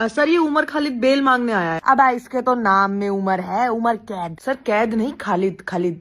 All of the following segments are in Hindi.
सर ये उमर खालिद बेल मांगने आया है। अब इसके तो नाम में उमर है, उमर कैद। सर कैद नहीं, खालिद खालिद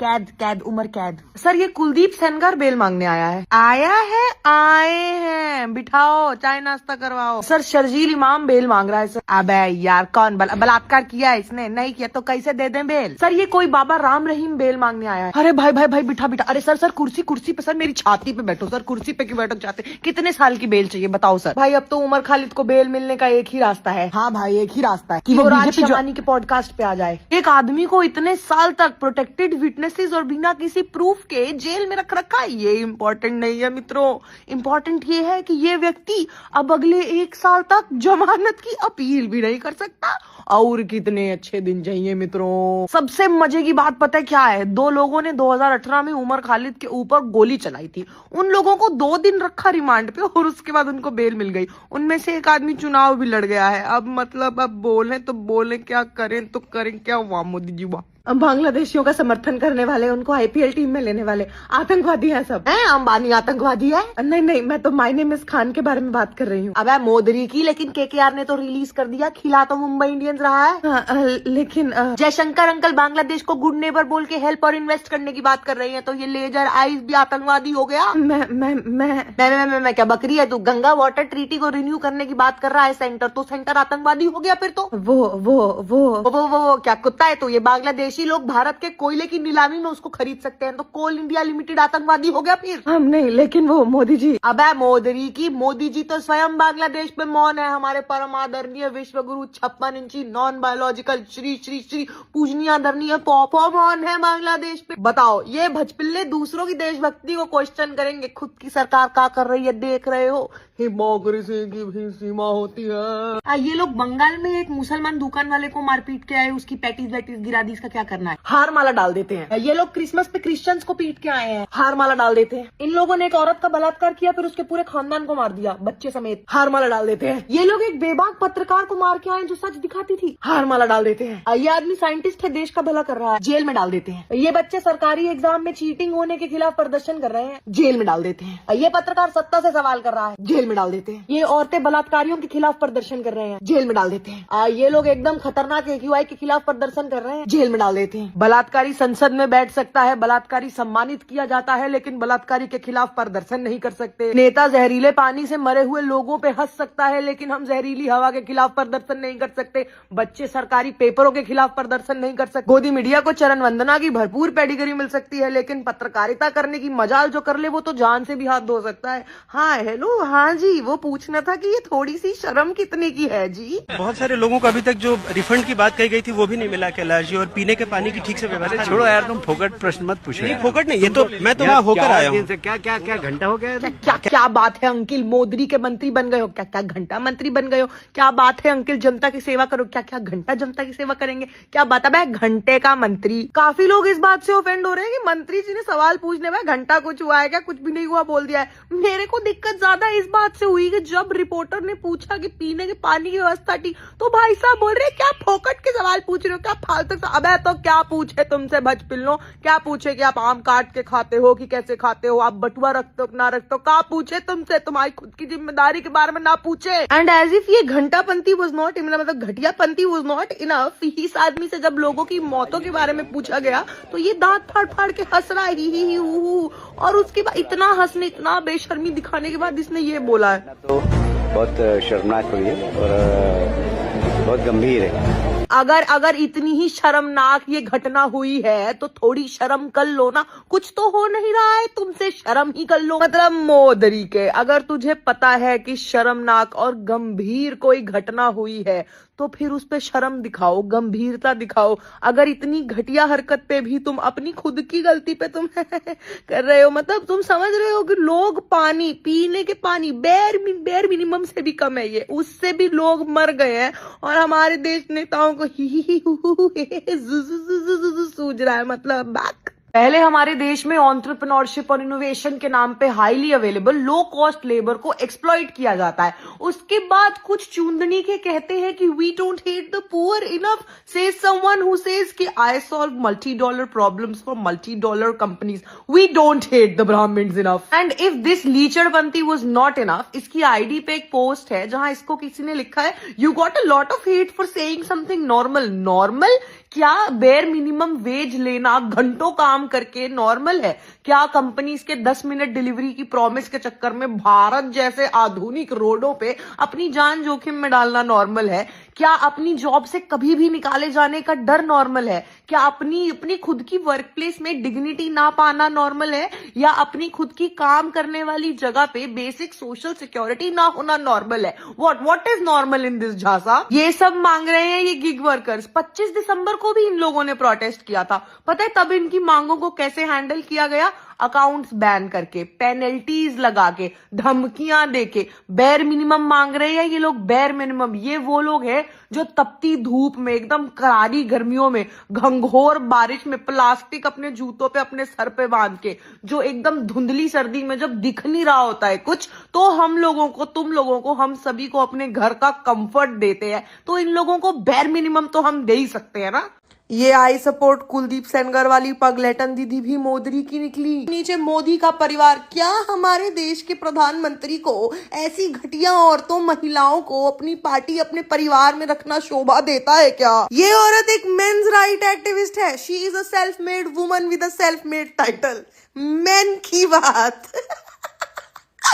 कैद कैद उमर कैद। सर ये कुलदीप सेनगर बेल मांगने आया है। आए हैं, बिठाओ, चाय नाश्ता करवाओ। सर शर्जील इमाम बेल मांग रहा है सर। अबे यार कौन बलात्कार किया है इसने? नहीं किया तो कैसे दे दें बेल? सर ये कोई बाबा राम रहीम बेल मांगने आया है। अरे भाई भाई भाई बिठा बिठा। अरे सर कुर्सी पे सर, मेरी छाती पे बैठो सर, कुर्सी पे क्यों बैठो चाहते? कितने साल की बेल चाहिए बताओ सर? भाई अब तो उमर खालिद को बेल मिलने का एक ही रास्ता है। हाँ भाई एक ही रास्ता है कि वो राज शमानी के पॉडकास्ट पे आ जाए। एक आदमी को इतने साल तक प्रोटेक्टेड विटनेसेस और बिना किसी प्रूफ के जेल में रख रखा है, ये इम्पोर्टेंट नहीं है मित्रों। इम्पोर्टेंट ये है कि ये व्यक्ति अब अगले 1 साल तक जमानत की अपील भी नहीं कर सकता। और कितने अच्छे दिन चाहिए मित्रों। सबसे मजे की बात पता है क्या है? 2 लोगों ने 2018 में उमर खालिद के ऊपर गोली चलाई थी। उन लोगों को 2 दिन रखा रिमांड पे और उसके बाद उनको बेल मिल गई। उनमें से एक आदमी चुनाव भी लड़ गया है। अब मतलब अब बोले तो बोले, क्या करें तो करें क्या? वाह मोदी जी वाह। बांग्लादेशियों का समर्थन करने वाले, उनको आईपीएल टीम में लेने वाले आतंकवादी हैं सब। हैं अंबानी आतंकवादी है? नहीं मैं तो माय नेम इज खान के बारे में बात कर रही हूँ। अब मोदी की, लेकिन केकेआर ने तो रिलीज कर दिया, खिला तो मुंबई इंडियंस रहा है। लेकिन जयशंकर अंकल बांग्लादेश को गुड नेबर बोल के हेल्प और इन्वेस्ट करने की बात कर रही है, तो ये लेजर आइज भी आतंकवादी हो गया। मैं क्या बकरी है तू? गंगा वाटर ट्रीटी को रिन्यू करने की बात कर रहा है सेंटर, तो सेंटर आतंकवादी हो गया फिर तो। वो क्या कुत्ता है तू? ये बांग्लादेश लोग भारत के कोयले की नीलामी में उसको खरीद सकते हैं, तो कोल इंडिया लिमिटेड आतंकवादी हो गया फिर? हम नहीं, लेकिन वो मोदी जी। अबे मोदी जी तो स्वयं बांग्लादेश पे मौन है। हमारे परम आदरणीय विश्व गुरु 56 इंची नॉन बायोलॉजिकल श्री श्री श्री पूजनीय आदरणीय पॉपो मौन है बांग्लादेश पे। बताओ ये भजपिल्ले दूसरों की देशभक्ति को क्वेश्चन करेंगे, खुद की सरकार क्या कर रही है देख रहे हो? हिपोक्रेसी की भी सीमा होती है। ये लोग बंगाल में एक मुसलमान दुकान वाले को मारपीट के आए, उसकी पैटीज वैटीज गिरा दी। इसका क्या करना है? हार माला डाल देते हैं। ये लोग क्रिसमस पे क्रिश्चियंस को पीट के आए हैं, हार माला डाल देते हैं। इन लोगों ने एक औरत का बलात्कार किया, फिर उसके पूरे खानदान को मार दिया, बच्चे समेत, हार माला डाल देते हैं। ये लोग एक बेबाक पत्रकार को मार के आए जो सच दिखाती थी, हार माला डाल देते हैं। ये आदमी साइंटिस्ट है, देश का भला कर रहा है, जेल में डाल देते हैं। ये बच्चे सरकारी एग्जाम में चीटिंग होने के खिलाफ प्रदर्शन कर रहे हैं, जेल में डाल देते हैं। ये पत्रकार सत्ता से सवाल कर रहा है, जेल में डाल देते हैं। ये औरतें बलात्कारियों के खिलाफ प्रदर्शन कर रहे हैं, जेल में डाल देते हैं। ये लोग एकदम खतरनाक AQI के खिलाफ प्रदर्शन कर रहे हैं, जेल में डाल देते हैं। बलात्कारी संसद में बैठ सकता है, बलात्कारी सम्मानित किया जाता है, लेकिन बलात्कारी के खिलाफ प्रदर्शन नहीं कर सकते। नेता जहरीले पानी से मरे हुए लोगों पे हंस सकता है, लेकिन हम जहरीली हवा के खिलाफ प्रदर्शन नहीं कर सकते। बच्चे सरकारी पेपरों के खिलाफ प्रदर्शन नहीं कर सकते। गोदी मीडिया को चरण वंदना की भरपूर पेडिग्री मिल सकती है, लेकिन पत्रकारिता करने की मजाल जो कर ले वो तो जान से भी हाथ धो सकता है। हाँ हेलो, हाँ जी, वो पूछना था कि ये थोड़ी सी शर्म कितने की है जी? बहुत सारे लोगों को अभी तक जो रिफंड की बात कही गई थी वो भी नहीं मिला कैलाश जी, और पीने के पानी की ठीक से व्यवस्था। छोड़ो यार, तुम फोकट प्रश्न मत पूछो। नहीं फोकट नहीं, ये तो मैं तो वहाँ होकर आया हूँ। क्या घंटा हो गया? क्या बात है अंकिल, मोदी के मंत्री बन गए हो? क्या घंटा मंत्री बन गए हो? क्या बात है अंकिल, जनता की सेवा करो। क्या घंटा जनता की सेवा करेंगे? क्या बात है घंटे का मंत्री? काफी लोग इस बात से ऑफेंड हो रहे हैं कि मंत्री जी ने सवाल पूछने में घंटा कुछ हुआ है क्या? कुछ भी नहीं हुआ बोल दिया है। मेरे को दिक्कत ज्यादा इस बात से हुई कि जब रिपोर्टर ने पूछा कि पीने के पानी की व्यवस्था थी, तो भाई साहब बोल रहे क्या फोकट के सवाल पूछ रहे हो, क्या फालतू? अबे तो क्या पूछे तुमसे भजपिल्लो? क्या पूछे कि आप आम काट के खाते हो कि कैसे खाते हो, आप बटुआ रखते हो ना रखते हो? क्या पूछे तुमसे? तुम्हारी खुद की जिम्मेदारी के बारे में ना पूछे। एंड एज इफ ये घंटापंथी वाज नॉट, मतलब घटियापंथी वाज नॉट इनफ, इस आदमी से जब लोगों की मौतों के बारे में पूछा गया तो ये दांत फाड़ फाड़ के हंस रहा है, ही और उसके बाद इतना हंसने, इतना बेशर्मी दिखाने के बाद इसने ये बोला है। तो बहुत शर्मनाक हुई है और बहुत गंभीर है। अगर इतनी ही शर्मनाक ये घटना हुई है तो थोड़ी शर्म कर लो ना, कुछ तो हो नहीं रहा है तुमसे, शर्म ही कर लो। मतलब मोदी के, अगर तुझे पता है कि शर्मनाक और गंभीर कोई घटना हुई है तो फिर उस पे शर्म दिखाओ, गंभीरता दिखाओ। अगर इतनी घटिया हरकत पे भी तुम अपनी खुद की गलती पे तुम कर रहे हो, मतलब तुम समझ रहे हो कि लोग पानी, पीने के पानी बेर मिनिमम से भी कम है, ये उससे भी लोग मर गए हैं और हमारे देश नेताओं को सूझ रहा है, मतलब बैक पहले हमारे देश में एंटरप्रेन्योरशिप और इनोवेशन के नाम पे highly available low cost labour को एक्सप्लॉइट किया जाता है। उसके बाद कुछ चूंदनी के कहते हैं कि we don't hate the poor enough, says someone who says कि I solve multi dollar problems for multi dollar companies. We don't hate the Brahmins enough. And if this लीचड़बंती वाज नॉट इनफ, इसकी आईडी पे एक पोस्ट है जहां इसको किसी ने लिखा है, you got a lot of hate for saying something normal. Normal क्या? बेयर मिनिमम वेज लेना घंटों काम करके नॉर्मल है क्या? कंपनीज के 10 मिनट डिलीवरी की प्रॉमिस के चक्कर में भारत जैसे आधुनिक रोडों पे अपनी जान जोखिम में डालना नॉर्मल है क्या? अपनी जॉब से कभी भी निकाले जाने का डर नॉर्मल है क्या? अपनी खुद की वर्क प्लेस में डिग्निटी ना पाना नॉर्मल है? या अपनी खुद की काम करने वाली जगह पे बेसिक सोशल सिक्योरिटी ना होना नॉर्मल है? What is normal in this झांसा? ये सब मांग रहे हैं ये गिग वर्कर्स। 25 दिसंबर को भी इन लोगों ने प्रोटेस्ट किया था। पता है तब इनकी मांगों को कैसे हैंडल किया गया? अकाउंट्स बैन करके, पेनल्टीज लगा के, धमकियां देके। बेयर मिनिमम मांग रहे हैं ये लोग, बेयर मिनिमम। ये वो लोग हैं जो तपती धूप में, एकदम करारी गर्मियों में, घंघोर बारिश में प्लास्टिक अपने जूतों पे अपने सर पे बांध के, जो एकदम धुंधली सर्दी में जब दिख नहीं रहा होता है कुछ, तो हम लोगों को, तुम लोगों को, हम सभी को अपने घर का कंफर्ट देते हैं। तो इन लोगों को बेयर मिनिमम तो हम दे ही सकते हैं ना। ये आई सपोर्ट कुलदीप सेनगर वाली पगलेटन दीदी भी मोदी की निकली। नीचे मोदी का परिवार। क्या हमारे देश के प्रधानमंत्री को ऐसी घटिया औरतों, महिलाओं को अपनी पार्टी, अपने परिवार में रखना शोभा देता है क्या? ये औरत एक मेंस राइट एक्टिविस्ट है। She is a self made woman with a self made title. Main की बात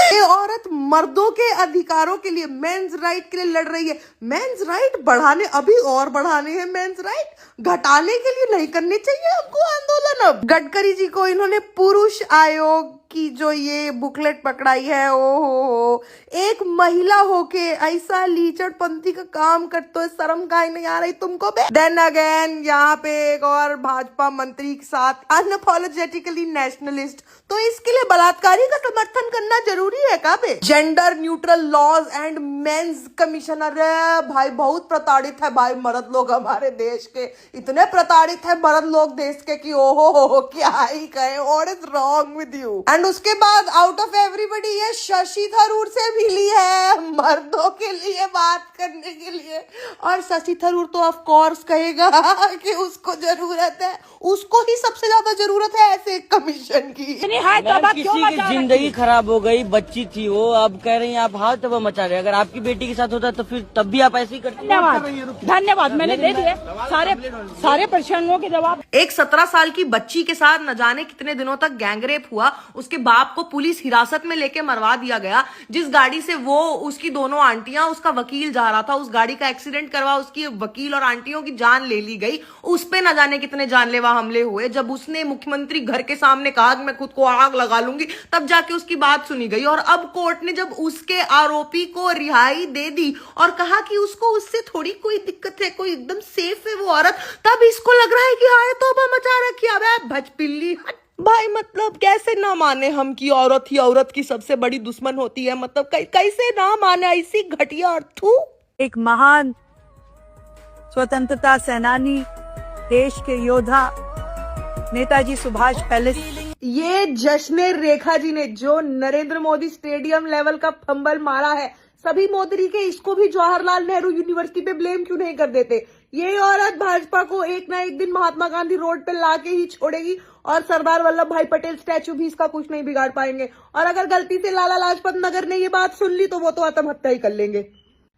ये औरत मर्दों के अधिकारों के लिए, मेंस राइट के लिए लड़ रही है। मेंस राइट बढ़ाने, अभी और बढ़ाने हैं मेंस राइट, घटाने के लिए नहीं करने चाहिए हमको आंदोलन। अब गडकरी जी को इन्होंने पुरुष आयोग की जो ये बुकलेट पकड़ाई है, ओहो, एक महिला होके ऐसा लीचड़पंथी का काम करते हो, शर्म काहे नहीं आ रही तुमको? देन अगेन यहाँ पे एक और भाजपा मंत्री के साथ अनअपोलोजेटिकली नेशनलिस्ट। तो इसके लिए बलात्कारी का समर्थन करना जरूरी है का बे? Gender neutral laws and men's commission. अरे भाई बहुत प्रताड़ित है भाई मर्द लोग हमारे देश के, इतने प्रताड़ित है मर्द लोग देश के कि ओहो क्या ही कहे। What is wrong with you? And उसके बाद आउट ऑफ एवरीबॉडी ये शशि थरूर से मिली है मर्दों के लिए बात करने के लिए। और शशि थरूर तो ऑफ कोर्स कहेगा कि उसको जरूरत है, उसको ही सबसे ज्यादा जरूरत है ऐसे कमीशन की। किसी की जिंदगी खराब हो गई, बच्ची थी वो, अब कह रही हैं आप हाथ तब मचा रहे। अगर आपकी बेटी के साथ होता तो फिर तब भी आप ऐसे ही करते। धन्यवाद, मैंने दे दिए सारे प्रश्नों के जवाब। एक 17 साल की बच्ची के साथ न जाने कितने दिनों तक गैंगरेप हुआ। उसके बाप को पुलिस हिरासत में लेके मरवा दिया गया। जिस गाड़ी से वो, उसकी दोनों आंटियां, उसका वकील जा रहा था, उस गाड़ी का एक्सीडेंट करवा उसकी वकील और आंटियों की जान ले ली गई। उस पे न जाने कितने जानलेवा हमले हुए। जब उसने मुख्यमंत्री घर के सामने कहा मैं खुद को आग लगा लूंगी, तब जाके उसकी बात सुनी गई। और अब कोर्ट ने जब उसके आरोपी को रिहाई दे दी और कहा कि उसको उससे थोड़ी कोई दिक्कत है, कोई एकदम सेफ है वो औरत, तब इसको लग रहा है कि हाय तौबा मचा रखी है। अबे भजपिल्ली भाई, मतलब कैसे ना माने हम कि औरत ही औरत की सबसे बड़ी दुश्मन होती है? मतलब कैसे ना माने ऐसी घटिया अर्थू। एक महान स्वतंत्रता सेनानी, देश के योद्धा नेताजी सुभाष पैलेस। ये जश्न रेखा जी ने जो नरेंद्र मोदी स्टेडियम लेवल का फंबल मारा है, सभी मोदी के, इसको भी जवाहरलाल नेहरू यूनिवर्सिटी पे ब्लेम क्यों नहीं कर देते? ये औरत भाजपा को एक ना एक दिन महात्मा गांधी रोड पे लाके ही छोड़ेगी और सरदार वल्लभ भाई पटेल स्टैचू भी इसका कुछ नहीं बिगाड़ पाएंगे। और अगर गलती से लाला लाजपत नगर ने ये बात सुन ली तो वो तो आत्महत्या ही कर लेंगे।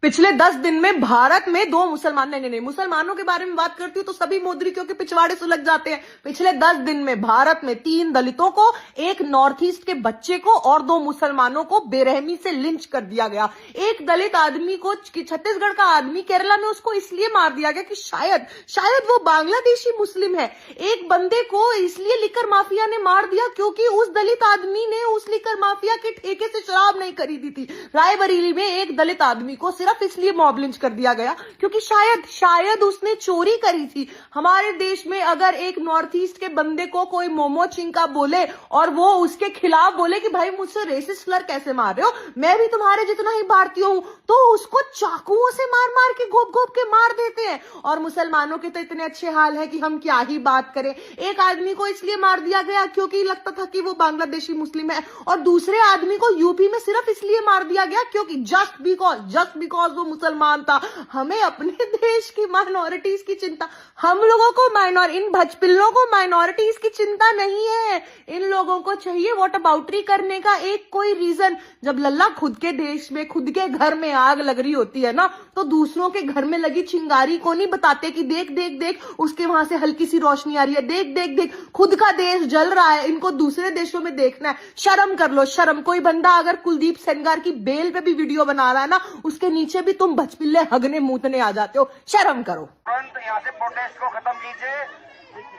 पिछले 10 दिन में भारत में 2 मुसलमान, नहीं मुसलमानों के बारे में बात करती हूँ तो सभी मोदरियों के पिछवाड़े सुलग जाते हैं। पिछले 10 दिन में भारत में 3 दलितों को, एक नॉर्थ ईस्ट के बच्चे को और 2 मुसलमानों को बेरहमी से लिंच कर दिया गया। एक दलित आदमी को, छत्तीसगढ़ का आदमी, केरला में उसको इसलिए मार दिया गया कि शायद वो बांग्लादेशी मुस्लिम है। एक बंदे को इसलिए लिकर माफिया ने मार दिया क्योंकि उस दलित आदमी ने उस लिकर माफिया के ठेके से शराब नहीं खरीदी थी। रायबरेली में एक दलित आदमी को सिर्फ सिर्फ इसलिए मॉब लिंच कर दिया गया क्योंकि शायद उसने चोरी करी थी। हमारे देश में अगर एक नॉर्थ ईस्ट के बंदे को कोई मोमो चिंका बोले और वो उसके खिलाफ बोले कि भाई मुझसे रेसिस्ट स्लर कैसे मार रहे हो, मैं भी तुम्हारे जितना ही भारतीय हूं, तो उसको चाकुओं से मार मार के घोप घोप के मार देते हैं। और मुसलमानों के तो इतने अच्छे हाल है कि हम क्या ही बात करें। एक आदमी को इसलिए मार दिया गया क्योंकि लगता था कि वो बांग्लादेशी मुस्लिम है, और दूसरे आदमी को यूपी में सिर्फ इसलिए मार दिया गया क्योंकि जस्ट बिकॉज वो मुसलमान था। हमें अपने देश की माइनॉरिटीज की चिंता, हम लोगों को इन भजपिल्लों को माइनॉरिटीज की चिंता नहीं है। इन लोगों को चाहिए वॉट अबाउटरी करने का एक कोई रीजन। जब लल्ला खुद के देश में खुद के घर में आग लग रही होती है ना, तो दूसरों के घर में लगी चिंगारी को नहीं बताते कि देख देख देख उसके वहां से हल्की सी रोशनी आ रही है, देख देख देख खुद का देश जल रहा है, इनको दूसरे देशों में देखना है। शर्म कर लो, शर्म। कोई बंदा अगर कुलदीप सेंगार की बेल पे भी वीडियो बना रहा है ना, उसके नीचे भी तुम भचपिल्ले हगने मूतने आ जाते हो। शर्म करो। तुरंत यहाँ से प्रोटेस्ट को खत्म कीजिए,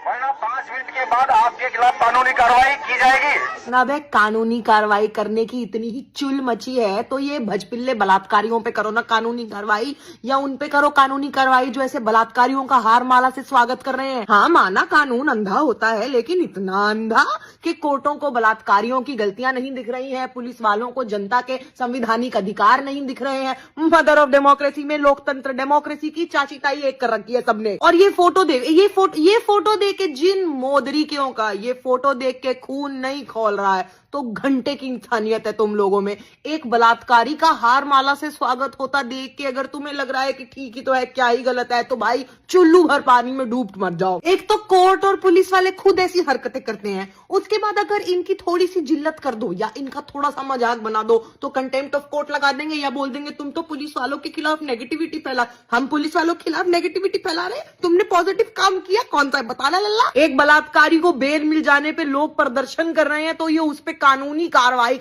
वरना 5 मिनट के बाद आपके खिलाफ कानूनी कार्रवाई की जाएगी। जनाब, कानूनी कार्रवाई करने की इतनी ही चुल मची है तो ये भजपिल्ले बलात्कारियों पे करो ना कानूनी कार्रवाई, या उन पे करो कानूनी कार्रवाई जो ऐसे बलात्कारियों का हार माला से स्वागत कर रहे हैं। हाँ, माना कानून अंधा होता है, लेकिन इतना अंधा कि कोर्टों को बलात्कारियों की गलतियां नहीं दिख रही हैं, पुलिस वालों को जनता के संवैधानिक अधिकार नहीं दिख रहे हैं। मदर ऑफ डेमोक्रेसी में लोकतंत्र डेमोक्रेसी की चाची ताई एक कर रखी है सबने। और ये फोटो देख के जिन मोदरीकियों का ये फोटो देख के खून नहीं खौल रहा है, तो घंटे की इंसानियत है तुम लोगों में। एक बलात्कारी का हार माला से स्वागत होता देख के अगर तुम्हें लग रहा है कि ठीक ही तो है, क्या ही गलत है, तो भाई चुल्लू भर पानी में डूब मर जाओ। एक तो कोर्ट और पुलिस वाले खुद ऐसी हरकतें करते हैं, उसके बाद अगर इनकी थोड़ी सी जिल्लत कर दो या इनका थोड़ा सा मजाक बना दो तो कंटेम्प्ट ऑफ कोर्ट लगा देंगे या बोल देंगे तुम तो पुलिस वालों के खिलाफ नेगेटिविटी फैला। हम पुलिस वालों के खिलाफ नेगेटिविटी फैला रहे, तुमने पॉजिटिव काम किया, कौन सा है बताना लल्ला। एक बलात्कारी को बेल मिल जाने पे लोग प्रदर्शन कर रहे हैं तो ये उस पे कानूनी कार्रवाई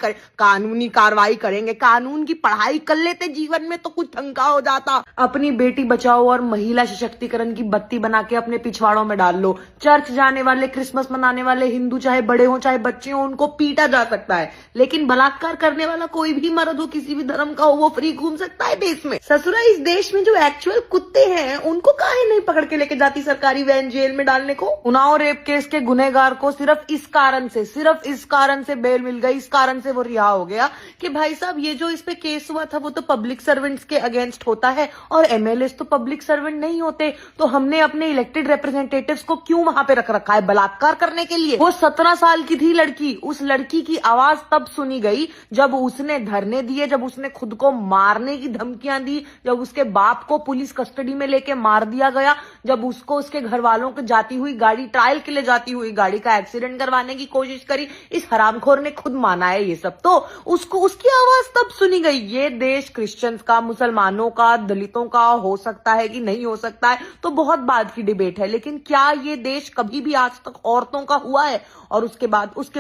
करेंगे। कानून की पढ़ाई कर लेते जीवन में तो कुछ ठंका हो जाता। अपनी बेटी बचाओ और महिला सशक्तिकरण की बत्ती बना के अपने पिछवाड़ों में डाल लो। चर्च जाने वाले, क्रिसमस मनाने वाले हिंदू चाहे बड़े हो चाहे बच्चे हो, उनको पीटा जा सकता है, लेकिन बलात्कार करने वाला कोई भी मर्द हो, किसी भी धर्म का हो, वो फ्री घूम सकता है देश में। ससुरा, इस देश में जो एक्चुअल कुत्ते हैं उनको काहे नहीं पकड़ के लेके जाती सरकारी वैन जेल में डालने को। उन्नाव रेप केस के गुनहगार को सिर्फ इस कारण से बेल मिल गई, इस कारण से वो रिहा हो गया कि भाई साहब ये जो इस पे केस हुआ था वो तो पब्लिक सर्वेंट्स के अगेंस्ट होता है और एमएलएस तो पब्लिक सर्वेंट नहीं होते, तो हमने अपने इलेक्टेड रिप्रेजेंटेटिव्स को क्यों वहां पे रख रखा है बलात्कार करने के लिए। वो 17 साल की थी लड़की, उस लड़की की आवाज तब सुनी गई जब उसने धरने दिए, जब उसने खुद को मारने की धमकियां दी, जब उसके बाप को पुलिस कस्टडी में लेके मार दिया गया, जब उसको उसके घर वालों को जाती हुई गाड़ी, ट्रायल के लिए जाती हुई गाड़ी का एक्सीडेंट करवाने की कोशिश करी। इस हरामखोर ने खुद माना है ये सब, तो उसकी आवाज तब सुनी गई। ये देश क्रिश्चियंस का, मुसलमानों का, दलितों का हो सकता है कि नहीं हो सकता है तो बहुत बात की डिबेट है, लेकिन क्या ये देश कभी भी आज तक औरतों का हुआ है? और उसके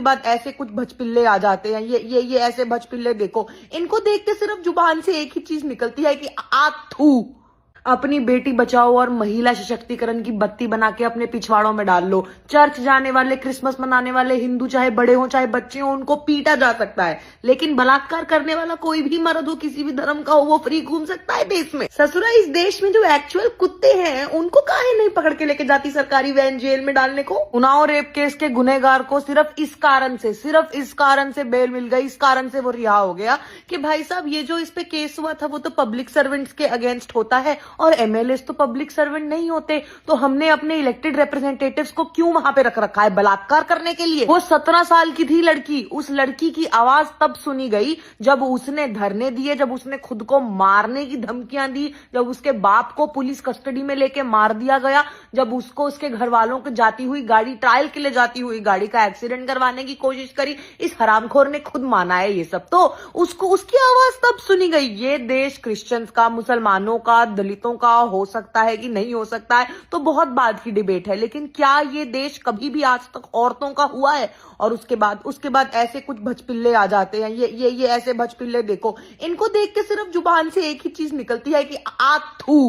बाद ऐसे कुछ भचपिल्ले आ जाते हैं। ये ऐसे भचपिल्ले देखो, इनको देख के सिर्फ जुबान से एक ही चीज निकलती है कि आथू। अपनी बेटी बचाओ और महिला सशक्तिकरण की बत्ती बना के अपने पिछवाड़ों में डाल लो। चर्च जाने वाले, क्रिसमस मनाने वाले हिंदू चाहे बड़े हो चाहे बच्चे हो, उनको पीटा जा सकता है, लेकिन बलात्कार करने वाला कोई भी मर्द हो, किसी भी धर्म का हो, वो फ्री घूम सकता है देश में। ससुरा, इस देश में जो एक्चुअल कुत्ते हैं उनको काहे नहीं पकड़ के लेके जाती सरकारी वैन जेल में डालने को। उन्नाव रेप केस के गुनहगार को सिर्फ इस कारण से बेल मिल गई, इस कारण से वो रिहा हो गया कि भाई साहब ये जो इस पे केस हुआ था वो तो पब्लिक सर्वेंट्स के अगेंस्ट होता है और एमएलएस तो पब्लिक सर्वेंट नहीं होते, तो हमने अपने इलेक्टेड रिप्रेजेंटेटिव्स को क्यों वहां पे रख रखा है बलात्कार करने के लिए। वो 17 साल की थी लड़की, उस लड़की की आवाज तब सुनी गई जब उसने धरने दिए, जब उसने खुद को मारने की धमकियां दी, जब उसके बाप को पुलिस कस्टडी में लेके मार दिया गया, जब उसको उसके घर वालों को जाती हुई गाड़ी, ट्रायल के लिए जाती हुई गाड़ी का एक्सीडेंट करवाने की कोशिश करी। इस हरामखोर ने खुद माना है ये सब, तो उसकी आवाज तब सुनी गई। ये देश क्रिश्चियंस का, मुसलमानों का, दलितों का हो सकता है कि नहीं हो सकता है तो बहुत बात की डिबेट है, लेकिन क्या ये देश कभी भी आज तक औरतों का हुआ है? और उसके बाद ऐसे कुछ भचपिल्ले आ जाते हैं। ये ऐसे भचपिल्ले देखो, इनको देख के सिर्फ जुबान से एक ही चीज निकलती है कि आथू।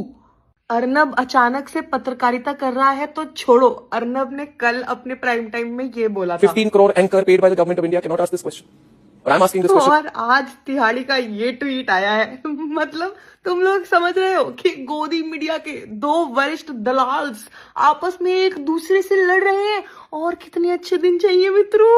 अर्नब अचानक से पत्रकारिता कर रहा है तो छोड़ो। अर्नब ने कल अपने प्राइम टाइम में ये बोला था, 15 crore anchor paid by the government of India cannot ask this question. But I'm asking this question. और आज तिहाड़ी का ये ट्वीट आया है मतलब तुम लोग समझ रहे हो कि गोदी मीडिया के दो वरिष्ठ दलाल्स आपस में एक दूसरे से लड़ रहे हैं और कितने अच्छे दिन चाहिए मित्रों,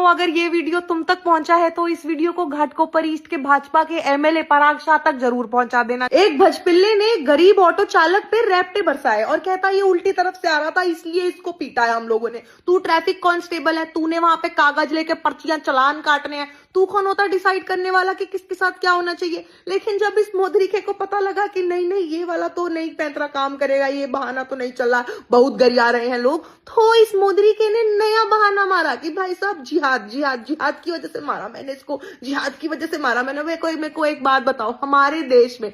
अगर ये वीडियो तुम तक पहुंचा है तो इस वीडियो को घाटकोपर ईस्ट के भाजपा के एमएलए पराग शाह तक जरूर पहुंचा देना। एक भजपिल्ले ने गरीब ऑटो चालक पे रैप्टे बरसाए और कहता ये उल्टी तरफ से आ रहा था इसलिए इसको पीटा है हम लोगों ने। तू ट्रैफिक कांस्टेबल है, तूने वहां पे कागज लेके पर्चियां चालान काटने हैं, तू कौन होता डिसाइड करने वाला कि किसके साथ क्या होना चाहिए। लेकिन जब इस मोदरीके को पता लगा कि नहीं ये वाला तो नहीं पैंतरा काम करेगा, ये बहाना तो नहीं चल रहा, बहुत गरिया रहे हैं लोग, तो इस मोदरीके ने नया बहाना मारा कि भाई साहब जिहाद की वजह से मारा मैंने इसको, जिहाद की वजह से मारा मैंने। मेरे को एक बात बताओ, हमारे देश में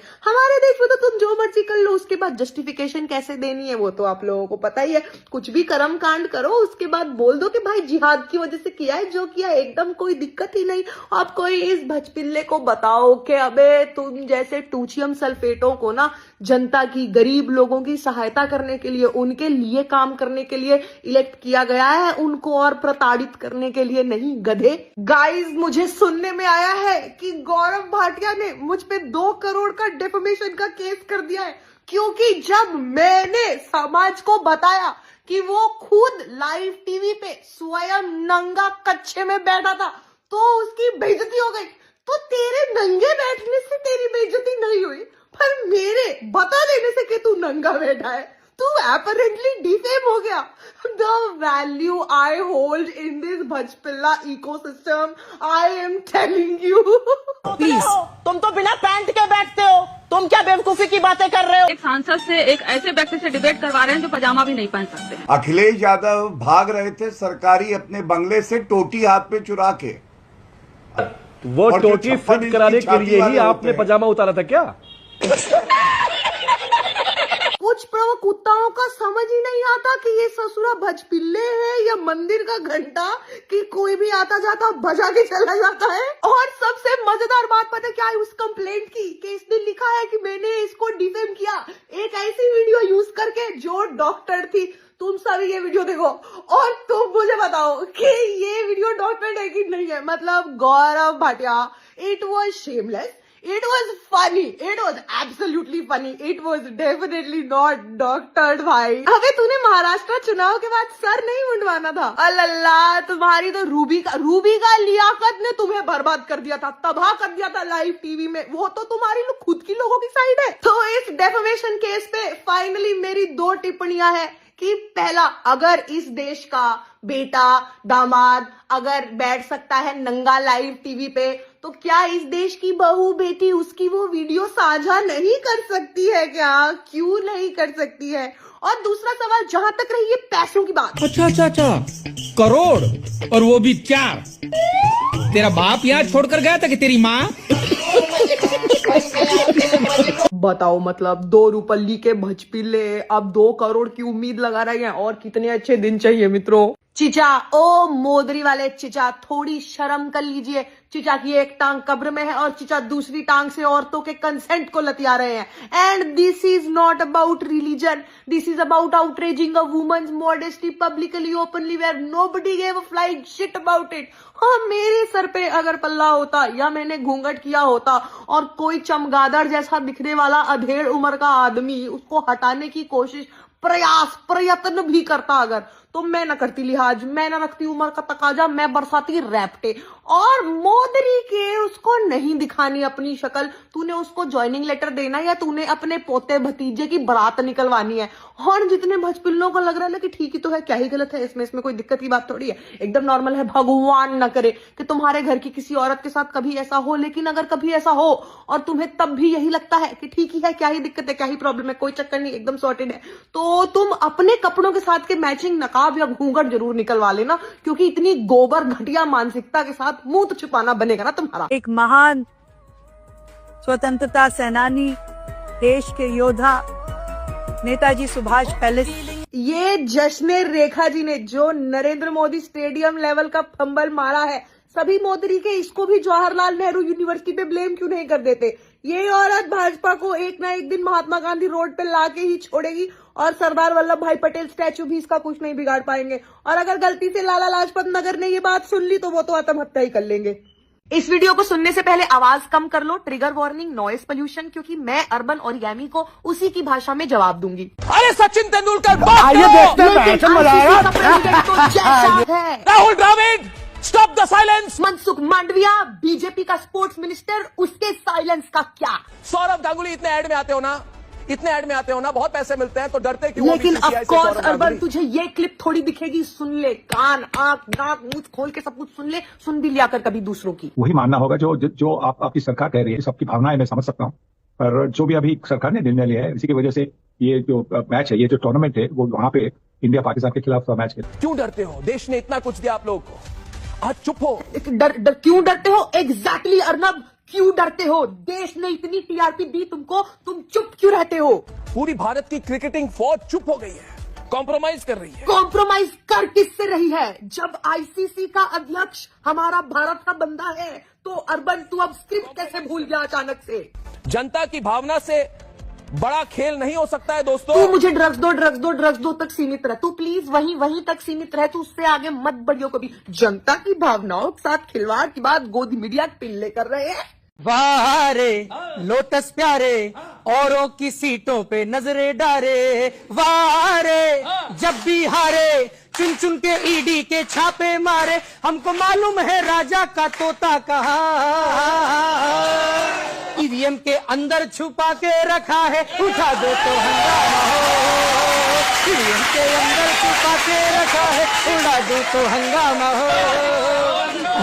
तो तुम जो मर्जी कर लो, उसके बाद जस्टिफिकेशन कैसे देनी है वो तो आप लोगों को पता ही है। कुछ भी कर्म कांड करो उसके बाद बोल दो कि भाई जिहाद की वजह से किया है, जो किया एकदम कोई दिक्कत ही नहीं। आप कोई इस भजपिल्ले को बताओ कि अबे तुम जैसे टूचियम सल्फेटों को ना जनता की, गरीब लोगों की सहायता करने के लिए, उनके लिए काम करने के लिए इलेक्ट किया गया है, उनको और प्रताड़ित करने के लिए नहीं, गधे। गाइस, मुझे सुनने में आया है कि गौरव भाटिया ने मुझ पे 2 करोड़ का डिफेमेशन का केस कर दिया है, क्योंकि जब मैंने समाज को बताया कि वो खुद लाइव टीवी पे स्वयं नंगा कच्छे में बैठा था तो उसकी बेइज्जती हो गई। तो तेरे नंगे बैठने से तेरी बेइज्जती नहीं हुई, पर मेरे बता देने से कि तू नंगा बैठा है तू apparently डिफेम हो गया। The value I hold in this भजपिल्ला ecosystem, I am telling you। Please, तुम तो बिना पैंट के बैठते हो, तुम क्या बेवकूफी की बातें कर रहे हो। एक सांसद से एक ऐसे व्यक्ति से डिबेट करवा रहे हैं जो पजामा भी नहीं पहन सकते हैं। अखिलेश यादव भाग रहे थे सरकारी अपने बंगले से टोटी हाथ पे चुरा के। वो टोटी फिट कराने के लिए ही आपने पजामा उतारा था क्या? कुछ प्रवक्ताओं का समझ ही नहीं आता कि ये ससुरा भजपिल्ले है या मंदिर का घंटा कि कोई भी आता जाता बजा के चला जाता है। और सबसे मजेदार बात पता क्या है उस कंप्लेंट की, कि इसने लिखा है कि मैंने इसको डिफेम किया एक ऐसी वीडियो यूज करके जो डॉक्टर थी। तुम सभी ये वीडियो देखो और तुम मुझे बताओ कि ये वीडियो डॉक्टर है कि नहीं है। मतलब Gaurav Bhatia, it was shameless, it was funny, it was absolutely funny, it was definitely not doctored भाई। अबे तूने महाराष्ट्र चुनाव के बाद सर नहीं मुंडवाना था? अल्लाह, तुम्हारी तो रूबी का लियाकत ने तुम्हें बर्बाद कर दिया था, तबाह कर दिया था लाइव टीवी में। वो तो तुम्हारी खुद की लोगों की साइड है। तो इस डेफेमेशन केस पे फाइनली मेरी 2 टिप्पणियां हैं कि पहला, अगर इस देश का बेटा दामाद अगर बैठ सकता है नंगा लाइव टीवी पे, तो क्या इस देश की बहू बेटी उसकी वो वीडियो साझा नहीं कर सकती है क्या? क्यों नहीं कर सकती है? और दूसरा सवाल, जहां तक रही है पैसों की बात। अच्छा, करोड़, और वो भी 4। तेरा बाप यहाँ छोड़कर गया था कि तेरी माँ? बताओ, मतलब 2 रुपल्ली के भजपिल्ले अब 2 करोड़ की उम्मीद लगा रहे हैं। और कितने अच्छे दिन चाहिए मित्रों। चिचा, ओ मोदरी वाले चिचा, थोड़ी शर्म कर लीजिए। चिचा की एक टांग कब्र में है और चिचा दूसरी टांग से औरतों के कंसेंट को लतिया रहे हैं। And this is not about religion, this is about outraging a woman's modesty publicly openly where nobody gave a flying shit about it. हाँ, मेरे सर पे अगर पल्ला होता या मैंने घूंघट किया होता और कोई चमगादड़ जैसा दिखने वाला अधेड़ उम्र का आदमी उसको हटाने की कोशिश प्रयत्न भी करता अगर, तो मैं न करती लिहाज, मैं न रखती उम्र का तकाजा, मैं बरसाती रैप्टे। और मोदरी के उसको नहीं दिखानी अपनी शक्ल, तूने उसको ज्वाइनिंग लेटर देना या तूने अपने पोते भतीजे की बारात निकलवानी है। और जितने भजपिल्लों को लग रहा है ना कि ठीक ही तो है, क्या ही गलत है इसमें कोई दिक्कत की बात थोड़ी है, एकदम नॉर्मल है। भगवान न करे कि तुम्हारे घर की किसी औरत के साथ कभी ऐसा हो, लेकिन अगर कभी ऐसा हो और तुम्हें तब भी यही लगता है कि ठीक ही है, क्या ही दिक्कत है, क्या ही प्रॉब्लम है, कोई चक्कर नहीं, एकदम सॉर्टेड है, तो तुम अपने कपड़ों के साथ के मैचिंग नकाब या घूंघट जरूर निकलवा लेना, क्योंकि इतनी गोबर घटिया मानसिकता के साथ मुंह तो छुपाना बनेगा ना तुम्हारा। एक महान स्वतंत्रता सेनानी, देश के योद्धा नेताजी सुभाष पैलेस, ये जश्न रेखा जी ने जो नरेंद्र मोदी स्टेडियम लेवल का फंबल मारा है, सभी मोदी के इसको भी जवाहरलाल नेहरू यूनिवर्सिटी पे ब्लेम क्यों नहीं कर देते? ये औरत भाजपा को एक ना एक दिन महात्मा गांधी रोड पे लाके ही छोड़ेगी और सरदार वल्लभ भाई पटेल स्टैचू भी इसका कुछ नहीं बिगाड़ पाएंगे। और अगर गलती से लाला लाजपत नगर ने ये बात सुन ली तो वो तो आत्महत्या ही कर लेंगे। इस वीडियो को सुनने से पहले आवाज कम कर लो, ट्रिगर वार्निंग, नॉइस पोल्यूशन, क्योंकि मैं अर्बन ओरिगामी को उसी की भाषा में जवाब दूंगी। अरे Sachin Tendulkar Rahul Dravid, stop the silence. Mansukh Mandaviya BJP का स्पोर्ट्स मिनिस्टर, उसके साइलेंस का क्या? सौरभ गांगुली इतने ऐड में आते हो ना, बहुत पैसे मिलते हैं तो डरते क्यों? लेकिन ऑफ कोर्स अर्बन, तुझे ये क्लिप थोड़ी दिखेगी, सुन ले, कान आंख नाक मुंह खोल के सब कुछ सुन ले, सुन भी लिया कर कभी दूसरों की। वही मानना होगा जो आपकी सरकार कह रही है। सबकी भावनाएं मैं समझ सकता हूँ, पर जो भी अभी सरकार ने निर्णय लिया है, इसी की वजह से ये जो मैच है, ये जो टूर्नामेंट है, वो वहाँ पे इंडिया पाकिस्तान के खिलाफ मैच है। क्यों डरते हो? देश ने इतना कुछ दिया आप लोगों को, आज चुप हो। क्यों डरते हो? एग्जैक्टली अर्नब, क्यों डरते हो? देश ने इतनी टीआरपी दी तुमको, तुम चुप क्यों रहते हो? पूरी भारत की क्रिकेटिंग फौज चुप हो गई है, कॉम्प्रोमाइज कर रही है। कॉम्प्रोमाइज कर किससे रही है? जब आईसीसी का अध्यक्ष हमारा भारत का बंदा है, तो अर्बन तू अब स्क्रिप्ट कैसे भूल गया अचानक से? जनता की भावना से बड़ा खेल नहीं हो सकता है दोस्तों। तू मुझे ड्रग्स दो तक सीमित रह, तू प्लीज वहीं तक सीमित रह, तू उससे आगे मत बढ़ियो कभी। जनता की भावनाओं के साथ खिलवाड़ की बात गोदी मीडिया पिल्ले कर रहे हैं। वाह रे लोटस प्यारे, औरों की सीटों पे नजरे डारे, वाह रे जब भी हारे, चुन चुन के ईडी के छापे मारे, हमको मालूम है राजा का तोता कहाँ, ईवीएम के अंदर छुपा के रखा है, उठा दो तो हंगामा हो, ईवीएम के अंदर छुपा के रखा है, उड़ा दो तो हंगामा हो।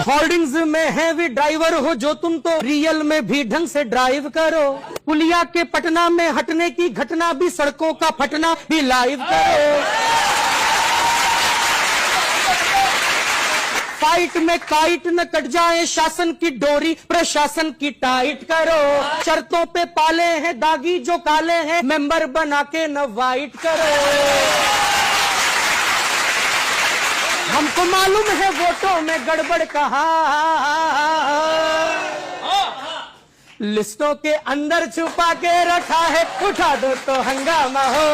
होर्डिंग्स में हैवी ड्राइवर हो जो तुम, तो रियल में भी ढंग से ड्राइव करो, पुलिया के पटना में हटने की घटना भी, सड़कों का फटना भी लाइव करो, फाइट में काइट न कट जाए शासन की डोरी, प्रशासन की टाइट करो, शर्तों पे पाले हैं दागी जो काले हैं, मेंबर बना के न वाइट करो, हमको मालूम है वोटों में गड़बड़ कहाँ, लिस्टों के अंदर छुपा के रखा है, उठा दो तो हंगामा हो,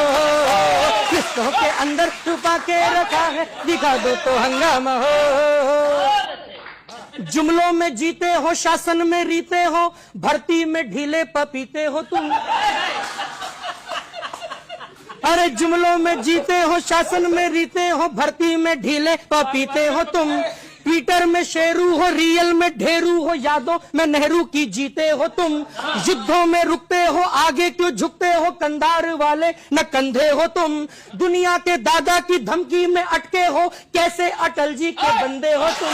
लिस्टों के अंदर छुपा के रखा है, दिखा दो तो हंगामा हो। जुमलों में जीते हो, शासन में रीते हो, भर्ती में ढीले पपीते हो तुम, अरे जुमलों में जीते हो, शासन में रीते हो, भर्ती में ढीले पपीते हो तुम, ट्विटर में शेरू हो, रियल में ढेरू हो, यादों में नेहरू की जीते हो तुम, युद्धों में रुकते हो, आगे क्यों झुकते हो, कंधार वाले न कंधे हो तुम, दुनिया के दादा की धमकी में अटके हो, कैसे अटल जी के बंदे हो तुम,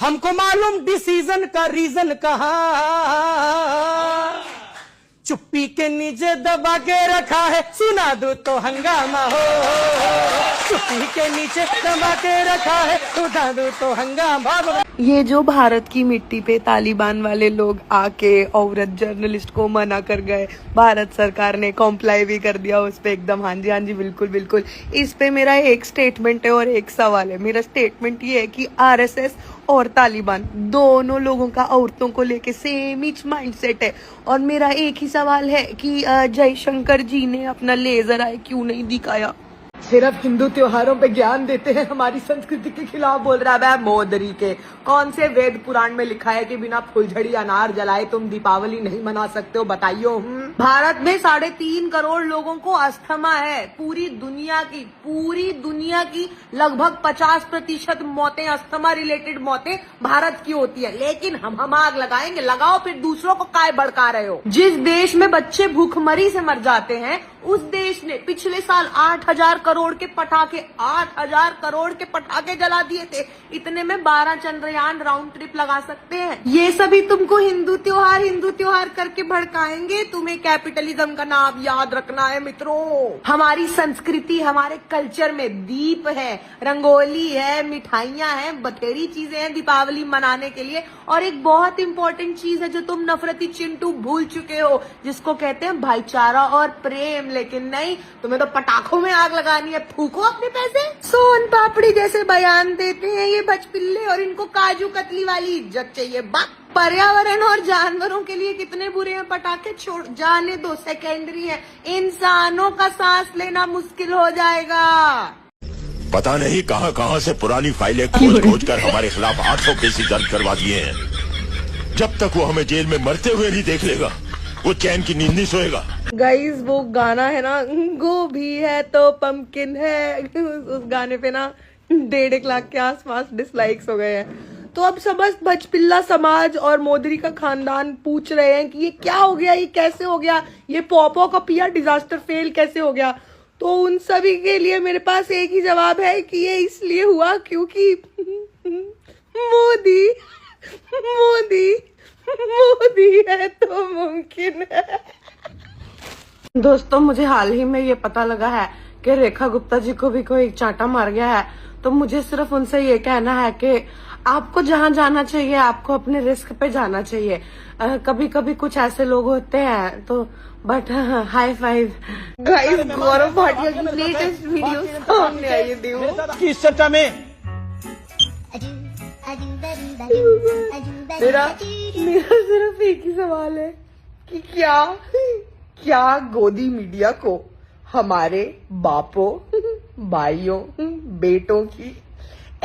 हमको मालूम डिसीजन का रीजन कहाँ, चुप्पी के नीचे दबा के रखा है, सुना दो तो हंगामा हो, चुप्पी के नीचे दबा के रखा है, उठा दो तो हंगामा। ये जो भारत की मिट्टी पे तालिबान वाले लोग आके औरत जर्नलिस्ट को मना कर गए, भारत सरकार ने कॉम्प्लाई भी कर दिया उस पे एकदम। हाँ जी बिल्कुल बिल्कुल। इस पे मेरा एक स्टेटमेंट है और एक सवाल है। मेरा स्टेटमेंट ये है कि आरएसएस और तालिबान दोनों लोगों का औरतों को लेके सेम ही माइंडसेट है। और मेरा एक ही सवाल है कि जयशंकर जी ने अपना लेजर आई क्यों नहीं दिखाया? सिर्फ हिंदू त्योहारों पे ज्ञान देते हैं, हमारी संस्कृति के खिलाफ बोल रहा है मोदरी के। कौन से वेद पुराण में लिखा है कि बिना फुलझड़ी अनार जलाए तुम दीपावली नहीं मना सकते हो? बताइयो। भारत में 3.5 करोड़ लोगों को अस्थमा है। पूरी दुनिया की लगभग 50% मौतें, अस्थमा रिलेटेड मौतें भारत की होती है। लेकिन हम आग लगाएंगे, लगाओ फिर दूसरों को काय भड़का रहे हो। जिस देश में बच्चे भूखमरी से मर जाते हैं, उस देश ने पिछले साल 8,000 करोड़ के पटाखे जला दिए थे। इतने में 12 चंद्रयान राउंड ट्रिप लगा सकते हैं। ये सभी तुमको हिंदू त्योहार करके भड़काएंगे। तुम्हें कैपिटलिज्म का नाम याद रखना है मित्रों। हमारी संस्कृति, हमारे कल्चर में दीप है, रंगोली है, मिठाइयां हैं, बथेरी चीजें हैं दीपावली मनाने के लिए। और एक बहुत इंपॉर्टेंट चीज है जो तुम नफरती चिंटू भूल चुके हो, जिसको कहते हैं भाईचारा और प्रेम। लेकिन नहीं, तुम्हें तो पटाखों में आग लगानी है। फूको अपने पैसे। सोन पापड़ी जैसे बयान देते हैं ये बचपिल्ले, और इनको काजू कतली वाली इज्जत चाहिए। पर्यावरण और जानवरों के लिए कितने बुरे हैं पटाखे, छोड़ जाने दो, सेकेंडरी है। इंसानों का सांस लेना मुश्किल हो जाएगा। पता नहीं कहां कहां से पुरानी फाइलें खोज कर हमारे खिलाफ 800 केस दर्ज करवा दिए हैं। जब तक वो हमें जेल में मरते हुए नहीं देख लेगा, वो चैन की नींद नहीं सोएगा। गाइस वो गाना है ना, गोभी है तो पंपकिन है, उस गाने पे ना 1.5 लाख के आसपास डिसलाइक्स हो गए हैं। तो अब समस्त भजपिल्ला समाज और मोदी का खानदान पूछ रहे हैं कि ये क्या हो गया, ये कैसे हो गया, ये पॉपो का पिया डिजास्टर फेल कैसे हो गया। तो उन सभी के लिए मेरे पास एक ही जवाब है कि ये इसलिए हुआ क्योंकि मोदी मोदी मोदी है तो मुमकिन है। दोस्तों मुझे हाल ही में ये पता लगा है कि रेखा गुप्ता जी को भी कोई चांटा मार गया है। तो मुझे सिर्फ उनसे ये कहना है कि आपको जहां जाना चाहिए आपको अपने रिस्क पे जाना चाहिए। कभी कभी कुछ ऐसे लोग होते हैं तो but high five. Guys Gaurav Bhatia की लेटेस्ट वीडियो सामने आई है। देखो किस चर्चा में मेरा सिर्फ एक ही सवाल है कि क्या गोदी मीडिया को हमारे बापों, भाइयों, बेटों की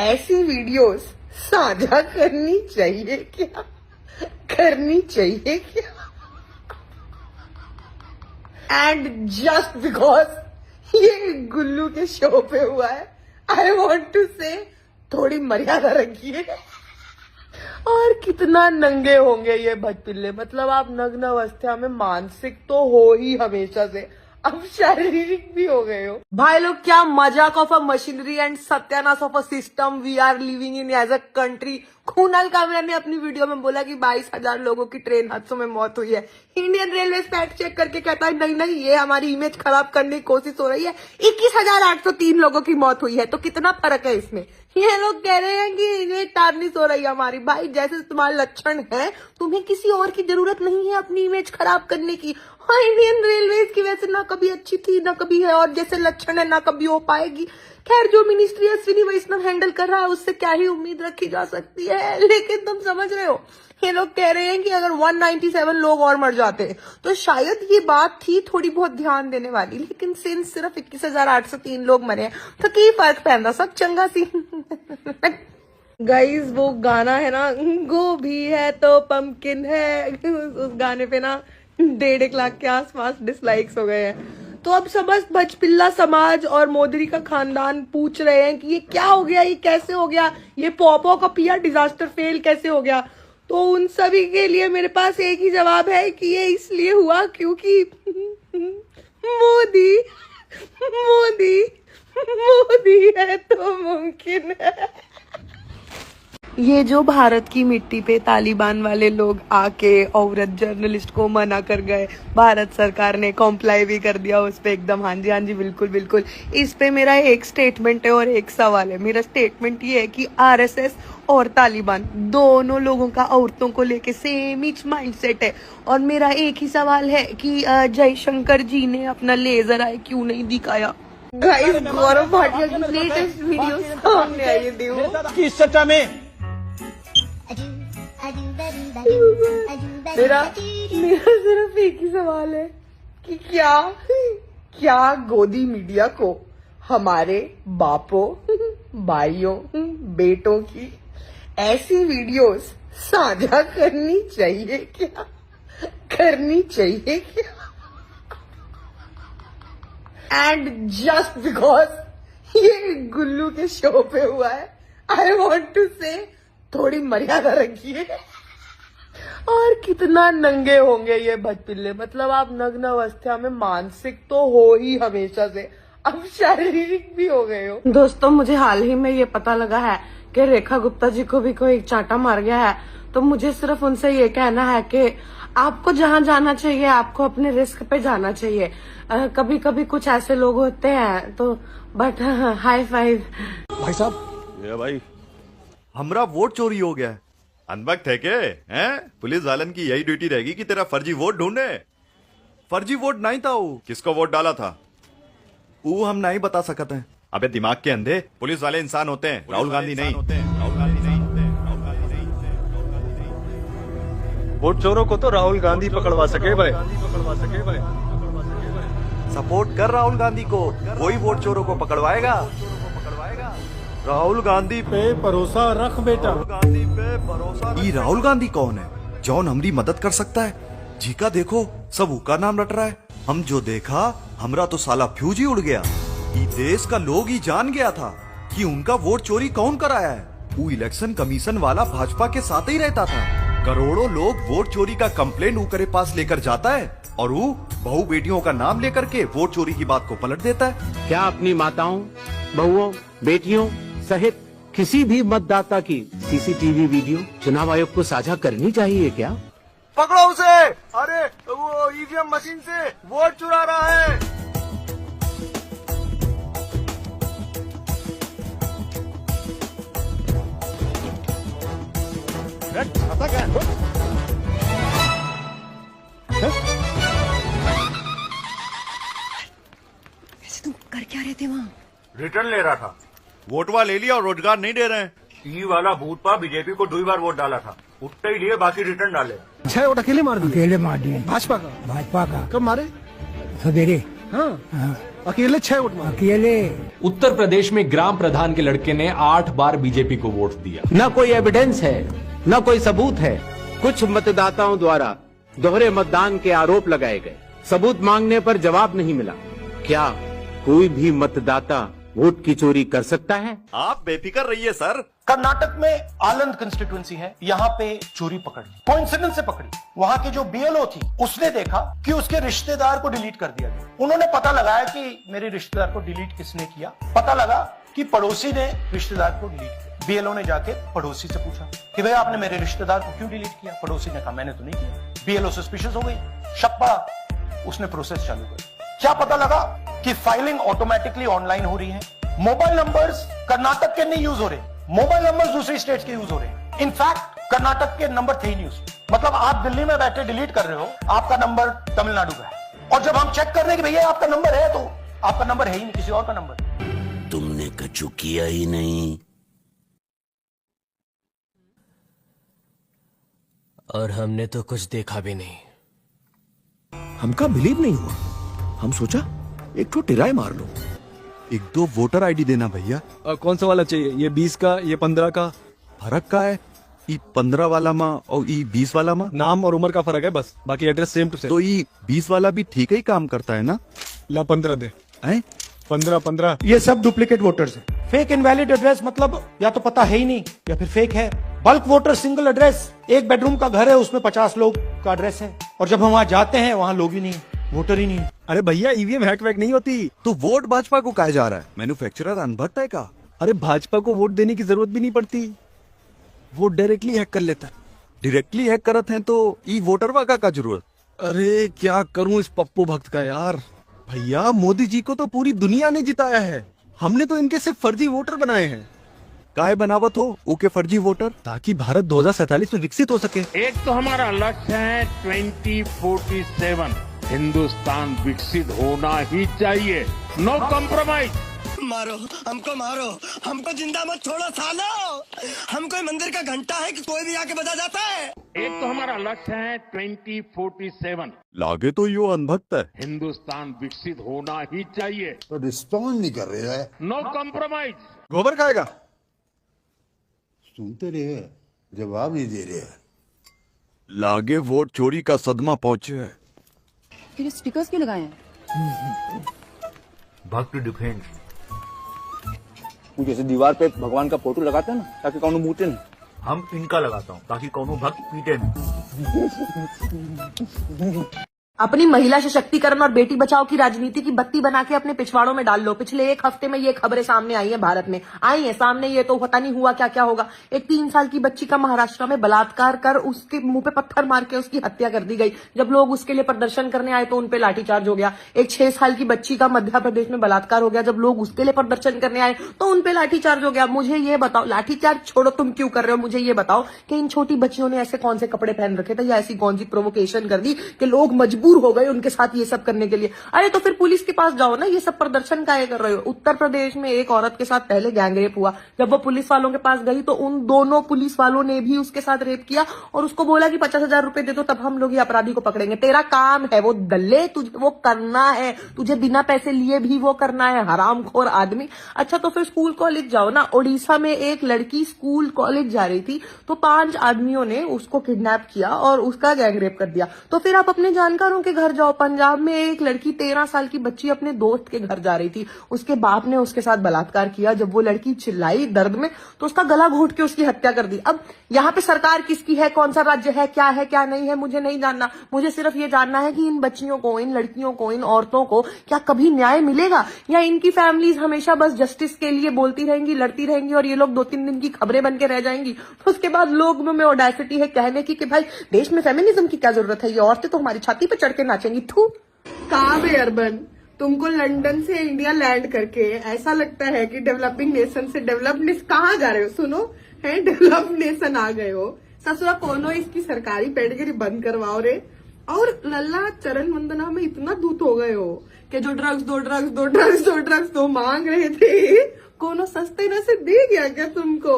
ऐसी वीडियोस साझा करनी चाहिए क्या? एंड जस्ट बिकॉज ये गुल्लू के शो पे हुआ है, आई वॉन्ट टू से थोड़ी मर्यादा रखिए। और कितना नंगे होंगे ये भजपिल्ले, मतलब आप नग्न अवस्था में मानसिक तो हो ही हमेशा से, अब शारीरिक भी हो गए हो। भाई लोग क्या मजाक ऑफ अ मशीनरी एंड सत्यानाश of a system we are living in as a country. Kunal Kamra ने अपनी वीडियो में बोला कि 22,000 लोगों की ट्रेन हादसों में मौत हुई है। इंडियन रेलवे फैक्ट चेक करके कहता है नहीं ये हमारी इमेज खराब करने की कोशिश हो रही है। 21,803 लोगों की मौत हुई है। तो कितना फर्क है इसमें? ये लोग कह रहे हैं कि ये टार्निश हो रही है हमारी। भाई जैसे तुम्हारे लक्षण है, तुम्हें किसी और की जरूरत नहीं है अपनी इमेज खराब करने की। हाँ, इंडियन रेलवे की वैसे ना कभी अच्छी थी ना कभी है, और जैसे लक्षण है ना कभी हो पाएगी। खैर जो मिनिस्ट्री अश्विनी वैष्णव हैंडल कर रहा है उससे क्या ही उम्मीद रखी जा सकती है। लेकिन तुम समझ रहे हो, ये लोग कह रहे हैं कि अगर 197 लोग और मर जाते तो शायद ये बात थी थोड़ी बहुत ध्यान देने वाली। लेकिन सिंस सिर्फ 21,803 लोग मरे हैं तो की फर्क पैदा, सब चंगा सी। गाइस वो गाना है ना, गोभी है तो पंपकिन है, उस गाने पे ना 1.5 लाख के आसपास डिसलाइक्स हो गए हैं। तो अब समस्त भजपिल्ला समाज और मोदी का खानदान पूछ रहे हैं कि ये क्या हो गया, ये कैसे हो गया, ये पॉपो का पिया डिजास्टर फेल कैसे हो गया। तो उन सभी के लिए मेरे पास एक ही जवाब है कि ये इसलिए हुआ क्योंकि मोदी मोदी मोदी है तो मुमकिन है। ये जो भारत की मिट्टी पे तालिबान वाले लोग आके औरत जर्नलिस्ट को मना कर गए, भारत सरकार ने कॉम्प्लाई भी कर दिया उस पे एकदम। हाँ जी बिल्कुल। इस पे मेरा एक स्टेटमेंट है और एक सवाल है। मेरा स्टेटमेंट ये है कि आरएसएस और तालिबान दोनों लोगों का औरतों को लेके सेम ही माइंडसेट है। और मेरा एक ही सवाल है कि जयशंकर जी ने अपना लेजर आई क्यों नहीं दिखाया। गाइस गौरव भाटिया की लेटेस्ट वीडियो सामने आई है। देखो किस चर्चा में मेरा सिर्फ एक ही सवाल है कि क्या गोदी मीडिया को हमारे बापों, भाइयों, बेटों की ऐसी वीडियोस साझा करनी चाहिए क्या? एंड जस्ट बिकॉज ये गुल्लू के शो पे हुआ है, आई वॉन्ट टू से थोड़ी मर्यादा रखिए। और कितना नंगे होंगे ये भजपिल्ले, मतलब आप नग्न अवस्था में मानसिक तो हो ही हमेशा से, अब शारीरिक भी हो गए हो। दोस्तों मुझे हाल ही में ये पता लगा है कि रेखा गुप्ता जी को भी कोई चांटा मार गया है। तो मुझे सिर्फ उनसे ये कहना है कि आपको जहां जाना चाहिए आपको अपने रिस्क पे जाना चाहिए। कभी कभी कुछ ऐसे लोग होते हैं तो बट हाई फाइव। भाई साहब, ये भाई हमारा वोट चोरी हो गया है। अनबख्त है क्या? हैं? पुलिस वालन की यही ड्यूटी रहेगी कि तेरा फर्जी वोट ढूंढे। फर्जी वोट नहीं था वो। किसको वोट डाला था वो हम नहीं बता सकते हैं। अबे दिमाग के अंधे, पुलिस वाले इंसान होते हैं, राहुल गांधी नहीं। वोट चोरों को तो राहुल गांधी पकड़वा सके भाई। सपोर्ट कर राहुल गांधी को, वही वोट चोरों को पकड़वाएगा। राहुल गांधी पे भरोसा रख बेटा। राहुल गांधी पे भरोसा। ये राहुल गांधी कौन है जौन हमारी मदद कर सकता है? जी का देखो सब उका नाम रट रहा है। हम जो देखा हमरा तो साला फ्यूज ही उड़ गया। ये देश का लोग ही जान गया था कि उनका वोट चोरी कौन कराया है। वो इलेक्शन कमीशन वाला भाजपा के साथ ही रहता था। करोड़ों लोग वोट चोरी का कंप्लेंट ऊकरे पास लेकर जाता है और वो बहू बेटियों का नाम लेकर के वोट चोरी की बात को पलट देता है। क्या अपनी माताओं, बहुओं, बेटियों सहित किसी भी मतदाता की सीसीटीवी वीडियो चुनाव आयोग को साझा करनी चाहिए क्या? पकड़ो उसे। अरे वो ईवीएम मशीन से वोट चुरा रहा है। ऐसे तुम कर क्या रहे थे वहाँ? रिटर्न ले रहा था। वोटवा ले लिया और रोजगार नहीं दे रहे हैं। ई वाला बूथ पर बीजेपी को 2 बार वोट डाला था, उठते ही लिए, बाकी रिटर्न डाले। 6 वोट अकेले मार दिए। अकेले मार दिए। भाजपा का कब मारे? सवेरे। हाँ अकेले 6 वोट मारे। अकेले। उत्तर प्रदेश में ग्राम प्रधान के लड़के ने 8 बार बीजेपी को वोट दिया। न कोई एविडेंस है, न कोई सबूत है। कुछ मतदाताओं द्वारा दोहरे मतदान के आरोप लगाए गए। सबूत मांगने पर जवाब नहीं मिला। क्या कोई भी मतदाता वोट की चोरी कर सकता है? आप बेफिक्र रहिए सर। कर्नाटक में आनंद कंस्टिट्यूएंसी है, यहाँ पे चोरी पकड़ ली, कोइंसिडेंस से पकड़ी। वहाँ की जो बीएलओ थी उसने देखा कि उसके रिश्तेदार को डिलीट कर दिया गया। उन्होंने पता लगाया कि मेरे रिश्तेदार को डिलीट किसने किया। पता लगा कि पड़ोसी ने रिश्तेदार को डिलीट किया। बीएलओ ने जाके पड़ोसी से पूछा कि भैया आपने मेरे रिश्तेदार को क्यों डिलीट किया? पड़ोसी ने कहा मैंने तो नहीं किया। बीएलओ सस्पिशियस हो गई, शक पड़ा, उसने प्रोसेस चालू कर। क्या पता लगा कि फाइलिंग ऑटोमेटिकली ऑनलाइन हो रही है। मोबाइल नंबर्स कर्नाटक के नहीं यूज हो रहे, मोबाइल नंबर्स दूसरी स्टेट्स के यूज हो रहे हैं। इनफैक्ट कर्नाटक के नंबर थे ही नहीं उसमें। मतलब आप दिल्ली में बैठे डिलीट कर रहे हो, आपका नंबर तमिलनाडु का है, और जब हम चेक कर रहे हैं कि भैया आपका नंबर है, तो आपका नंबर है ही नहीं, किसी और का नंबर। तुमने कछु किया ही नहीं और हमने तो कुछ देखा भी नहीं। हमका बिलीव नहीं हुआ। हम सोचा एक तो टिराई मार लो। 1-2 वोटर आईडी देना भैया। कौन सा वाला चाहिए? ये 20 का, ये 15 का? फर्क का है? ये 15 वाला माँ और ये 20 वाला माँ? नाम और उम्र का फर्क है बस, बाकी एड्रेस सेम टू सेम। तो ये 20 वाला भी ठीक ही काम करता है ना? ला 15 दे। 15। ये सब डुप्लीकेट वोटर्स हैं। फेक इनवैलिड एड्रेस मतलब या तो पता है ही नहीं या फिर फेक है। Bulk voter single address, 1 bedroom का घर है, उसमें 50 लोग का एड्रेस है, और जब हम वहाँ जाते हैं वहाँ लोग ही नहीं, वोटर ही नहीं। अरे भैया ईवीएम हैक वैक नहीं होती। तो वोट भाजपा को कहा जा रहा है? मैन्युफैक्चरर अनभक्त है का? अरे भाजपा को वोट देने की जरूरत भी नहीं पड़ती, वो डायरेक्टली हैक कर लेता है। डायरेक्टली हैक करत हैं तो ई वोटरवा का जरूरत? अरे क्या करूं इस पप्पू भक्त का यार। भैया मोदी जी को तो पूरी दुनिया ने जिताया है, हमने तो इनके सिर्फ फर्जी वोटर बनाए हैं। काहे बनावत हो ओके फर्जी वोटर? ताकि भारत 2047 में विकसित हो सके। एक तो हमारा लक्ष्य है 2047 हिंदुस्तान विकसित होना ही चाहिए। No compromise. मारो हमको जिंदा मत छोड़ो सालो। हम कोई मंदिर का घंटा है कि कोई भी आके बजा जाता है। एक तो हमारा लक्ष्य है 2047। लागे तो यो अनभक्त है। हिंदुस्तान विकसित होना ही चाहिए। तो रिस्पॉन्ड नहीं कर रहे हैं। No compromise. गोबर खाएगा? सुनते रहे, जवाब नहीं दे रहे। लागे वोट चोरी का सदमा पहुंचे है। फिर स्टिकर्स क्यों लगाए हैं? भक्त डिफेंस। जैसे दीवार पे भगवान का फोटो लगाते हैं ना, ताकि कौन मूटे नहीं। हम इनका लगाता हूँ ताकि कौनो भक्त पीटे नहीं। अपनी महिला सशक्तिकरण और बेटी बचाओ की राजनीति की बत्ती बना के अपने पिछवाड़ों में डाल लो। पिछले 1 हफ्ते में ये खबरें सामने आई हैं, भारत में आई हैं सामने। ये तो पता नहीं हुआ क्या क्या होगा। एक 3 साल की बच्ची का महाराष्ट्र में बलात्कार कर उसके मुंह पे पत्थर मार के उसकी हत्या कर दी गई। जब लोग उसके लिए प्रदर्शन करने आए तो उनपे लाठीचार्ज हो गया। एक 6 साल की बच्ची का मध्य प्रदेश में बलात्कार हो गया। जब लोग उसके लिए प्रदर्शन करने आए तो उनपे लाठीचार्ज हो गया। मुझे ये बताओ, लाठीचार्ज छोड़ो तुम क्यों कर रहे हो, मुझे ये बताओ कि इन छोटी बच्चियों ने ऐसे कौन से कपड़े पहन रखे थे या ऐसी कौन सी प्रोवोकेशन कर दी कि लोग मजबूर मजबूर हो गए उनके साथ ये सब करने के लिए। अरे तो फिर पुलिस के पास जाओ ना, ये सब प्रदर्शन काहे कर रहे हो। उत्तर प्रदेश में एक औरत के साथ पहले गैंगरेप हुआ, जब वो पुलिस वालों के पास गई तो उन दोनों पुलिस वालों ने भी उसके साथ रेप किया और उसको बोला कि 50,000 रुपए दे दो तब हम लोग ये अपराधी को पकड़ेंगे। तेरा काम है वो दल्ले, तुझे वो करना है, तुझे बिना पैसे लिए भी वो करना है, हरामखोर आदमी। अच्छा तो फिर स्कूल कॉलेज जाओ ना। ओडिशा में एक लड़की स्कूल कॉलेज जा रही थी तो 5 आदमियों ने उसको किडनैप किया और उसका गैंगरेप कर दिया। तो फिर आप अपने जानकारों के घर जाओ। पंजाब में एक लड़की 13 साल की बच्ची अपने दोस्त के घर जा रही थी, उसके बाप ने उसके साथ बलात्कार किया। जब वो लड़की चिल्लाई दर्द में तो उसका गला घोट के उसकी हत्या कर दी। अब यहाँ पे सरकार किसकी है, कौन सा राज्य है क्या नहीं है, मुझे नहीं जानना। मुझे सिर्फ ये जानना है कि इन बच्चियों को, इन लड़कियों को, इन औरतों को क्या कभी न्याय मिलेगा, या इनकी फैमिलीज हमेशा बस जस्टिस के लिए बोलती रहेंगी, लड़ती रहेंगी और ये लोग 2-3 दिन की खबरें बन के रह जाएंगी। तो उसके बाद लोगों में ऑडेसिटी है कहने की कि भाई देश में फेमिनिज्म की क्या जरूरत है, ये औरतें तो हमारी छाती पे चढ़ के नाचेंगी। थू कहाँ बे अर्बन, तुमको लंदन से इंडिया लैंड करके ऐसा लगता है कि डेवलपिंग नेशन से डेवलप्ड कहाँ जा रहे हो। सुनो है, डेवलप्ड नेशन आ गए हो। ससुरा कोनो इसकी सरकारी पेडगिरी बंद करवाओ रे। और लल्ला चरण वंदना में इतना दूत हो गए हो कि जो ड्रग्स दो मांग रहे थे, कोनो सस्ते न से दे गया क्या तुमको।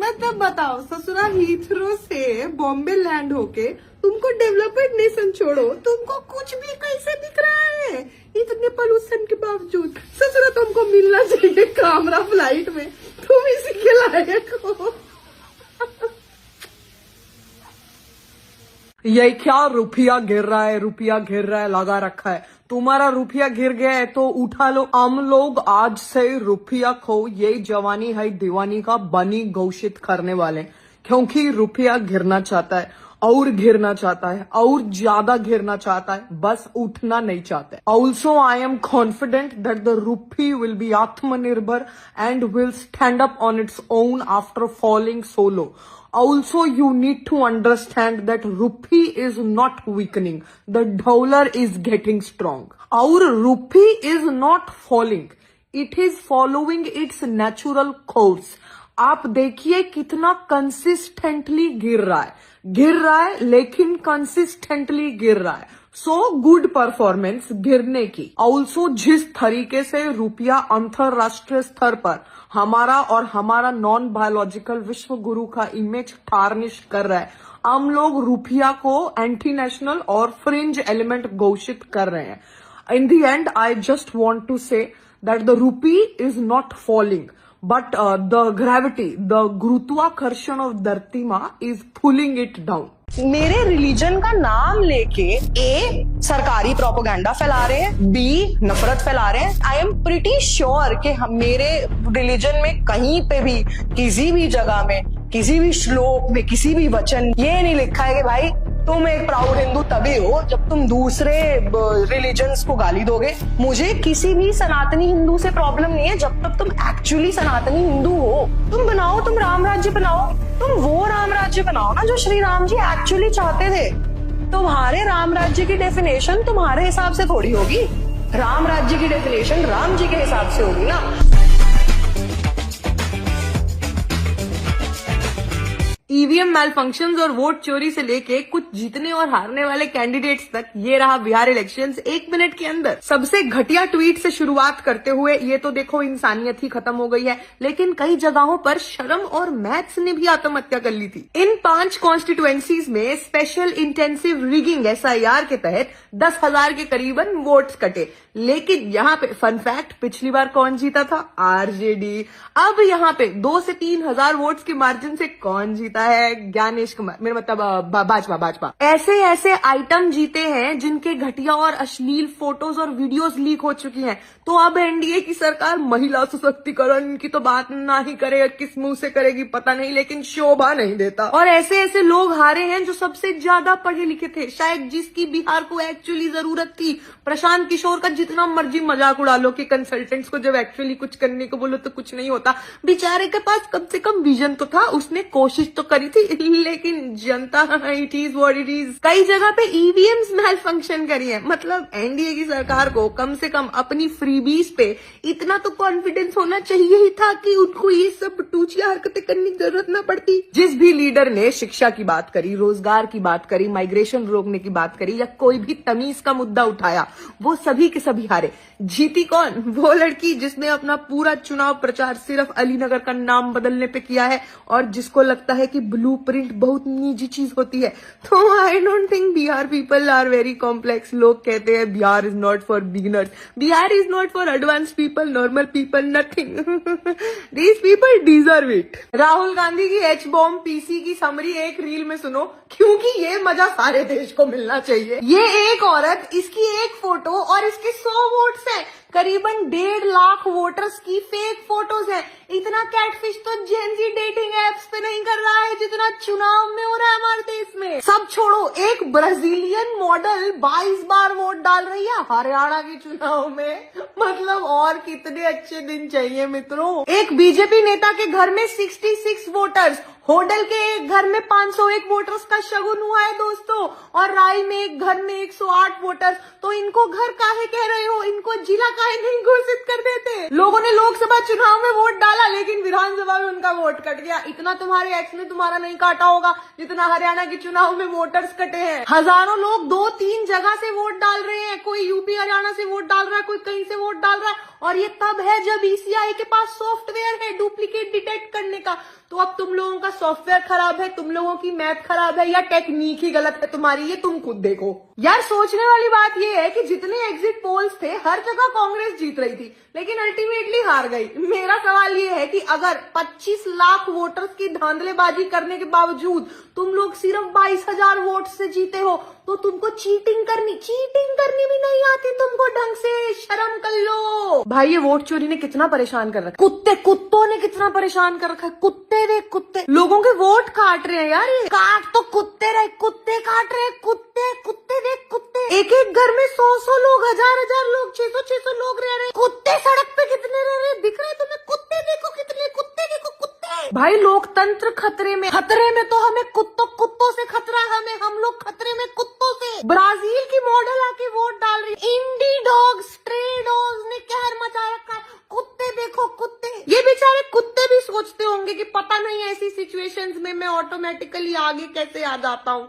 मतलब बताओ, ससुरा हीथ्रो से बॉम्बे लैंड होके तुमको डेवलप्ड नेशन छोड़ो, तुमको कुछ भी कैसे दिख रहा है इतने पोल्यूशन के बावजूद। ससुरा तुमको मिलना चाहिए कामरा फ्लाइट में, तुम इसी के लायक हो। ये क्या रुपया गिर रहा है लगा रखा है। तुम्हारा रुपया गिर गया है तो उठा लो। हम लोग आज से रुपया खो ये जवानी है दीवानी का बनी घोषित करने वाले, क्योंकि रुपया गिरना चाहता है और गिरना चाहता है और ज्यादा गिरना चाहता है, बस उठना नहीं चाहता है। Also I am confident that the rupee will be आत्मनिर्भर and will stand up on its own after falling so low. Also, you need to understand that rupee is not weakening. The dollar is getting strong. Our rupee is not falling. It is following its natural course. आप देखिए कितना कंसिस्टेंटली गिर रहा है लेकिन कंसिस्टेंटली गिर रहा है। सो गुड परफॉर्मेंस गिरने की। ऑल्सो जिस तरीके से रुपया अंतरराष्ट्रीय स्तर पर हमारा और हमारा नॉन बायोलॉजिकल विश्व गुरु का इमेज टार्निश कर रहा है, हम लोग रुपया को एंटी नेशनल और फ्रिंज एलिमेंट घोषित कर रहे हैं। In the end I just want to say that the rupee is not falling but the gravity, the गुरुत्वाकर्षण of dharti maa is pulling it down. मेरे रिलीजन का नाम लेके ए सरकारी प्रोपेगेंडा फैला रहे हैं, बी नफरत फैला रहे हैं। आई एम प्रिटी श्योर कि मेरे रिलीजन में कहीं पे भी किसी भी जगह में किसी भी श्लोक में किसी भी वचन ये नहीं लिखा है कि भाई तुम एक प्राउड हिंदू तभी हो जब तुम दूसरे रिलीजन्स को गाली दोगे। मुझे किसी भी सनातनी हिंदू से प्रॉब्लम नहीं है जब तक तुम एक्चुअली सनातनी हिंदू हो। तुम बनाओ, तुम राम राज्य बनाओ, तुम वो राम राज्य बनाओ ना जो श्री राम जी एक्चुअली चाहते थे। तुम्हारे राम राज्य की डेफिनेशन तुम्हारे हिसाब से थोड़ी होगी, राम राज्य की डेफिनेशन राम जी के हिसाब से होगी ना। ईवीएम मैलफंक्शंस और वोट चोरी से लेके कुछ जीतने और हारने वाले कैंडिडेट्स तक ये रहा बिहार इलेक्शंस 1 मिनट के अंदर। सबसे घटिया ट्वीट से शुरुआत करते हुए ये तो देखो इंसानियत ही खत्म हो गई है, लेकिन कई जगहों पर शर्म और मैथ्स ने भी आत्महत्या कर ली थी। इन 5 कॉन्स्टिट्यूएंसीज में स्पेशल इंटेंसिव रिगिंग SIR के तहत 10,000 के करीबन वोट्स कटे, लेकिन यहाँ पे फन फैक्ट, पिछली बार कौन जीता था? RJD। अब यहाँ पे 2 से 3 हजार वोट्स के मार्जिन से कौन जीता है? ज्ञानेश कुमार, मेरा मतलब भाजपा। ऐसे आइटम जीते हैं जिनके घटिया और अश्लील फोटोज और वीडियोस लीक हो चुकी हैं। तो अब एनडीए की सरकार महिला सशक्तिकरण की तो बात ना ही करे, किस मुंह से करेगी पता नहीं, लेकिन शोभा नहीं देता। और ऐसे लोग हारे हैं जो सबसे ज्यादा पढ़े लिखे थे, शायद जिसकी बिहार को एक्चुअली जरूरत थी। प्रशांत किशोर का जितना मर्जी मजाक उड़ा लो कि कंसल्टेंट्स को जब एक्चुअली कुछ करने को बोलो तो कुछ नहीं होता। बेचारे के पास कम से कम विजन तो था, उसने कोशिश तो करी थी, लेकिन जनता it is what it is. कई जगह पे ईवीएम्स मैल फंक्शन करी है। मतलब एनडीए की सरकार को कम से कम अपनी फ्रीबीज पे इतना तो कॉन्फिडेंस होना चाहिए ही था कि उनको ये सब टूचिया हरकतें करने की जरूरत ना पड़ती। जिस भी लीडर ने शिक्षा की बात करी, रोजगार की बात करी, माइग्रेशन रोकने की बात करी या कोई भी तमीज का मुद्दा उठाया, वो सभी के सभी हारे। जीती कौन? वो लड़की जिसने अपना पूरा चुनाव प्रचार सिर्फ अलीनगर का नाम बदलने पे किया है और जिसको लगता है कि ब्लूप्रिंट बहुत निजी चीज होती है। तो I don't think Bihar people are very complex. लोग कहते हैं Bihar is not for beginners, Bihar is not for advance people, normal people, nothing. These people deserve it. Rahul Gandhi की एच बॉम्ब पीसी की समरी एक रील में सुनो, क्योंकि ये मजा सारे देश को मिलना चाहिए। ये एक औरत, इसकी एक फोटो और इसके 100 वोट्स है। करीबन 1.5 लाख वोटर्स की फेक फोटोज है। इतना कैटफिश तो जेनजी डेटिंग एप्स पे नहीं कर रहा है जितना चुनाव में हो रहा है हमारे देश में। सब छोड़ो, एक ब्राजीलियन मॉडल 22 बार वोट डाल रही है हरियाणा के चुनाव में। मतलब और कितने अच्छे दिन चाहिए मित्रों। एक बीजेपी नेता के घर में 66 वोटर्स, होडल के एक घर में 501 वोटर्स का शगुन हुआ है दोस्तों, और राय में एक घर में 108 वोटर्स। तो इनको घर काहे कह रहे हो? इनको जिला काहे नहीं घोषित कर देते? लोगों ने लोकसभा चुनाव में वोट डाला लेकिन विधानसभा में उनका वोट कट गया। इतना तुम्हारे एक्स ने तुम्हारा नहीं काटा होगा जितना हरियाणा के चुनाव में वोटर्स कटे हैं। हजारों लोग 2-3 जगह से वोट डाल रहे हैं। कोई यूपी हरियाणा से वोट डाल रहा है, कोई कहीं से वोट डाल रहा है, और ये तब है जब ईसीआई के पास सॉफ्टवेयर है डुप्लीकेट डिटेक्ट करने का। तो अब तुम लोगों का सॉफ्टवेयर खराब है, तुम लोगों की मैथ खराब है, या टेक्निक ही गलत है तुम्हारी, ये तुम खुद देखो। यार सोचने वाली बात ये है कि जितने एग्जिट पोल्स थे हर जगह कांग्रेस जीत रही थी लेकिन अल्टीमेटली हार गई। मेरा सवाल ये है कि अगर 25 लाख वोटर्स की धांधलेबाजी करने के बावजूद तुम लोग सिर्फ 22,000 वोट से जीते हो, तो तुमको चीटिंग करनी भी नहीं आती तुमको ढंग से। शर्म कर लो भाई। ये वोट चोरी ने कितना परेशान कर रखा है, कुत्तों ने कितना परेशान कर रखा है। कुत्ते देख कुत्ते लोगों के वोट काट रहे हैं यार। ये काट तो कुत्ते रहे, कुत्ते काट रहे हैं, कुत्ते देख कुत्ते। एक एक घर में 100 लोग, 1000 लोग, 600 लोग रह रहे हैं। कुत्ते सड़क पे कितने रह रहे हैं दिख रहे तुम्हें? कुत्ते देखो कितने, कुत्ते देखो कुत्ते। भाई लोकतंत्र खतरे में तो हमें कुत्तों से खतरा, हम लोग खतरे में कुत्तों से। ब्राजील की मॉडल आके वोट डाल रही है। इंडी डॉग्स, स्ट्रे डॉग्स ने कहर मचा रखा है। कुत्ते देखो कुत्ते। ये बेचारे कुत्ते भी सोचते होंगे कि पता नहीं ऐसी सिचुएशंस में मैं ऑटोमेटिकली आगे कैसे आ जाता हूँ।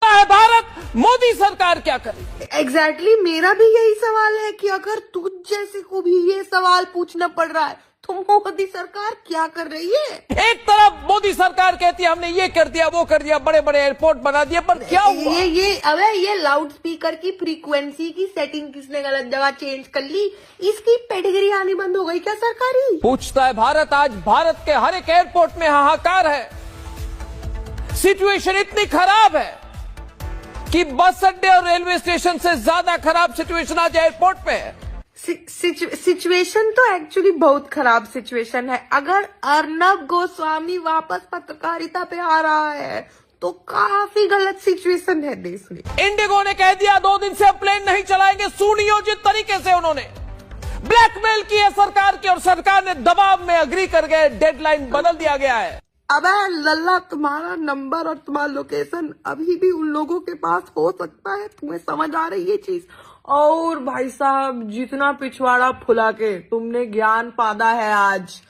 भारत मोदी सरकार क्या करे? एग्जैक्टली मेरा भी यही सवाल है कि अगर तुझ जैसे को भी ये सवाल पूछना पड़ रहा है तो मोदी सरकार क्या कर रही है? एक तरफ मोदी सरकार कहती है हमने ये कर दिया, वो कर दिया, बड़े बड़े एयरपोर्ट बना दिए, पर क्या हुआ? ये लाउड स्पीकर की फ्रीक्वेंसी की सेटिंग किसने गलत जगह चेंज कर ली? इसकी पेडिग्री आनी बंद हो गई क्या सरकारी? पूछता है भारत। आज भारत के हर एक एयरपोर्ट में हाहाकार है। सिचुएशन इतनी खराब है कि बस अड्डे और रेलवे स्टेशन से ज्यादा खराब सिचुएशन आज एयरपोर्ट पे है। सिचुएशन तो एक्चुअली बहुत खराब सिचुएशन है। अगर अर्नब गोस्वामी वापस पत्रकारिता पे आ रहा है तो काफी गलत सिचुएशन है देश में। इंडिगो ने कह दिया 2 दिन से अब प्लेन नहीं चलाएंगे। सुनियोजित तरीके से उन्होंने ब्लैकमेल की है सरकार की, और सरकार ने दबाव में अग्री कर गए। डेडलाइन बदल दिया गया है। अबे लल्ला, तुम्हारा नंबर और तुम्हारा लोकेशन अभी भी उन लोगों के पास हो सकता है। तुम्हें समझ आ रही है चीज? और भाई साहब, जितना पिछवाड़ा फुला के तुमने ज्ञान पादा है आज,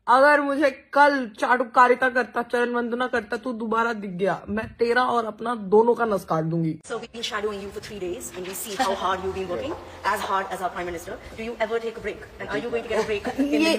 अगर मुझे कल चाटुकारिता करता, चरण वंदना करता, तू दोबारा दिख गया, मैं तेरा और अपना दोनों का नस काट दूंगी। So we've been shadowing you for 3 days and we see how hard you've been working, as hard as our Prime Minister. Do you ever take a break? And are you going to get a break?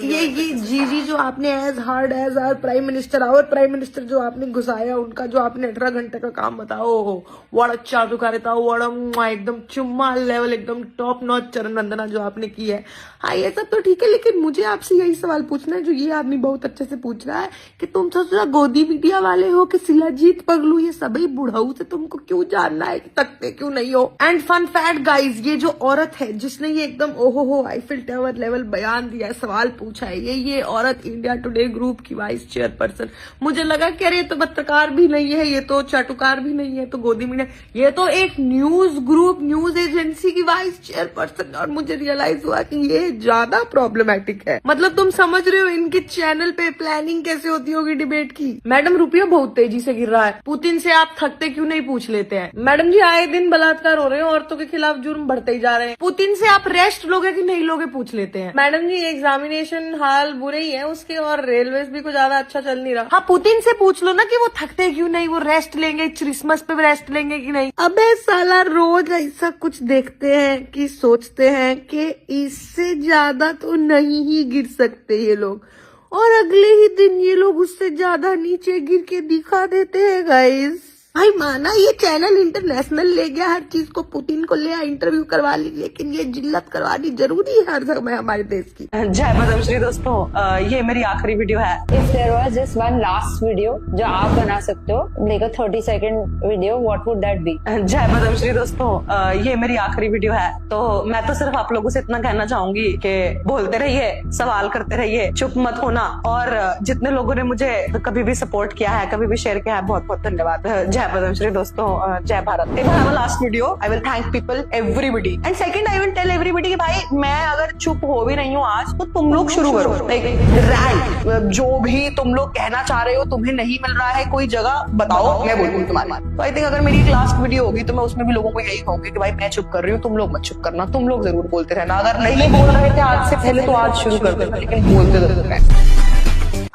ये जी जो आपने as hard as our Prime Minister, our Prime Minister जो आपने घुसाया, उनका जो आपने 18 घंटे का काम बताओ, बड़ा चाटुकारिता, बड़ा एकदम चुम्मा लेवल, एकदम टॉप नॉच चरण वंदना जो आपने की है। हाँ ये सब तो ठीक है, लेकिन मुझे आपसे यही सवाल पूछना है जो ये आदमी बहुत अच्छे से पूछ रहा है कि तुम सोचा गोदी मीडिया वाले हो कि शिलाजीत पगलू ये सभी बुढ़ाऊ से तुमको क्यों जानना है, तकते क्यों नहीं हो? एंड फन फैक्ट गाइज, ये जो औरत है जिसने ये एकदम ओहो आईफिल टावर लेवल बयान दिया है, सवाल पूछा है, ये औरत इंडिया टुडे ग्रुप की वाइस चेयरपर्सन। मुझे लगा कि अरे ये तो पत्रकार भी नहीं है, ये तो चाटुकार भी नहीं है, तो गोदी मीडिया, ये तो एक न्यूज ग्रुप, न्यूज एजेंसी की वाइस चेयरपर्सन। और मुझे रियलाइज हुआ कि ये ज्यादा प्रॉब्लमेटिक है। मतलब तुम समझ रहे हो, इनके चैनल पे प्लानिंग कैसे होती होगी डिबेट की। मैडम रुपया बहुत तेजी से गिर रहा है, पुतिन से आप थकते क्यों नहीं पूछ लेते हैं। मैडम जी आए दिन बलात्कार हो रहे हैं, औरतों के खिलाफ जुर्म बढ़ते ही जा रहे हैं, पुतिन से आप रेस्ट लोगे कि नहीं लोगे पूछ लेते हैं। मैडम जी एग्जामिनेशन हाल बुरे ही है उसके, और रेलवे भी कुछ ज्यादा अच्छा चल नहीं रहा। हाँ पुतिन से पूछ लो ना कि वो थकते क्यों नहीं, वो रेस्ट लेंगे, क्रिसमस पे रेस्ट लेंगे कि नहीं। अबे साला रोज ऐसा कुछ देखते हैं कि सोचते हैं कि इससे ज्यादा तो नहीं ही गिर सकते ये लोग, और अगले ही दिन ये लोग उससे ज्यादा नीचे गिर के दिखा देते हैं गाइस। भाई माना ये चैनल इंटरनेशनल ले गया, हर चीज को पुतिन को ले इंटरव्यू करवा ली, लेकिन ये जिल्लत करवानी जरूरी है हर समय हमारे देश की। जय पद्मश्री दोस्तों, ये मेरी आखिरी वीडियो है। If there was just one last video जो आप बना सकते हो, like a 30-second video, what would that be? जय पद्मश्री दोस्तों, ये मेरी आखिरी वीडियो है, तो मैं तो सिर्फ आप लोगों से इतना कहना चाहूंगी कि बोलते रहिए, सवाल करते रहिए, चुप मत होना, और जितने लोगों ने मुझे कभी भी सपोर्ट किया है, कभी भी शेयर किया है, बहुत बहुत धन्यवाद। जय पद्मश्री दोस्तों, जय Bharat. If I have a last video, I will thank people, everybody, and second I will tell everybody कि भाई मैं अगर चुप हो भी नहीं हूँ आज, तो तुम लोग शुरू करो रैंट, जो भी तुम लोग कहना चाह रहे हो, तुम्हें नहीं मिल रहा है कोई जगह, बताओ, मैं बोलूंगी तुम्हारे। तो आई थिंक अगर मेरी एक लास्ट वीडियो होगी तो मैं उसमें भी लोगों को यही कहूंगी कि भाई मैं चुप कर रही हूँ, तुम लोग मत चुप करना, तुम लोग जरूर बोलते रहना। अगर नहीं बोल रहे थे आज से पहले तो आज शुरू कर देना, लेकिन बोलते जरूर रहना।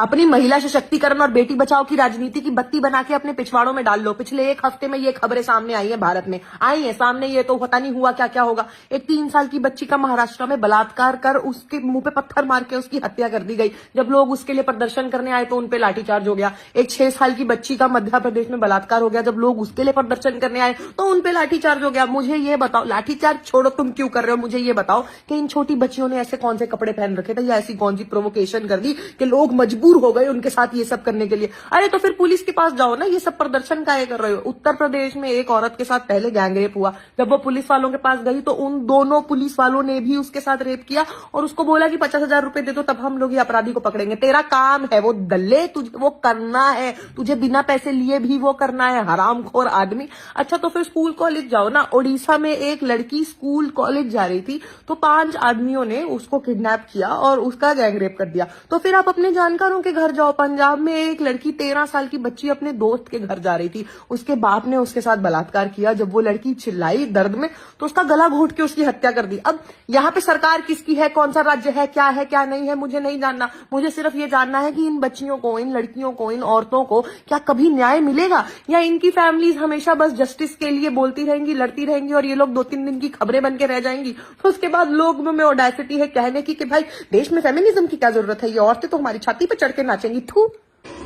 अपनी महिला सशक्तिकरण और बेटी बचाओ की राजनीति की बत्ती बना के अपने पिछवाड़ों में डाल लो। पिछले एक हफ्ते में ये खबरें सामने आई है, भारत में आई है सामने, ये तो पता नहीं हुआ क्या क्या होगा। एक 3 साल की बच्ची का महाराष्ट्र में बलात्कार कर उसके मुंह पे पत्थर मार के उसकी हत्या कर दी गई। जब लोग उसके लिए प्रदर्शन करने आए तो उनपे लाठीचार्ज हो गया। एक 6 साल की बच्ची का मध्य प्रदेश में बलात्कार हो गया, जब लोग उसके लिए प्रदर्शन करने आए तो उनपे लाठीचार्ज हो गया। मुझे ये बताओ, लाठीचार्ज छोड़ो तुम क्यों कर रहे हो, मुझे ये बताओ कि इन छोटी बच्चियों ने ऐसे कौन से कपड़े पहन रखे थे या ऐसी कौन सी प्रोवोकेशन कर दी कि लोग मजबूर हो गए उनके साथ ये सब करने के लिए। अरे तो फिर पुलिस के पास जाओ ना, ये सब प्रदर्शन काहे कर रहे हो। उत्तर प्रदेश में एक औरत के साथ पहले गैंग रेप हुआ, जब वो पुलिस वालों के पास गई तो उन दोनों पुलिस वालों ने भी उसके साथ रेप किया और उसको बोला कि 50,000 रुपए दे दो तब हम लोग ये अपराधी को पकड़ेंगे। तेरा काम है वो दल्ले, तुझे वो करना है, तुझे बिना पैसे लिए भी वो करना है, हरामखोर आदमी। अच्छा तो फिर स्कूल कॉलेज जाओ ना। ओडिशा में एक लड़की स्कूल कॉलेज जा रही थी तो 5 आदमियों ने उसको किडनैप किया और उसका गैंग रेप कर दिया। तो फिर आप अपने जानकारों के घर जाओ। पंजाब में एक लड़की 13 साल की बच्ची अपने दोस्त के घर जा रही थी, उसके बाप ने उसके साथ बलात्कार किया। जब वो लड़की चिल्लाई दर्द में तो उसका गला घोंट के उसकी हत्या कर दी। अब यहाँ पे सरकार किसकी है, कौन सा राज्य है क्या नहीं है, मुझे नहीं जानना। मुझे सिर्फ ये जानना है कि इन बच्चियों को, इन लड़कियों को, इन औरतों को क्या कभी न्याय मिलेगा, या इनकी फैमिलीज हमेशा बस जस्टिस के लिए बोलती रहेंगी, लड़ती रहेंगी और ये लोग 2-3 दिन की खबरें बन के रह जाएंगी। तो उसके बाद लोगों में ऑडेसिटी है कहने की कि भाई देश में फेमिनिज्म की क्या जरूरत है, ये औरतें तो हमारी छाती पे चढ़ के नाचेंगी। थू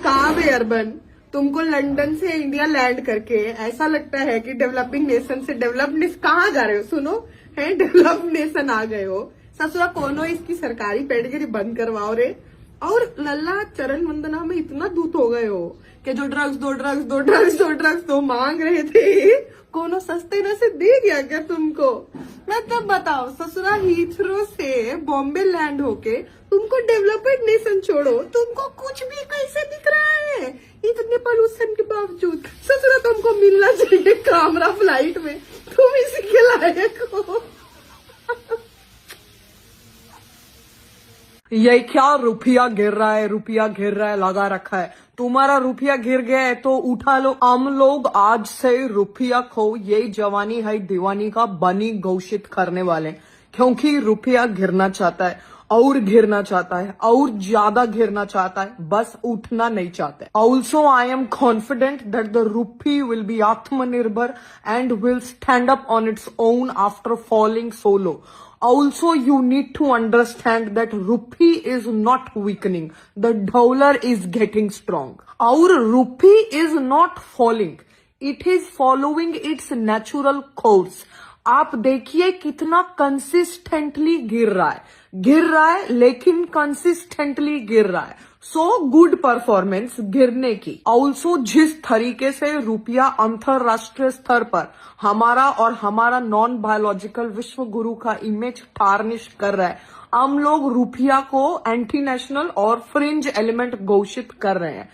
कहाँ पे अर्बन, तुमको लंदन से इंडिया लैंड करके ऐसा लगता है कि डेवलपिंग नेशन से डेवलप्ड कहाँ जा रहे हो। सुनो है, डेवलप्ड नेशन आ गए हो। ससुरा कोनो इसकी सरकारी पेडगिरी बंद करवाओ रे। और लल्ला चरण वंदना में इतना दूत हो गए हो कि जो ड्रग्स तो मांग रहे थे, कोनो सस्ते न से दे गया क्या तुमको। मैं तब बताओ, ससुरा हीथ्रो से बॉम्बे लैंड होके तुमको डेवलप्ड नेशन छोड़ो, तुमको कुछ भी कैसे दिख रहा है इतने पोल्यूशन के बावजूद। ससुरा तुमको मिलना चाहिए कामरा फ्लाइट में, तुम इसी के लायक हो। ये क्या रुपया गिर रहा है, लगा रखा है। तुम्हारा रुपया गिर गया है तो उठा लो। हम लोग आज से रुपया खो ये जवानी है दीवानी का बनी घोषित करने वाले, क्योंकि रुपया गिरना चाहता है और गिरना चाहता है और ज्यादा गिरना चाहता है, बस उठना नहीं चाहता है। Also I am confident that the rupee will be आत्मनिर्भर and will stand up on its own after falling so low. Also, you need to understand that rupee is not weakening. The dollar is getting strong. Our rupee is not falling. It is following its natural course. आप देखिए कितना कंसिस्टेंटली गिर रहा है लेकिन कंसिस्टेंटली गिर रहा है. सो गुड परफॉर्मेंस गिरने की. ऑल्सो जिस तरीके से रुपया अंतरराष्ट्रीय स्तर पर हमारा और हमारा नॉन बायोलॉजिकल विश्व गुरु का इमेज टार्निश कर रहा है, हम लोग रुपया को एंटी नेशनल और फ्रिंज एलिमेंट घोषित कर रहे हैं.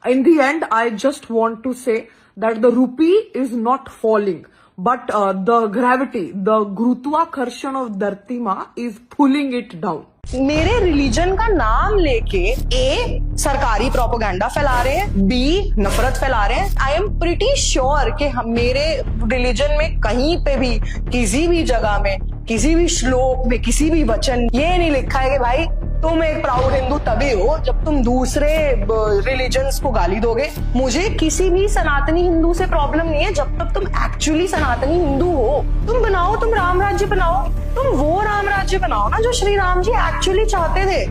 In the end I just want to say that the rupee is not falling. but the gravity, the गुरुत्वाकर्षण of धरती माँ is pulling it down. मेरे रिलीजन का नाम लेके ए सरकारी प्रोपेगेंडा फैला रहे हैं, बी नफरत फैला रहे हैं। आई एम प्रिटी श्योर कि हम मेरे रिलीजन में कहीं पे भी किसी भी जगह में किसी भी श्लोक में किसी भी वचन ये नहीं लिखा है कि भाई तुम एक प्राउड हिंदू तभी हो जब तुम दूसरे रिलीजन्स को गाली दोगे। मुझे किसी भी सनातनी हिंदू से प्रॉब्लम नहीं है जब तक तुम एक्चुअली सनातनी हिंदू हो। तुम बनाओ, तुम राम राज्य बनाओ, तुम वो राम राज्य बनाओ ना जो श्री राम जी एक्चुअली चाहते थे।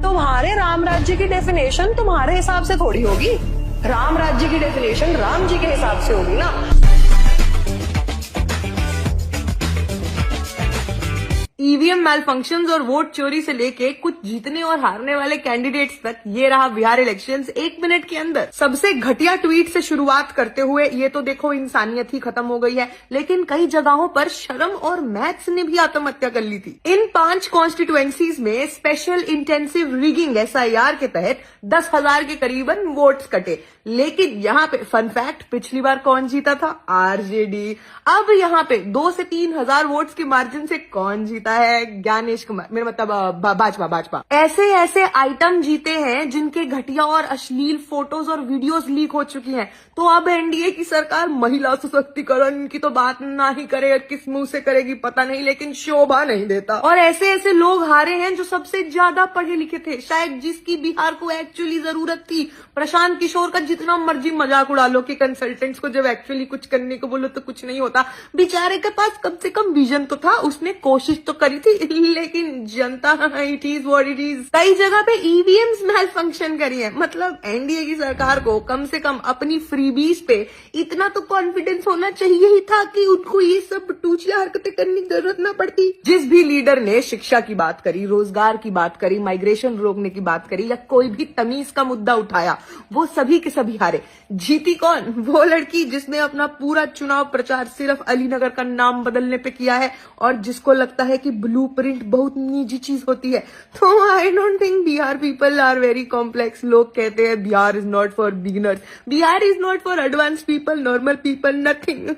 तुम्हारे राम राज्य की डेफिनेशन तुम्हारे हिसाब से थोड़ी होगी, राम राज्य की डेफिनेशन राम जी के हिसाब से होगी ना। ईवीएम मैलफंक्शंस और वोट चोरी से लेके कुछ जीतने और हारने वाले कैंडिडेट्स तक ये रहा बिहार इलेक्शंस 1 मिनट के अंदर। सबसे घटिया ट्वीट से शुरुआत करते हुए ये तो देखो इंसानियत ही खत्म हो गई है, लेकिन कई जगहों पर शर्म और मैथ्स ने भी आत्महत्या कर ली थी। इन 5 कॉन्स्टिट्यूएंसीज में स्पेशल इंटेंसिव रिगिंग SIR के तहत 10,000 के करीबन वोट्स कटे, लेकिन यहाँ पे फन फैक्ट, पिछली बार कौन जीता था? RJD। अब यहाँ पे 2 से 3 हजार वोट्स के मार्जिन से कौन जीता है? ज्ञानेश कुमार, मेरा मतलब भाजपा। ऐसे आइटम जीते हैं जिनके घटिया और अश्लील फोटोज और वीडियोस लीक हो चुकी हैं। तो अब एनडीए की सरकार महिला सशक्तिकरण की तो बात ना ही करे, किस मुंह से करेगी पता नहीं, लेकिन शोभा नहीं देता। और ऐसे लोग हारे हैं जो सबसे ज्यादा पढ़े लिखे थे, शायद जिसकी बिहार को एक्चुअली जरूरत थी। प्रशांत किशोर का जितना मर्जी मजाक उड़ा लो कि कंसल्टेंट्स को जब एक्चुअली कुछ करने को बोलो तो कुछ नहीं होता। बेचारे के पास कम से कम विजन तो था, उसने कोशिश तो करी थी, लेकिन जनता it is what it is. कई जगह पे ईवीएम्स मैल फंक्शन करी है। मतलब एनडीए की सरकार को कम से कम अपनी फ्रीबीज पे इतना तो कॉन्फिडेंस होना चाहिए ही था कि उनको ये सब टूचिया हरकतें करने की जरूरत ना पड़ती। जिस भी लीडर ने शिक्षा की बात करी, रोजगार की बात करी, माइग्रेशन रोकने की बात करी या कोई भी तमीज का मुद्दा उठाया, वो सभी के सभी हारे। जीती कौन? वो लड़की जिसने अपना पूरा चुनाव प्रचार सिर्फ अलीनगर का नाम बदलने पे किया है और जिसको लगता है कि ब्लूप्रिंट बहुत निजी चीज होती है। तो I don't think Bihar people are very complex. लोग कहते हैं Bihar is not for beginners, Bihar is not for advance people, normal people, nothing.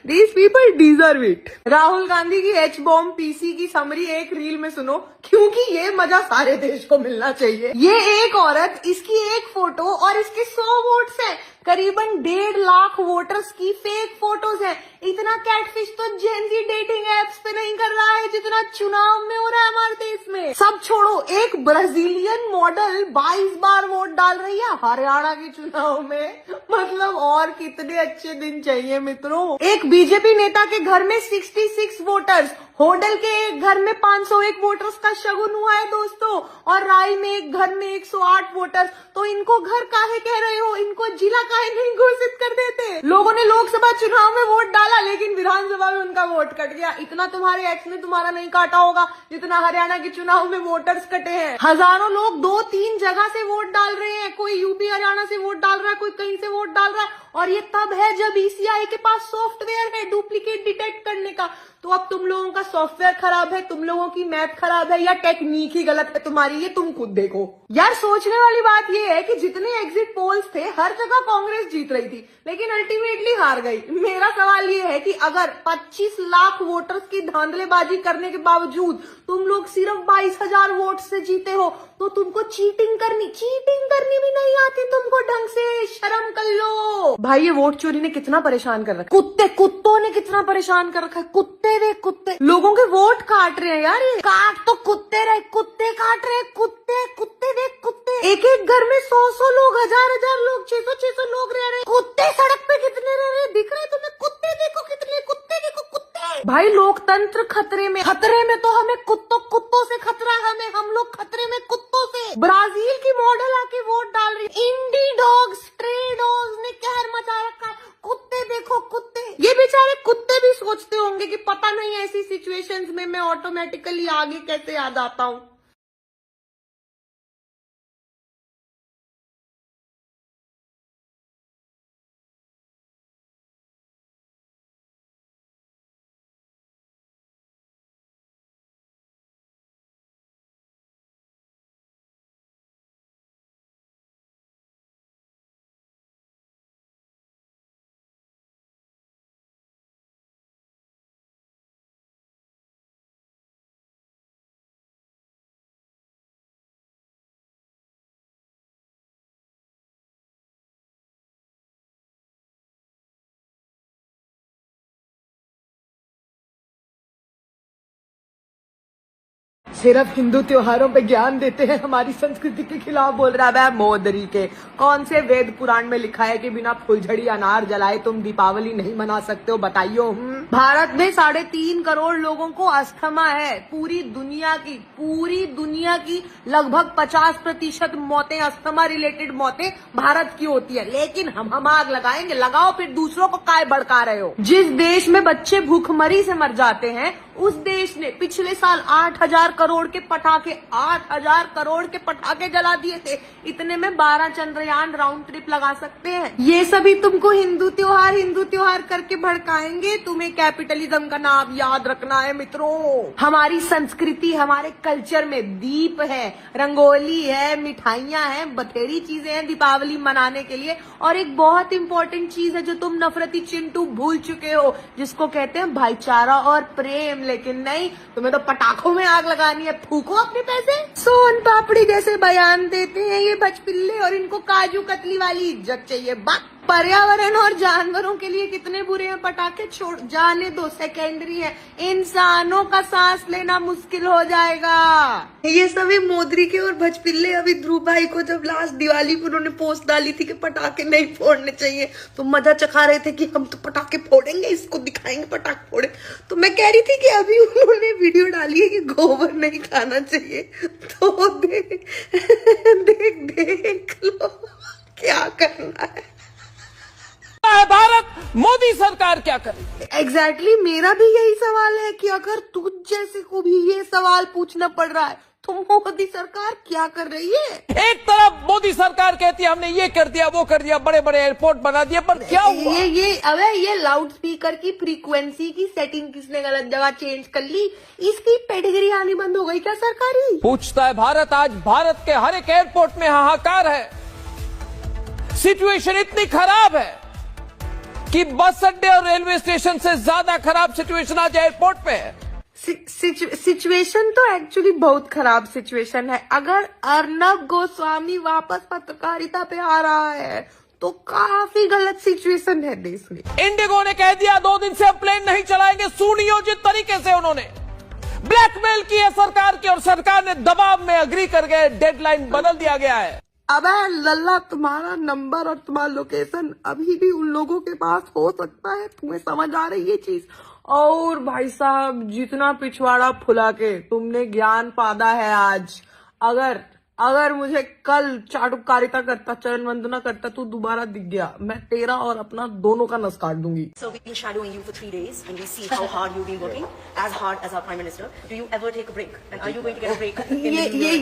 These people deserve it. Rahul Gandhi की H बॉम्ब PC की समरी एक रील में सुनो, क्योंकि ये मजा सारे देश को मिलना चाहिए। ये एक औरत, इसकी एक फोटो और इसके 100 वोट्स हैं। करीबन 1.5 लाख वोटर्स की फेक फोटोज है। इतना कैटफिश तो जेनजी डेटिंग एप्स पे नहीं कर रहा है जितना चुनाव में हो रहा है हमारे देश में। सब छोड़ो, एक ब्राजीलियन मॉडल 22 बार वोट डाल रही है हरियाणा के चुनाव में। मतलब और कितने अच्छे दिन चाहिए मित्रों। एक बीजेपी नेता के घर में 66 वोटर्स, होडल के एक घर में 501 वोटर्स का शगुन हुआ है दोस्तों, और राय में एक घर में 108 वोटर्स। तो इनको घर काहे कह रहे हो? इनको जिला काहे नहीं घोषित कर देते? लोगों ने लोकसभा चुनाव में वोट डाला लेकिन विधानसभा में उनका वोट कट गया। इतना तुम्हारे एक्स ने तुम्हारा नहीं काटा होगा जितना हरियाणा के चुनाव में वोटर्स कटे हैं। हजारों लोग 2-3 जगह से वोट डाल रहे हैं, कोई यूपी हरियाणा से वोट डाल रहा है, कोई कहीं से वोट डाल रहा है, और ये तब है जब ECI के पास सॉफ्टवेयर है डुप्लीकेट डिटेक्ट करने का। तो अब तुम लोगों का सॉफ्टवेयर खराब है, तुम लोगों की मैथ खराब है, या टेक्निक ही गलत है तुम्हारी, ये तुम खुद देखो। यार सोचने वाली बात ये है कि जितने एग्जिट पोल्स थे हर जगह कांग्रेस जीत रही थी लेकिन अल्टीमेटली हार गई। मेरा सवाल ये है कि अगर 25 लाख वोटर्स की धांधलेबाजी करने के बावजूद तुम लोग सिर्फ 22,000 वोट से जीते हो तो तुमको चीटिंग करनी भी नहीं आती तुमको ढंग से। शर्म कर लो भाई। ये वोट चोरी ने कितना परेशान कर रखा है, कुत्तों ने कितना परेशान कर रखा है। कुत्ते वे कुत्ते लोगों के वोट काट रहे हैं यार। ये काट तो कुत्ते रहे, कुत्ते काट रहे, कुत्ते वे कुत्ते। एक एक घर में 100 लोग, 1000 लोग, 600 लोग रह रहे। कुत्ते सड़क पे कितने रह रहे दिख रहे तुम्हें? कुत्ते देखो कितने, कुत्ते देखो कुत्ते। भाई लोकतंत्र खतरे में तो हमें कुत्तों से खतरा है, हमें हम लोग खतरे में कुत्तों से। ब्राजील की मॉडल आके वोट डाल रही, इंडी डॉग्स, स्ट्रे डॉग्स ने कहर मचा रखा है। कुत्ते देखो कुत्ते। ये बेचारे कुत्ते भी सोचते होंगे कि पता नहीं ऐसी सिचुएशंस में मैं ऑटोमेटिकली आगे कैसे आ जाता हूँ। सिर्फ हिंदू त्योहारों पे ज्ञान देते हैं, हमारी संस्कृति के खिलाफ बोल रहा है मोदी के। कौन से वेद पुराण में लिखा है कि बिना फुलझड़ी अनार जलाए तुम दीपावली नहीं मना सकते हो, बताइयो। भारत में 3.5 करोड़ लोगों को अस्थमा है। पूरी दुनिया की लगभग 50% मौतें, अस्थमा रिलेटेड मौतें भारत की होती है। लेकिन हम आग लगाएंगे, लगाओ फिर दूसरों को काय भड़का रहे हो। जिस देश में बच्चे भूखमरी से मर जाते हैं, उस देश ने पिछले साल 8,000 करोड़ के पटाखे जला दिए थे। इतने में 12 चंद्रयान राउंड ट्रिप लगा सकते हैं। ये सभी तुमको हिंदू त्योहार करके भड़काएंगे। तुम्हें कैपिटलिज्म का नाम याद रखना है मित्रों। हमारी संस्कृति, हमारे कल्चर में दीप है, रंगोली है, मिठाइयां हैं, बथेरी चीजें हैं दीपावली मनाने के लिए। और एक बहुत इंपॉर्टेंट चीज है जो तुम नफरती चिंटू भूल चुके हो, जिसको कहते हैं भाईचारा और प्रेम। लेकिन नहीं, तुम्हें तो पटाखों में आग लगानी है, फूको अपने पैसे। सोन पापड़ी जैसे बयान देते हैं ये बचपिल्ले, और इनको काजू कतली वाली इज्जत चाहिए। पर्यावरण और जानवरों के लिए कितने बुरे हैं पटाखे, छोड़ जाने दो, सेकेंडरी है। इंसानों का सांस लेना मुश्किल हो जाएगा। ये सभी मोदी के और भजपिल्ले अभी ध्रुव भाई को जब लास्ट दिवाली पर उन्होंने पोस्ट डाली थी कि पटाखे नहीं फोड़ने चाहिए, तो मजा चखा रहे थे कि हम तो पटाखे फोड़ेंगे, इसको दिखाएंगे पटाखे फोड़े। तो मैं कह रही थी कि अभी उन्होंने वीडियो डाली है कि गोबर नहीं खाना चाहिए, तो देख लो क्या करना है भारत मोदी सरकार क्या करे। एग्जैक्टली मेरा भी यही सवाल है कि अगर तुझ जैसे को भी ये सवाल पूछना पड़ रहा है तो मोदी सरकार क्या कर रही है। एक तरफ मोदी सरकार कहती है हमने ये कर दिया, वो कर दिया, बड़े बड़े एयरपोर्ट बना दिए, पर क्या हुआ? ये लाउड स्पीकर की फ्रीक्वेंसी की सेटिंग किसने गलत जगह चेंज कर ली, इसकी पेडिग्री आनी बंद हो गई क्या सरकारी? पूछता है भारत। आज भारत के हर एक एयरपोर्ट में हाहाकार है। सिचुएशन इतनी खराब है कि बस अड्डे और रेलवे स्टेशन से ज्यादा खराब सिचुएशन आज एयरपोर्ट पे है। सिचुएशन तो एक्चुअली बहुत खराब सिचुएशन है। अगर अर्नब गोस्वामी वापस पत्रकारिता पे आ रहा है तो काफी गलत सिचुएशन है देश में। इंडिगो ने कह दिया 2 दिन से अब प्लेन नहीं चलाएंगे। सुनियोजित तरीके से उन्होंने ब्लैकमेल की है सरकार की, और सरकार ने दबाव में अग्री कर गए। डेडलाइन बदल दिया गया है। अबे लल्ला, तुम्हारा नंबर और तुम्हारा लोकेशन अभी भी उन लोगों के पास हो सकता है, तुम्हें समझ आ रही है चीज। और भाई साहब, जितना पिछवाड़ा फुला के तुमने ज्ञान पादा है आज, अगर मुझे कल चाटुकारिता करता, चरण वंदना करता, तू दोबारा दिख गया, मैं तेरा और अपना दोनों का नस काट दूंगी। So we've been shadowing you for 3 days and we see how hard you've been working, as hard as our Prime Minister. Do you ever take a break? And are you going to get a break? ये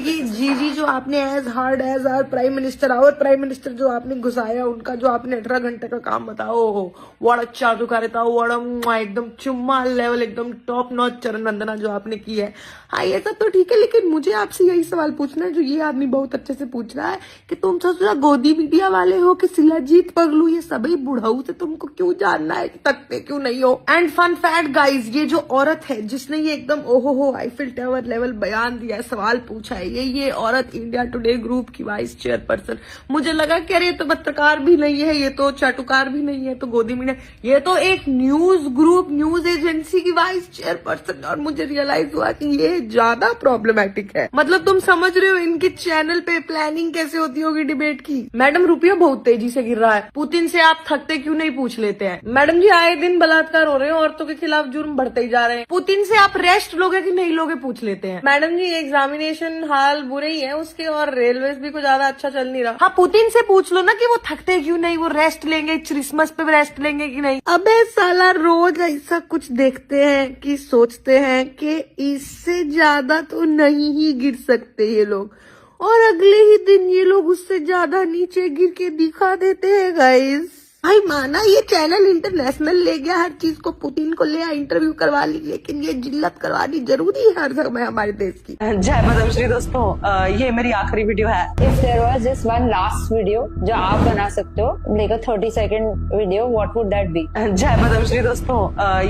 जी जो आपने as hard as our Prime Minister, our Prime Minister जो आपने घुसाया, उनका जो आपने 18 घंटे का काम बताओ, वड़ा चाटुकारिता, वड़ा एकदम चुम्मा लेवल, एकदम टॉप नॉच चरण वंदना जो आपने की है। हाँ, ये सब तो ठीक है, लेकिन मुझे आपसे यही सवाल पूछना है जो ये आदमी बहुत अच्छे से पूछ रहा है कि तुम सोचा गोदी मीडिया वाले हो कि शिलाजीत पगलू, ये सभी बुढ़ाऊ से तुमको क्यों जानना है, तकते क्यों नहीं हो। एंड फन फैक्ट गाइज, ये जो औरत है जिसने ये एकदम ओहो आईफिल टावर लेवल बयान दिया है, सवाल पूछा है, ये औरत इंडिया टुडे ग्रुप की वाइस चेयरपर्सन। मुझे लगा कि अरे ये तो पत्रकार भी नहीं है, ये तो चाटुकार भी नहीं है, तो गोदी मीडिया, ये तो एक न्यूज ग्रुप, न्यूज एजेंसी की वाइस चेयरपर्सन। और मुझे रियलाइज हुआ कि ये ज्यादा प्रॉब्लमेटिक है। मतलब तुम समझ रहे हो इनके चैनल पे प्लानिंग कैसे होती होगी डिबेट की। मैडम, रुपया बहुत तेजी से गिर रहा है, पुतिन से आप थकते क्यों नहीं पूछ लेते हैं। मैडम जी, आए दिन बलात्कार हो रहे हैं, औरतों के खिलाफ जुर्म बढ़ते ही जा रहे हैं, पुतिन से आप रेस्ट लोगे कि नहीं लोगे पूछ लेते हैं। मैडम जी, एग्जामिनेशन हाल बुरे ही है उसके, और रेलवे भी कुछ ज्यादा अच्छा चल नहीं रहा। हाँ, पुतिन से पूछ लो ना कि वो थकते क्यों नहीं, वो रेस्ट लेंगे, क्रिसमस पे रेस्ट लेंगे कि नहीं। अबे साला, रोज ऐसा कुछ देखते हैं कि सोचते हैं कि इससे ज्यादा तो नहीं ही गिर सकते ये लोग, और अगले ही दिन ये लोग उससे ज्यादा नीचे गिर के दिखा देते हैं गाइस। भाई माना ये चैनल इंटरनेशनल ले गया, हर चीज को पुतिन को ले आया, इंटरव्यू करवा ली, लेकिन ये जिल्लत करवानी जरूरी है हर समय हमारे देश की। जय पद्मश्री दोस्तों, ये मेरी आखिरी वीडियो है। If there was just one last video जो आप बना सकते हो, like a 30 second video, what would that be? जय पद्मश्री दोस्तों,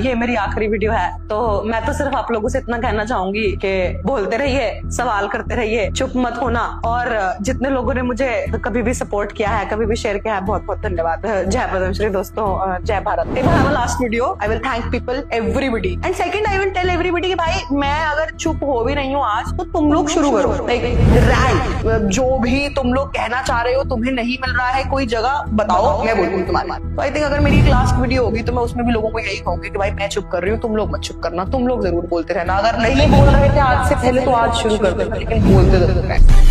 ये मेरी आखिरी वीडियो है। तो मैं तो सिर्फ आप लोगों से इतना कहना चाहूंगी कि बोलते रहिए, सवाल करते रहिए, चुप मत होना। और जितने लोगों ने मुझे कभी भी सपोर्ट किया है, कभी भी शेयर किया है, बहुत बहुत धन्यवाद। जय जय पद्मश्री दोस्तों, जय Bharat. If I have a last video, I will thank people, everybody. And second, I will tell everybody कि भाई मैं अगर चुप हो भी नहीं हूँ आज, तो तुम लोग शुरू करो। रैंक जो भी तुम लोग कहना चाह रहे हो, तुम्हें नहीं मिल रहा है कोई जगह, बताओ, मैं बोलूंगी तुम्हारे बात। तो आई थिंक अगर मेरी एक लास्ट वीडियो होगी तो मैं उसमें भी लोगों को यही कहूंगी कि भाई मैं चुप कर रही हूँ, तुम लोग मत चुप करना, तुम लोग जरूर बोलते रहना। अगर नहीं बोल रहे थे आज से पहले तो आज शुरू कर देना, लेकिन बोलते जरूर रहना।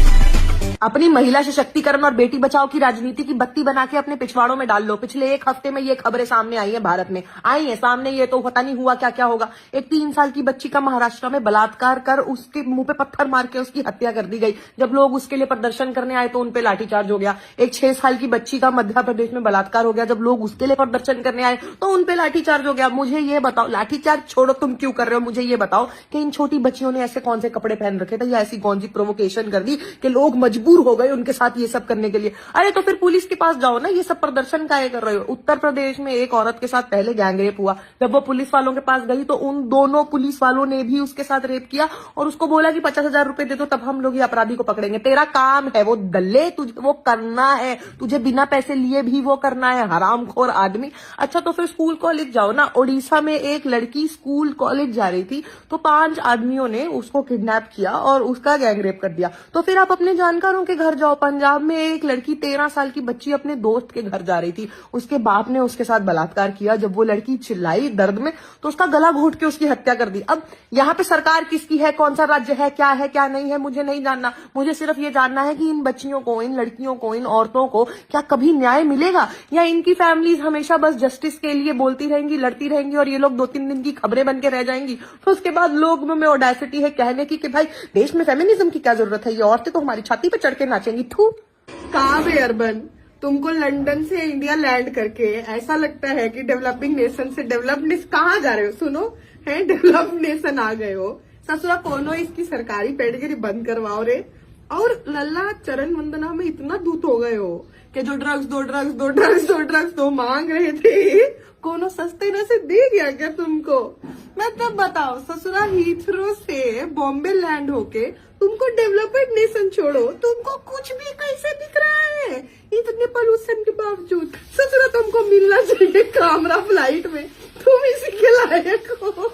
अपनी महिला सशक्तिकरण और बेटी बचाओ की राजनीति की बत्ती बना के अपने पिछवाड़ों में डाल लो। पिछले एक हफ्ते में ये खबरें सामने आई हैं, भारत में आई हैं सामने, ये तो पता नहीं हुआ क्या क्या होगा। एक 3 साल की बच्ची का महाराष्ट्र में बलात्कार कर उसके मुंह पे पत्थर मार के उसकी हत्या कर दी गई। जब लोग उसके लिए प्रदर्शन करने आए तो उनपे लाठीचार्ज हो गया। एक 6 साल की बच्ची का मध्य प्रदेश में बलात्कार हो गया। जब लोग उसके लिए प्रदर्शन करने आए तो उनपे लाठीचार्ज हो गया। मुझे ये बताओ, लाठीचार्ज छोड़ो, तुम क्यों कर रहे हो? मुझे ये बताओ कि इन छोटी बच्चियों ने ऐसे कौन से कपड़े पहन रखे थे या ऐसी कौन सी प्रोवोकेशन कर दी कि लोग मजबूर हो गए उनके साथ ये सब करने के लिए? अरे तो फिर पुलिस के पास जाओ ना, ये सब प्रदर्शन काहे कर रहे हो? उत्तर प्रदेश में एक औरत के साथ पहले गैंगरेप हुआ। जब वो पुलिस वालों के पास गई तो उन दोनों पुलिस वालों ने भी उसके साथ रेप किया और उसको बोला कि 50,000 रुपए दे दो तब हम लोग ये अपराधी को पकड़ेंगे। तेरा काम है वो दल्ले, तुझे वो करना है, तुझे बिना पैसे लिए भी वो करना है, हरामखोर आदमी। अच्छा तो फिर स्कूल कॉलेज जाओ ना। ओडिशा में एक लड़की स्कूल कॉलेज जा रही थी तो 5 आदमियों ने उसको किडनैप किया और उसका गैंगरेप कर दिया। तो फिर आप अपने जानकारों के घर जाओ। पंजाब में एक लड़की 13 साल की बच्ची अपने दोस्त के घर जा रही थी, उसके बाप ने उसके साथ बलात्कार किया। जब वो लड़की चिल्लाई दर्द में तो उसका गला घोट के उसकी हत्या कर दी। अब यहाँ पे सरकार किसकी है, कौन सा राज्य है, क्या नहीं है, मुझे नहीं जानना। मुझे सिर्फ ये जानना है कि इन बच्चियों को, इन लड़कियों को, इन औरतों को क्या कभी न्याय मिलेगा या इनकी फैमिलीज हमेशा बस जस्टिस के लिए बोलती रहेंगी, लड़ती रहेंगी और ये लोग 2-3 दिन की खबरें बन के रह जाएंगी। तो उसके बाद लोगों में ऑडेसिटी है कहने की कि भाई देश में फेमिनिज्म की क्या जरूरत है, ये औरतें तो हमारी छाती पे चढ़ के नाचेंगी। कहाँ पे अर्बन, तुमको लंदन से इंडिया लैंड करके ऐसा लगता है कि डेवलपिंग नेशन से डेवलप्ड नेशन कहाँ जा रहे हो? सुनो है, डेवलप्ड नेशन आ गए हो। ससुरा कोनो इसकी सरकारी पेडगिरी बंद करवाओ रे। और लल्ला चरण वंदना में इतना दूत हो गए हो कि जो ड्रग्स दो मांग रहे थे, कोनो सस्ते न से दे गया क्या तुमको? मतलब बताओ, ससुरा हीथ्रो से बॉम्बे लैंड होके तुमको डेवलप्ड नेशन छोड़ो, तुमको कुछ भी कैसे दिख रहा है इतने पोल्यूशन के बावजूद? ससुरा तुमको मिलना चाहिए कामरा फ्लाइट में, तुम इसी के लायक हो।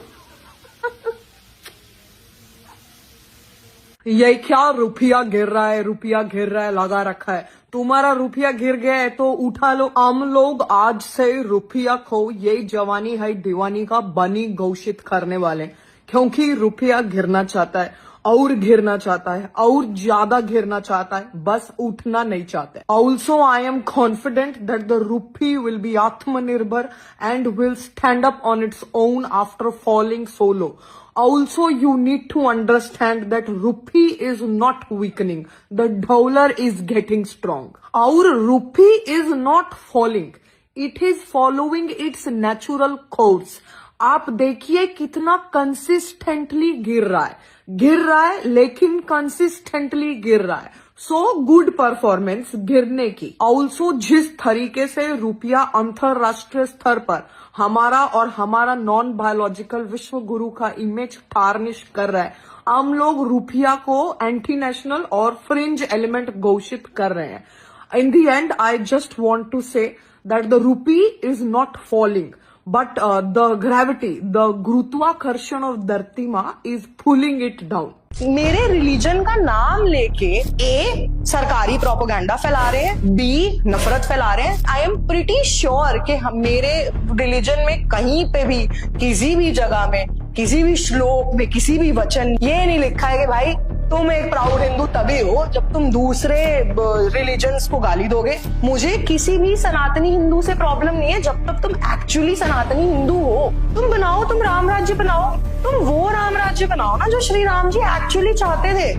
ये क्या रुपया गिर रहा है, लगा रखा है। तुम्हारा रुपया गिर गया है तो उठा लो। हम लोग आज से रुपया खो यही जवानी है दीवानी का बनी घोषित करने वाले, क्योंकि रुपया गिरना चाहता है और गिरना चाहता है और ज्यादा गिरना चाहता है, बस उठना नहीं चाहता है। Also I am confident that the rupee will be आत्मनिर्भर and will stand up on its own after falling so low. Also, you need to understand that rupee is not weakening. The dollar is getting strong. Our rupee is not falling. It is following its natural course. आप देखिए कितना कंसिस्टेंटली गिर रहा है लेकिन कंसिस्टेंटली गिर रहा है. सो गुड परफॉर्मेंस गिरने की. ऑल्सो जिस तरीके से रुपया अंतरराष्ट्रीय स्तर पर हमारा और हमारा नॉन बायोलॉजिकल विश्व गुरु का इमेज टार्निश कर रहा है, हम लोग रुपया को एंटी नेशनल और फ्रिंज एलिमेंट घोषित कर रहे हैं. In the end I just want to say that the rupee is not falling but the gravity, the गुरुत्वाकर्षण of dharti maa is pulling it down. मेरे रिलीजन का नाम लेके ए सरकारी प्रोपोगंडा फैला रहे हैं, बी नफरत फैला रहे हैं. आई एम प्रिटी श्योर कि मेरे रिलीजन में कहीं पे भी किसी भी जगह में किसी भी श्लोक में किसी भी वचन ये नहीं लिखा है कि भाई तुम एक प्राउड हिंदू तभी हो जब तुम दूसरे रिलीजन्स को गाली दोगे. मुझे किसी भी सनातनी हिंदू से प्रॉब्लम नहीं है जब तक तुम एक्चुअली सनातनी हिंदू हो. तुम बनाओ, तुम राम राज्य बनाओ, तुम वो राम राज्य बनाओ ना जो श्री राम जी एक्चुअली चाहते थे.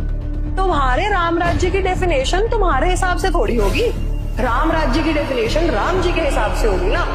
तुम्हारे राम राज्य की डेफिनेशन तुम्हारे हिसाब से थोड़ी होगी, राम राज्य की डेफिनेशन राम जी के हिसाब से होगी ना.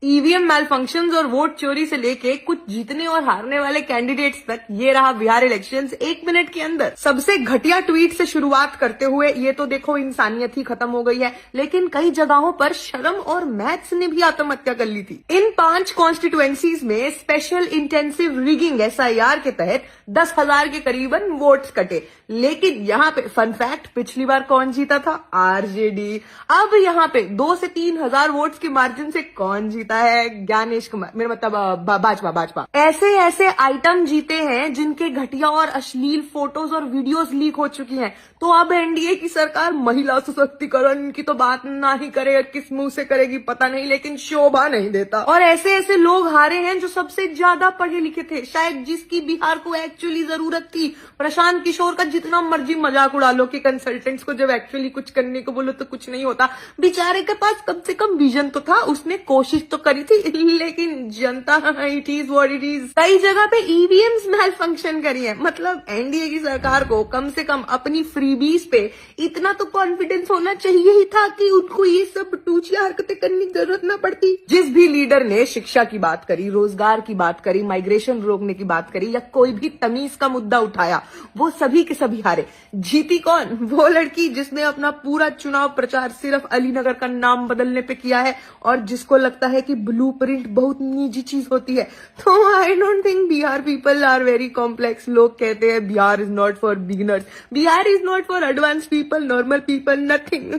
ईवीएम मैलफंक्शंस और वोट चोरी से लेके कुछ जीतने और हारने वाले कैंडिडेट्स तक ये रहा बिहार इलेक्शंस 1 मिनट के अंदर. सबसे घटिया ट्वीट से शुरुआत करते हुए ये तो देखो इंसानियत ही खत्म हो गई है, लेकिन कई जगहों पर शर्म और मैथ्स ने भी आत्महत्या कर ली थी. इन 5 कॉन्स्टिट्यूएंसीज में स्पेशल इंटेंसिव रिगिंग SIR के तहत 10,000 के करीबन वोट्स कटे. लेकिन यहाँ पे फन फैक्ट, पिछली बार कौन जीता था? आरजेडी। अब यहाँ पे 2 से 3 हजार वोट्स के मार्जिन से कौन जीता है? ज्ञानेश कुमार, मेरा मतलब भाजपा। ऐसे ऐसे आइटम जीते हैं जिनके घटिया और अश्लील फोटोज और वीडियोस लीक हो चुकी हैं। तो अब एनडीए की सरकार महिला सशक्तिकरण की तो बात ना ही करे, किस मुंह से करेगी पता नहीं, लेकिन शोभा नहीं देता। और ऐसे ऐसे लोग हारे हैं जो सबसे ज्यादा पढ़े लिखे थे, शायद जिसकी बिहार को एक्चुअली जरूरत थी। प्रशांत किशोर का जितना मर्जी मजाक उड़ा लो कि कंसल्टेंट्स को जब एक्चुअली कुछ करने को बोलो तो कुछ नहीं होता। बेचारे के पास कम से कम विजन तो था, उसने कोशिश तो करी थी, लेकिन जनता it is what it is. कई जगह पे ईवीएम्स मैल फंक्शन करी है। मतलब एनडीए की सरकार को कम से कम अपनी फ्रीबीज पे इतना तो कॉन्फिडेंस होना चाहिए ही था कि उनको ये सब टूचिया हरकतें करने की जरूरत ना पड़ती। जिस भी लीडर ने शिक्षा की बात करी, रोजगार की बात करी, माइग्रेशन रोकने की बात करी या कोई भी तमीज का मुद्दा उठाया, वो सभी के सभी हारे। जीती कौन? वो लड़की जिसने अपना पूरा चुनाव प्रचार सिर्फ अलीनगर का नाम बदलने पे किया है और जिसको लगता है कि ब्लूप्रिंट बहुत निजी चीज होती है। तो I don't think Bihar people are very complex. लोग कहते हैं Bihar is not for beginners, Bihar is not for advance people, normal people, nothing.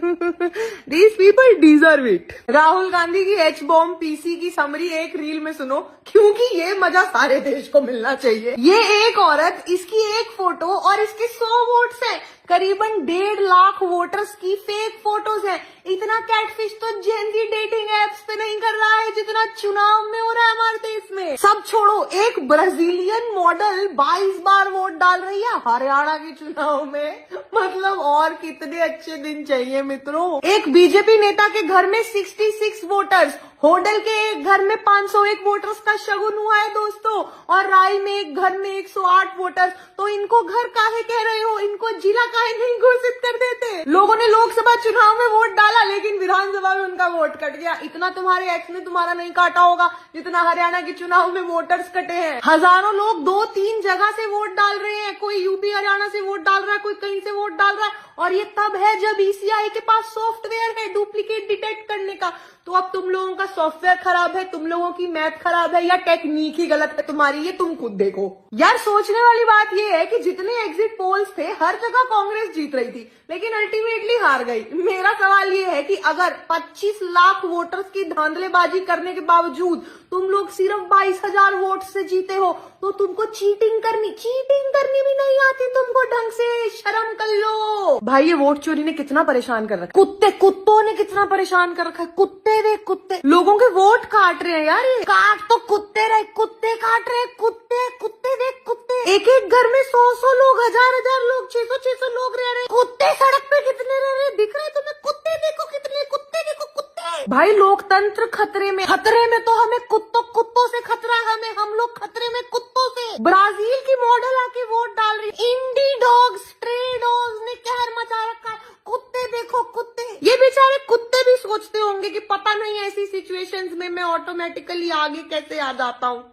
These people deserve it. Rahul Gandhi की एच बॉम्ब पीसी की समरी एक रील में सुनो, क्योंकि ये मजा सारे देश को मिलना चाहिए। ये एक औरत, इसकी एक फोटो और इसके 100 वोट्स हैं। करीबन 1.5 लाख वोटर्स की फेक फोटोज हैं। इतना कैटफिश तो जेनजी डेटिंग एप्स पे नहीं कर रहा है जितना चुनाव में हो रहा है हमारे देश में। सब छोड़ो, एक ब्राजीलियन मॉडल 22 बार वोट डाल रही है हरियाणा के चुनाव में। मतलब और कितने अच्छे दिन चाहिए मित्रों। एक बीजेपी नेता के घर में 66 वोटर्स, होडल के एक घर में 501 वोटर्स का शगुन हुआ है दोस्तों, और राय में एक घर में 108 वोटर्स। तो इनको घर काहे कह रहे हो? इनको जिला काहे नहीं घोषित कर देते? लोगों ने लोकसभा चुनाव में वोट डाला लेकिन विधानसभा में उनका वोट कट गया। इतना तुम्हारे एक्स ने तुम्हारा नहीं काटा होगा जितना हरियाणा के चुनाव में वोटर्स कटे हैं। हजारों लोग 2-3 जगह से वोट डाल रहे हैं। कोई यूपी हरियाणा से वोट डाल रहा है, कोई कहीं से वोट डाल रहा है, और ये तब है जब ईसीआई के पास सॉफ्टवेयर है डुप्लीकेट डिटेक्ट करने का। तो अब तुम लोगों का सॉफ्टवेयर खराब है, तुम लोगों की मैथ खराब है, या टेक्निक ही गलत है तुम्हारी, ये तुम खुद देखो। यार सोचने वाली बात ये है कि जितने एग्जिट पोल्स थे हर जगह कांग्रेस जीत रही थी लेकिन अल्टीमेटली हार गई। मेरा सवाल ये है कि अगर 25 लाख वोटर्स की धांधलेबाजी करने के बावजूद तुम लोग सिर्फ 22,000 वोट से जीते हो तो तुमको चीटिंग करनी भी नहीं आती तुमको ढंग से। शर्म कर लो भाई। ये वोट चोरी ने कितना परेशान कर रखा है, कुत्तों ने कितना परेशान कर रखा है। कुत्ते देख, कुत्ते लोगों के वोट काट रहे हैं यार। ये काट तो कुत्ते रहे, कुत्ते काट रहे, कुत्ते देख, कुत्ते। एक घर में 100 लोग, 1000 लोग, 600 लोग रह रहे। कुत्ते सड़क पे कितने रह रहे दिख रहे तुम्हें? कुत्ते देखो कितने, कुत्ते देखो कुत्ते। भाई लोकतंत्र खतरे में तो हमें कुत्तों से खतरा, हम लोग खतरे में कुत्तों से। ब्राजील की मॉडल आके वोट डाल रही। इंडी डॉग्स, स्ट्रे डॉग्स ने कहर मचा रखा है। कुत्ते देखो कुत्ते। ये बेचारे कुत्ते भी सोचते होंगे कि पता नहीं ऐसी सिचुएशंस में मैं ऑटोमेटिकली आगे कैसे आ जाता हूँ।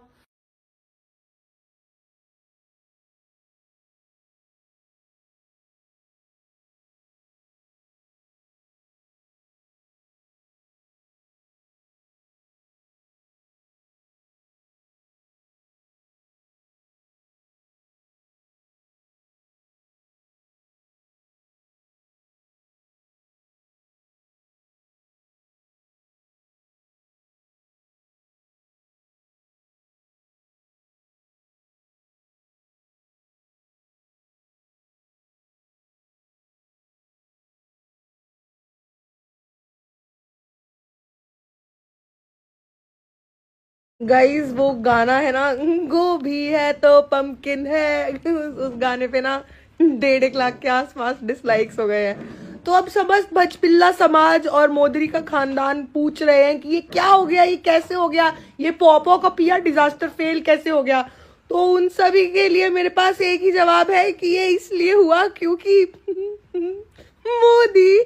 गाइज वो गाना है ना, गोभी है तो पम्पकिन है, उस गाने पे ना 1.5 लाख के आसपास डिसलाइक्स हो गए हैं। तो अब समस्त भजपिल्ला समाज और मोदी का खानदान पूछ रहे हैं कि ये क्या हो गया, ये कैसे हो गया, ये पॉपो का पिया डिजास्टर फेल कैसे हो गया। तो उन सभी के लिए मेरे पास एक ही जवाब है कि ये इसलिए हुआ क्योंकि मोदी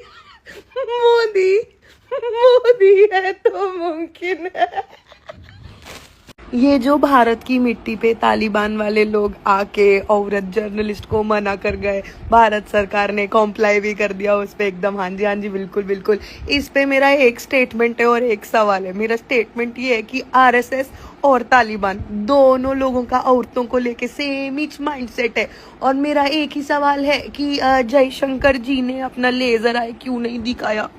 है तो मुमकिन है। ये जो भारत की मिट्टी पे तालिबान वाले लोग आके औरत जर्नलिस्ट को मना कर गए, भारत सरकार ने कॉम्प्लाई भी कर दिया उस पे एकदम। हाँ जी बिल्कुल बिल्कुल। इस पे मेरा एक स्टेटमेंट है और एक सवाल है। मेरा स्टेटमेंट ये है कि आरएसएस और तालिबान दोनों लोगों का औरतों को लेके सेम ही माइंडसेट है। और मेरा एक ही सवाल है कि जयशंकर जी ने अपना लेजर आई क्यों नहीं दिखाया।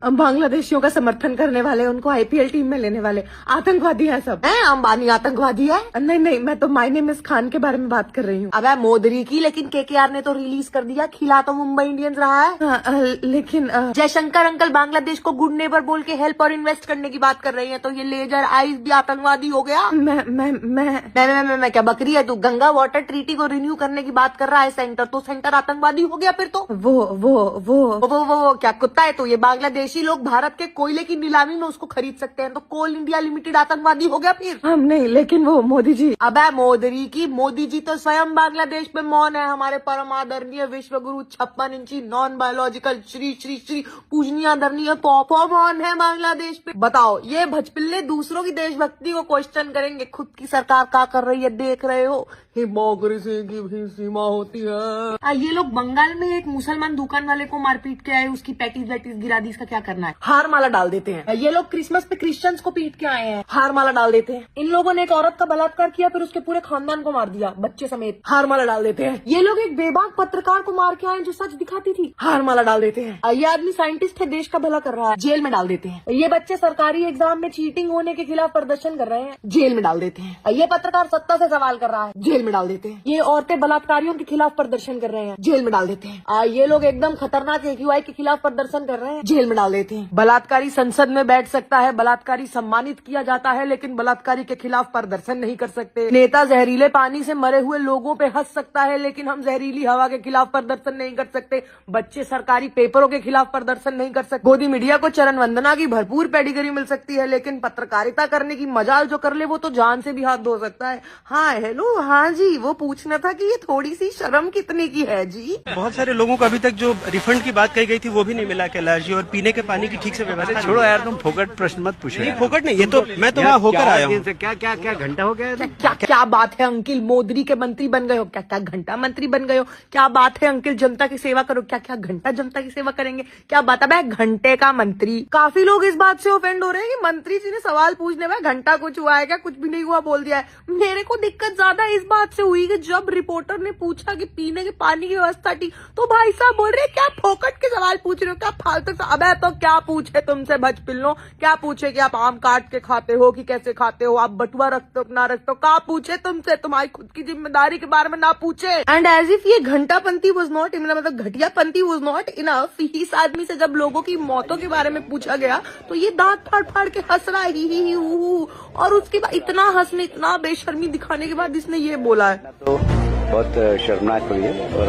बांग्लादेशियों का समर्थन करने वाले, उनको आईपीएल टीम में लेने वाले आतंकवादी हैं सब। हैं अंबानी आतंकवादी है? नहीं मैं तो माय नेम इज खान के बारे में बात कर रही हूँ। अब मोदी की, लेकिन केकेआर ने तो रिलीज कर दिया, खिला तो मुंबई इंडियंस रहा है। लेकिन जयशंकर अंकल बांग्लादेश को गुड नेबर बोल के हेल्प और इन्वेस्ट करने की बात कर रही है, तो ये लेजर आइज भी आतंकवादी हो गया। मैं क्या बकरी है तू? गंगा वाटर ट्रीटी को रिन्यू करने की बात कर रहा है सेंटर, तो सेंटर आतंकवादी हो गया फिर तो। वो क्या कुत्ता है तू? ये बांग्लादेश लोग भारत के कोयले की नीलामी में उसको खरीद सकते हैं, तो कोल इंडिया लिमिटेड आतंकवादी हो गया फिर? हम नहीं, लेकिन वो मोदी जी। अबे मोदी जी तो स्वयं बांग्लादेश पे मौन है। हमारे परम आदरणीय विश्व गुरु 56 इंची नॉन बायोलॉजिकल श्री श्री श्री पूजनीय आदरणीय पॉपो मौन है बांग्लादेश पे। बताओ, ये भजपिल्ले दूसरों की देशभक्ति को क्वेश्चन करेंगे, खुद की सरकार क्या कर रही है देख रहे हो। हिपोक्रेसी की भी सीमा होती है। ये लोग बंगाल में एक मुसलमान दुकान वाले को मारपीट के आए, उसकी पैटीज वैटीज गिरा दी, इसका क्या करना है? हार माला डाल देते हैं। ये लोग क्रिसमस पे क्रिश्चियंस को पीट के आए हैं, हार माला डाल देते हैं। इन लोगों ने एक औरत का बलात्कार किया, फिर उसके पूरे खानदान को मार दिया, बच्चे समेत, हार माला डाल देते हैं। ये लोग एक बेबाक पत्रकार को मार के आए जो सच दिखाती थी, हार माला डाल देते हैं। ये आदमी साइंटिस्ट है, देश का भला कर रहा है, जेल में डाल देते हैं। ये बच्चे सरकारी एग्जाम में चीटिंग होने के खिलाफ प्रदर्शन कर रहे हैं, जेल में डाल देते हैं। ये पत्रकार सत्ता से सवाल कर रहा है, जेल में डाल देते हैं। ये औरतें बलात्कारियों के खिलाफ प्रदर्शन कर रहे हैं, जेल में डाल देते हैं। ये लोग एकदम खतरनाक एक्यूआई के खिलाफ प्रदर्शन कर रहे हैं, जेल में डाल देते हैं। बलात्कारी संसद में बैठ सकता है, बलात्कारी सम्मानित किया जाता है, लेकिन बलात्कारी के खिलाफ प्रदर्शन नहीं कर सकते। नेता जहरीले पानी से मरे हुए लोगों पे हंस सकता है, लेकिन हम जहरीली हवा के खिलाफ प्रदर्शन नहीं कर सकते। बच्चे सरकारी पेपरों के खिलाफ प्रदर्शन नहीं कर सकते। गोदी मीडिया को चरण वंदना की भरपूर पेडिग्री मिल सकती है, लेकिन पत्रकारिता करने की मजाल जो कर ले वो तो जान से भी हाथ धो सकता है। हाँ हेलो, हाँ जी, वो पूछना था कि ये थोड़ी सी शर्म कितने की है जी। बहुत सारे लोगों को अभी तक जो रिफंड की बात कही गई थी वो भी नहीं मिला कैलाश जी, और पीने के पानी की ठीक से व्यवस्था। छोड़ो यार, तुम फोकट प्रश्न मत पूछो। नहीं फोकट नहीं, ये तो मैं तो वहाँ होकर आया हूँ। क्या घंटा हो गया? क्या बात है अंकिल, मोदी के मंत्री बन गए हो? क्या घंटा मंत्री बन गए हो? क्या बात है अंकिल, जनता की सेवा करो। क्या घंटा जनता की सेवा करेंगे? क्या बात है घंटे का मंत्री? काफी लोग इस बात से ऑफेंड हो रहे हैं कि मंत्री जी ने सवाल पूछने में घंटा कुछ हुआ है क्या? कुछ भी नहीं हुआ बोल दिया है। मेरे को दिक्कत ज्यादा इस बात से हुई कि जब रिपोर्टर ने पूछा कि पीने के पानी की व्यवस्था थी, तो भाई साहब बोल रहे क्या फोकट के सवाल पूछ रहे हो, क्या फालतू? अबे तो क्या पूछे तुमसे भजपिल्लो, क्या पूछे कि आप आम काट के खाते हो कि कैसे खाते हो, आप बटुआ रखते हो ना रखते हो? क्या पूछे तुमसे? तुम्हारी खुद की जिम्मेदारी के बारे में ना पूछे। एंड एज इफ ये घंटापंथी वाज नॉट, मतलब घटियापंथी वाज नॉट इनफ, इस आदमी से जब लोगों की मौतों के बारे में पूछा गया तो ये दांत फाड़ फाड़ के हंस रहा है, ही और उसके बाद इतना हंसने, इतना बेशर्मी दिखाने के बाद इसने ये बोला है। तो बहुत शर्मनाक हुई है और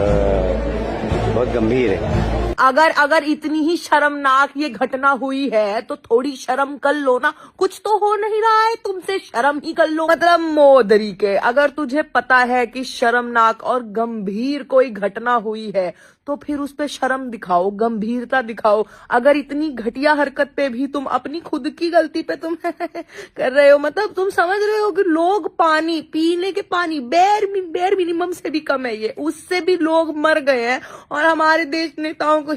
बहुत गंभीर है। अगर इतनी ही शर्मनाक ये घटना हुई है तो थोड़ी शर्म कर लो ना, कुछ तो हो नहीं रहा है तुमसे, शर्म ही कर लो। मतलब मोदी के, अगर तुझे पता है कि शर्मनाक और गंभीर कोई घटना हुई है तो फिर उस पे शर्म दिखाओ, गंभीरता दिखाओ। अगर इतनी घटिया हरकत पे भी तुम अपनी खुद की गलती पे तुम कर रहे हो, मतलब तुम समझ रहे हो कि लोग पानी, पीने के पानी बेर मिनिमम से भी कम है, ये उससे भी लोग मर गए हैं और हमारे देश नेताओं को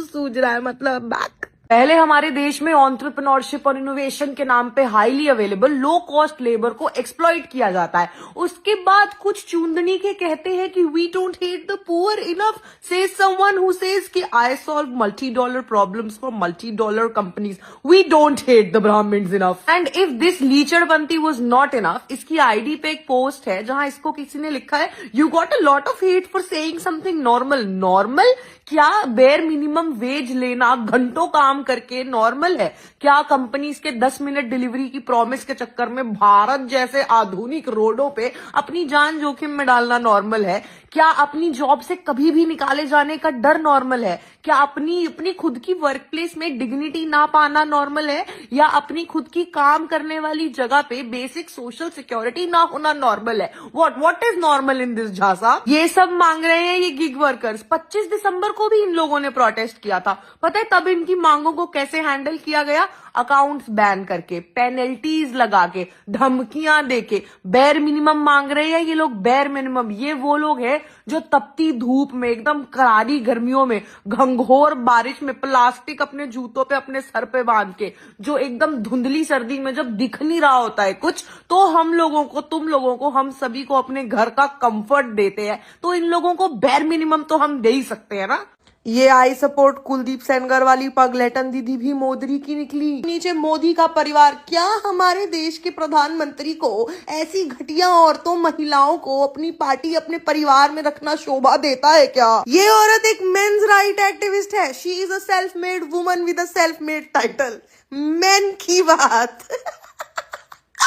सूझ रहा है, मतलब बैक पहले हमारे देश में एंटरप्रेन्योरशिप और इनोवेशन के नाम पे highly available low cost labour को एक्सप्लॉइट किया जाता है। उसके बाद कुछ चूंदनी के कहते हैं कि we don't hate the poor enough, says someone who says कि I solve multi dollar problems for multi dollar companies. We don't hate the Brahmins enough. And if this लीचड़पंती वाज नॉट इनफ, इसकी आईडी पे एक पोस्ट है जहां इसको किसी ने लिखा है, you got a lot of hate for saying something normal. Normal क्या? बेयर मिनिमम वेज लेना घंटों काम करके नॉर्मल है क्या? कंपनीज के 10 मिनट डिलीवरी की प्रॉमिस के चक्कर में भारत जैसे आधुनिक रोडों पे अपनी जान जोखिम में डालना नॉर्मल है क्या? अपनी जॉब से कभी भी निकाले जाने का डर नॉर्मल है क्या? अपनी खुद की वर्क प्लेस में डिग्निटी ना पाना नॉर्मल है? या अपनी खुद की काम करने वाली जगह पे बेसिक सोशल सिक्योरिटी ना होना नॉर्मल है? What is normal in this झांसा? ये सब मांग रहे हैं ये गिग वर्कर्स। 25 दिसंबर को भी इन लोगों ने प्रोटेस्ट किया था। पता है तब इनकी मांगों को कैसे हैंडल किया गया? अकाउंट्स बैन करके, पेनल्टीज लगा के, धमकियां देके। बेयर मिनिमम मांग रहे हैं ये लोग, बेयर मिनिमम। ये वो लोग हैं जो तपती धूप में, एकदम करारी गर्मियों में, घंघोर बारिश में प्लास्टिक अपने जूतों पे अपने सर पे बांध के, जो एकदम धुंधली सर्दी में जब दिख नहीं रहा होता है कुछ, तो हम लोगों को, तुम लोगों को, हम सभी को अपने घर का कंफर्ट देते हैं। तो इन लोगों को बेयर मिनिमम तो हम दे ही सकते हैं ना। ये आई सपोर्ट कुलदीप सेनगर वाली पगलेटन दीदी भी मोदी की निकली। नीचे मोदी का परिवार। क्या हमारे देश के प्रधानमंत्री को ऐसी घटिया औरतों, महिलाओं को अपनी पार्टी, अपने परिवार में रखना शोभा देता है क्या? ये औरत एक मेंस राइट एक्टिविस्ट है। She is a self made woman with a self made title. Main की बात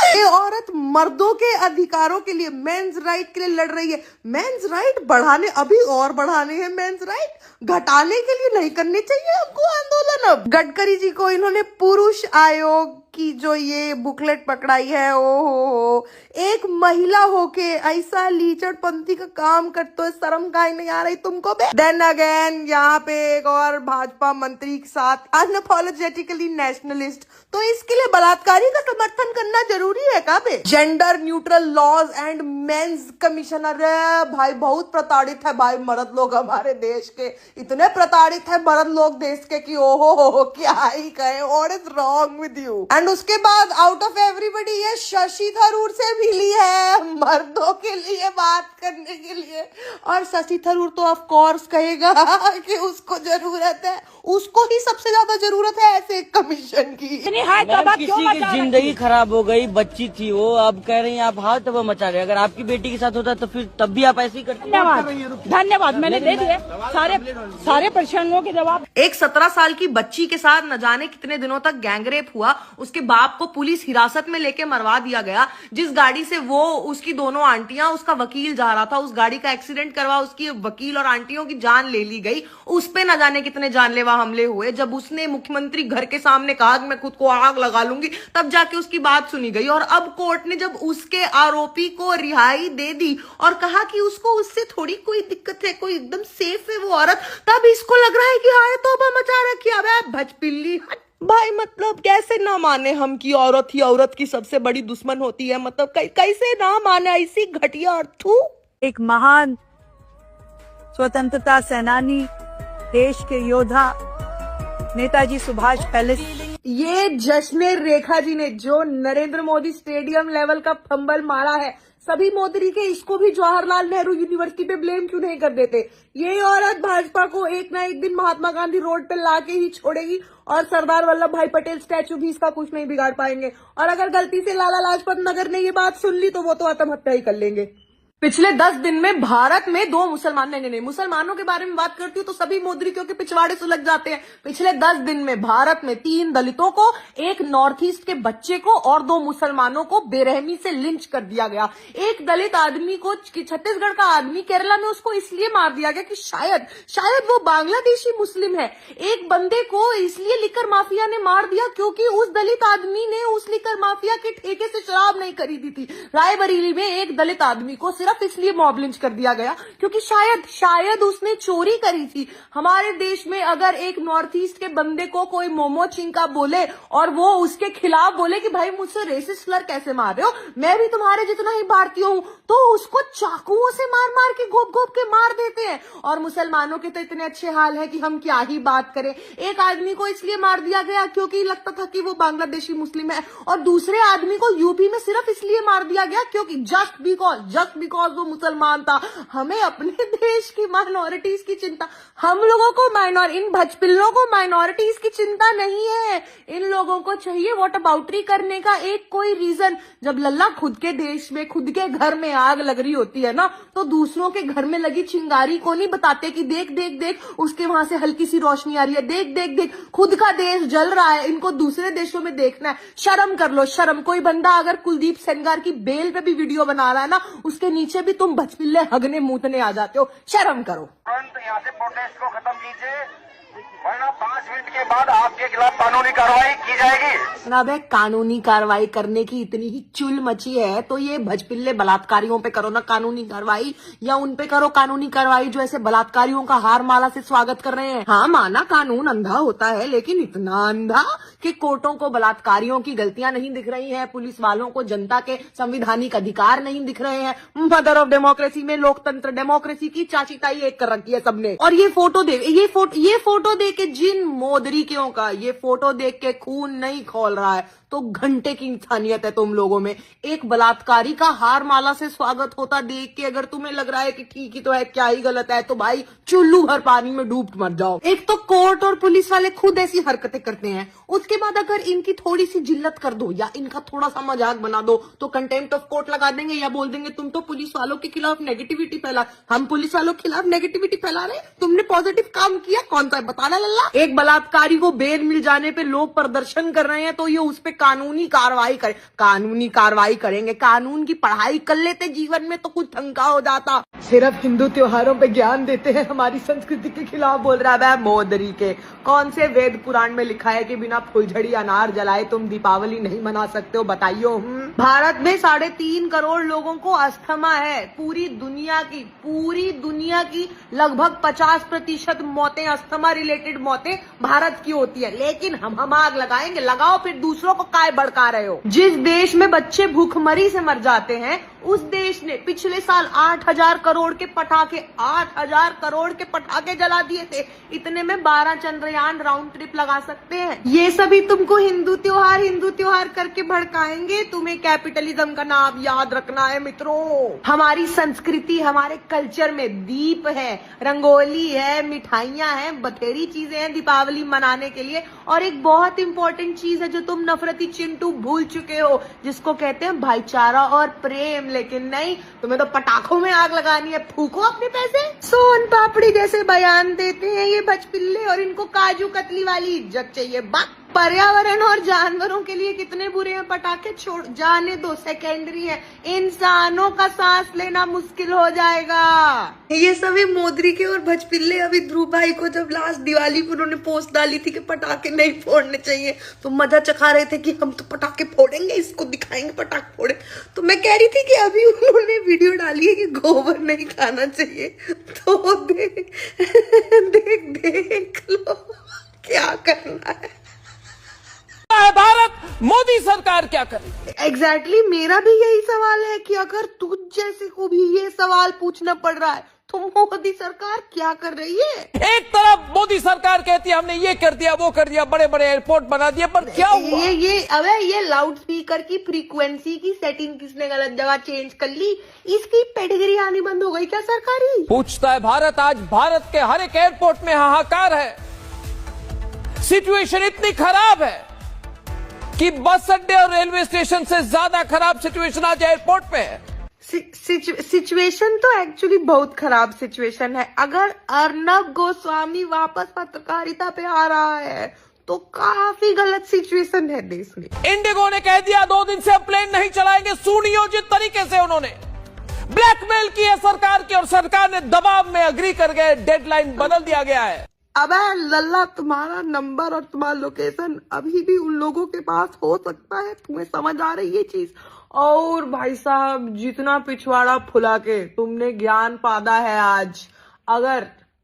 ये औरत मर्दों के अधिकारों के लिए, मेंस राइट के लिए लड़ रही है। मेंस राइट बढ़ाने, अभी और बढ़ाने हैं मेंस राइट, घटाने के लिए नहीं करने चाहिए हमको आंदोलन। अब गडकरी जी को इन्होंने पुरुष आयोग की जो ये बुकलेट पकड़ाई है, ओहो, एक महिला होके ऐसा लीचड़पंथी का काम करते हो, शर्म काहे नहीं आ रही तुमको? देन अगेन यहाँ पे एक और भाजपा मंत्री के साथ अनअपोलोजेटिकली नेशनलिस्ट। तो इसके लिए बलात्कारी का समर्थन करना जरूरी है का बे? Gender neutral laws and men's commissioner. भाई बहुत प्रताड़ित है भाई मर्द लोग हमारे देश के, इतने प्रताड़ित है मर्द लोग देश के कि ओहो क्या ही कहे। What is wrong with you? And उसके बाद आउट ऑफ एवरीबडी ये शशि थरूर से मिली है मर्दों के लिए बात करने के लिए। और शशि थरूर तो ऑफ कोर्स कहेगा कि उसको जरूरत है, उसको ही सबसे ज्यादा जरूरत है ऐसे कमीशन की। किसी की जिंदगी खराब हो गई, बच्ची थी वो, अब कह रही हैं आप हाथ तब मचा रहे। अगर आपकी बेटी के साथ होता तो फिर तब भी आप ऐसे ही करते। धन्यवाद, मैंने दे दिए सारे प्रश्नों के जवाब। एक 17 साल की बच्ची के साथ न जाने कितने दिनों तक गैंगरेप हुआ। उसके बाप को पुलिस हिरासत में लेके मरवा दिया गया। जिस गाड़ी से वो, उसकी दोनों आंटियां, उसका वकील जा रहा था, उस गाड़ी का एक्सीडेंट करवा उसकी वकील और आंटियों की जान ले ली गई। उस पे न जाने कितने जानलेवा हमले हुए। जब उसने मुख्यमंत्री घर के सामने कहा मैं खुद को आग लगा लूंगी, तब जाके उसकी बात सुनी गई। और अब कोर्ट ने जब उसके आरोपी को रिहाई दे दी और कहा कि उसको उससे थोड़ी कोई दिक्कत है, कोई एकदम सेफ है वो औरत, तब इसको लग रहा है कि हाय तौबा मचा रखी है भजपिल्ली। भाई मतलब कैसे ना माने हम कि औरत ही औरत की सबसे बड़ी दुश्मन होती है? मतलब कैसे ना माने ऐसी घटिया अर्थू। एक महान स्वतंत्रता सेनानी, देश के योद्धा नेताजी सुभाष पैलेस। ये जश्न रेखा जी ने जो नरेंद्र मोदी स्टेडियम लेवल का फंबल मारा है, सभी मोदी के, इसको भी जवाहरलाल नेहरू यूनिवर्सिटी पे ब्लेम क्यों नहीं कर देते? ये औरत भाजपा को एक ना एक दिन महात्मा गांधी रोड पे लाके ही छोड़ेगी और सरदार वल्लभ भाई पटेल स्टैचू भी इसका कुछ नहीं बिगाड़ पाएंगे। और अगर गलती से लाला लाजपत नगर ने ये बात सुन ली तो वो तो आत्महत्या ही कर लेंगे। पिछले 10 दिन में भारत में 2 मुसलमान, नहीं मुसलमानों के बारे में बात करती हूँ तो सभी मोदरियों के पिछवाड़े सुलझ जाते हैं। पिछले 10 दिन में भारत में 3 दलितों को, एक नॉर्थ ईस्ट के बच्चे को और 2 मुसलमानों को बेरहमी से लिंच कर दिया गया। एक दलित आदमी को, छत्तीसगढ़ का आदमी, केरला में उसको इसलिए मार दिया गया कि शायद वो बांग्लादेशी मुस्लिम है। एक बंदे को इसलिए लिकर माफिया ने मार दिया क्योंकि उस दलित आदमी ने उस लिकर माफिया के ठेके से शराब नहीं खरीदी थी। रायबरेली में एक दलित आदमी को सिर्फ सिर्फ इसलिए मॉब लिंच कर दिया गया क्योंकि शायद उसने चोरी करी थी। हमारे देश में अगर एक नॉर्थ ईस्ट के बंदे को कोई मोमो चिंका बोले और वो उसके खिलाफ बोले कि भाई मुझसे रेसिस्ट स्लर कैसे मार रहे हो, मैं भी तुम्हारे जितना ही भारतीय हूं, तो उसको चाकुओं से मार के घोप के मार देते हैं। और मुसलमानों के तो इतने अच्छे हाल है कि हम क्या ही बात करें। एक आदमी को इसलिए मार दिया गया क्योंकि लगता था कि वो बांग्लादेशी मुस्लिम है, और दूसरे आदमी को यूपी में सिर्फ इसलिए मार दिया गया क्योंकि जस्ट बिकॉज वो मुसलमान था। हमें अपने देश की माइनॉरिटीज की चिंता, हम लोगों को इन भजपिल्लों को माइनॉरिटीज की चिंता नहीं है। इन लोगों को चाहिए वॉट अबाउटरी करने का एक कोई रीजन। जब लल्ला खुद के देश में खुद के घर में आग लग रही होती है ना, तो दूसरों के घर में लगी चिंगारी को नहीं बताते कि देख उसके वहां से हल्की सी रोशनी आ रही है, देख खुद का देश जल रहा है, इनको दूसरे देशों में देखना है। शर्म कर लो, शर्म। कोई बंदा अगर कुलदीप सेनगार की बेल पे भी वीडियो बना रहा है ना, उसके नीचे भी तुम भचपिल्ले हगने मूतने आ जाते हो। शर्म करो। तुरंत यहाँ से प्रोटेस्ट को खत्म कीजिए, वरना 5 मिनट के बाद आपके खिलाफ कानूनी कार्रवाई की जाएगी। अबे कानूनी कार्रवाई करने की इतनी ही चुल मची है तो ये भजपिल्ले बलात्कारियों पे करो ना कानूनी कार्रवाई, या उन पे करो कानूनी कार्रवाई जो ऐसे बलात्कारियों का हार माला से स्वागत कर रहे हैं। हाँ माना कानून अंधा होता है, लेकिन इतना अंधा कि कोर्टों को बलात्कारियों की गलतियां नहीं दिख रही हैं, पुलिस वालों को जनता के संवैधानिक अधिकार नहीं दिख रहे हैं। मदर ऑफ डेमोक्रेसी में लोकतंत्र डेमोक्रेसी की चाची ताई एक कर रखी है सबने। और ये फोटो देख के जिन मोदरीकियों का ये फोटो देख के खून नहीं खोल रहा है तो घंटे की इंसानियत है तुम लोगों में। एक बलात्कारी का हार माला से स्वागत होता देख के अगर तुम्हें लग रहा है कि ठीक ही तो है, क्या ही गलत है, तो भाई चुल्लू भर पानी में डूब मर जाओ। एक तो कोर्ट और पुलिस वाले खुद ऐसी हरकतें करते हैं, उसके बाद अगर इनकी थोड़ी सी जिल्लत कर दो या इनका थोड़ा सा मजाक बना दो तो कंटेम्प्ट ऑफ कोर्ट लगा देंगे या बोल देंगे तुम तो पुलिस वालों के खिलाफ नेगेटिविटी फैला। हम पुलिस वालों के खिलाफ नेगेटिविटी फैला रहे, तुमने पॉजिटिव काम किया, कौन सा है बताना लल्ला। एक बलात्कारी को बेल मिल जाने पे लोग प्रदर्शन कर रहे हैं तो ये उस पे कानूनी कार्रवाई करेंगे। कानून की पढ़ाई कर लेते जीवन में तो कुछ ठंका हो जाता। सिर्फ हिंदू त्योहारों पे ज्ञान देते हैं, हमारी संस्कृति के खिलाफ बोल रहा है मोदरी के। कौन से वेद पुराण में लिखा है कि बिना फुलझड़ी अनार जलाए तुम दीपावली नहीं मना सकते हो, बताइयो। भारत में 3.5 करोड़ लोगों को अस्थमा है। पूरी दुनिया की लगभग 50% मौतें अस्थमा रिलेटेड मौतें भारत की होती है, लेकिन हम आग लगाएंगे। लगाओ फिर दूसरों को काय भड़का रहे हो। जिस देश में बच्चे भूखमरी से मर जाते हैं उस देश ने पिछले साल 8,000 करोड़ के पटाखे जला दिए थे। इतने में 12 चंद्रयान राउंड ट्रिप लगा सकते हैं। ये सभी तुमको हिंदू त्योहार करके भड़काएंगे। तुम्हें कैपिटलिज्म का नाम याद रखना है मित्रों। हमारी संस्कृति, हमारे कल्चर में दीप है, रंगोली है, मिठाइयां हैं, बथेरी चीजें हैं दीपावली मनाने के लिए। और एक बहुत इंपॉर्टेंट चीज है जो तुम नफरती चिंटू भूल चुके हो, जिसको कहते हैं भाईचारा और प्रेम। लेकिन नहीं, तुम्हें तो पटाखों में आग लगानी है, फूको अपने पैसे। सोन पापड़ी जैसे बयान देते हैं ये भचपिल्ले, और इनको काजू कतली वाली इज्जत चाहिए। पर्यावरण और जानवरों के लिए कितने बुरे हैं पटाखे, छोड़ जाने दो, सेकेंडरी है। इंसानों का सांस लेना मुश्किल हो जाएगा। ये सभी मोदरी के और भचपिल्ले अभी ध्रुव भाई को जब लास्ट दिवाली पर उन्होंने पोस्ट डाली थी कि पटाखे नहीं फोड़ने चाहिए तो मजा चखा रहे थे कि हम तो पटाखे फोड़ेंगे, इसको दिखाएंगे पटाखे फोड़े। तो मैं कह रही थी कि अभी उन्होंने वीडियो डाली है कि गोबर नहीं खाना चाहिए, तो देख लो क्या करना है। भारत मोदी सरकार क्या करे? एग्जैक्टली मेरा भी यही सवाल है कि अगर तुझ जैसे को भी ये सवाल पूछना पड़ रहा है तो मोदी सरकार क्या कर रही है? एक तरफ मोदी सरकार कहती है हमने ये कर दिया, वो कर दिया, बड़े बड़े एयरपोर्ट बना दिए, पर क्या हुआ? ये लाउड स्पीकर की फ्रीक्वेंसी की सेटिंग किसने गलत जगह चेंज कर ली? इसकी पेडिग्री आनी बंद हो गई क्या सरकारी? पूछता है भारत। आज भारत के हर एक एयरपोर्ट में हाहाकार है। सिचुएशन इतनी खराब है कि बस अड्डे और रेलवे स्टेशन से ज्यादा खराब सिचुएशन आज एयरपोर्ट पे है। सिचुएशन तो एक्चुअली बहुत खराब सिचुएशन है। अगर अर्नब गोस्वामी वापस पत्रकारिता पे आ रहा है तो काफी गलत सिचुएशन है देश में। इंडिगो ने कह दिया 2 दिन से अब प्लेन नहीं चलाएंगे। सुनियोजित तरीके से उन्होंने ब्लैकमेल की है सरकार की, और सरकार ने दबाव में अग्री कर गए। डेडलाइन बदल दिया गया है। अबे लल्ला, तुम्हारा नंबर और तुम्हारा लोकेशन अभी भी उन लोगों के पास हो सकता है, तुम्हें समझ आ रही है चीज। और भाई साहब जितना पिछवाड़ा फुला के तुमने ज्ञान पादा है आज,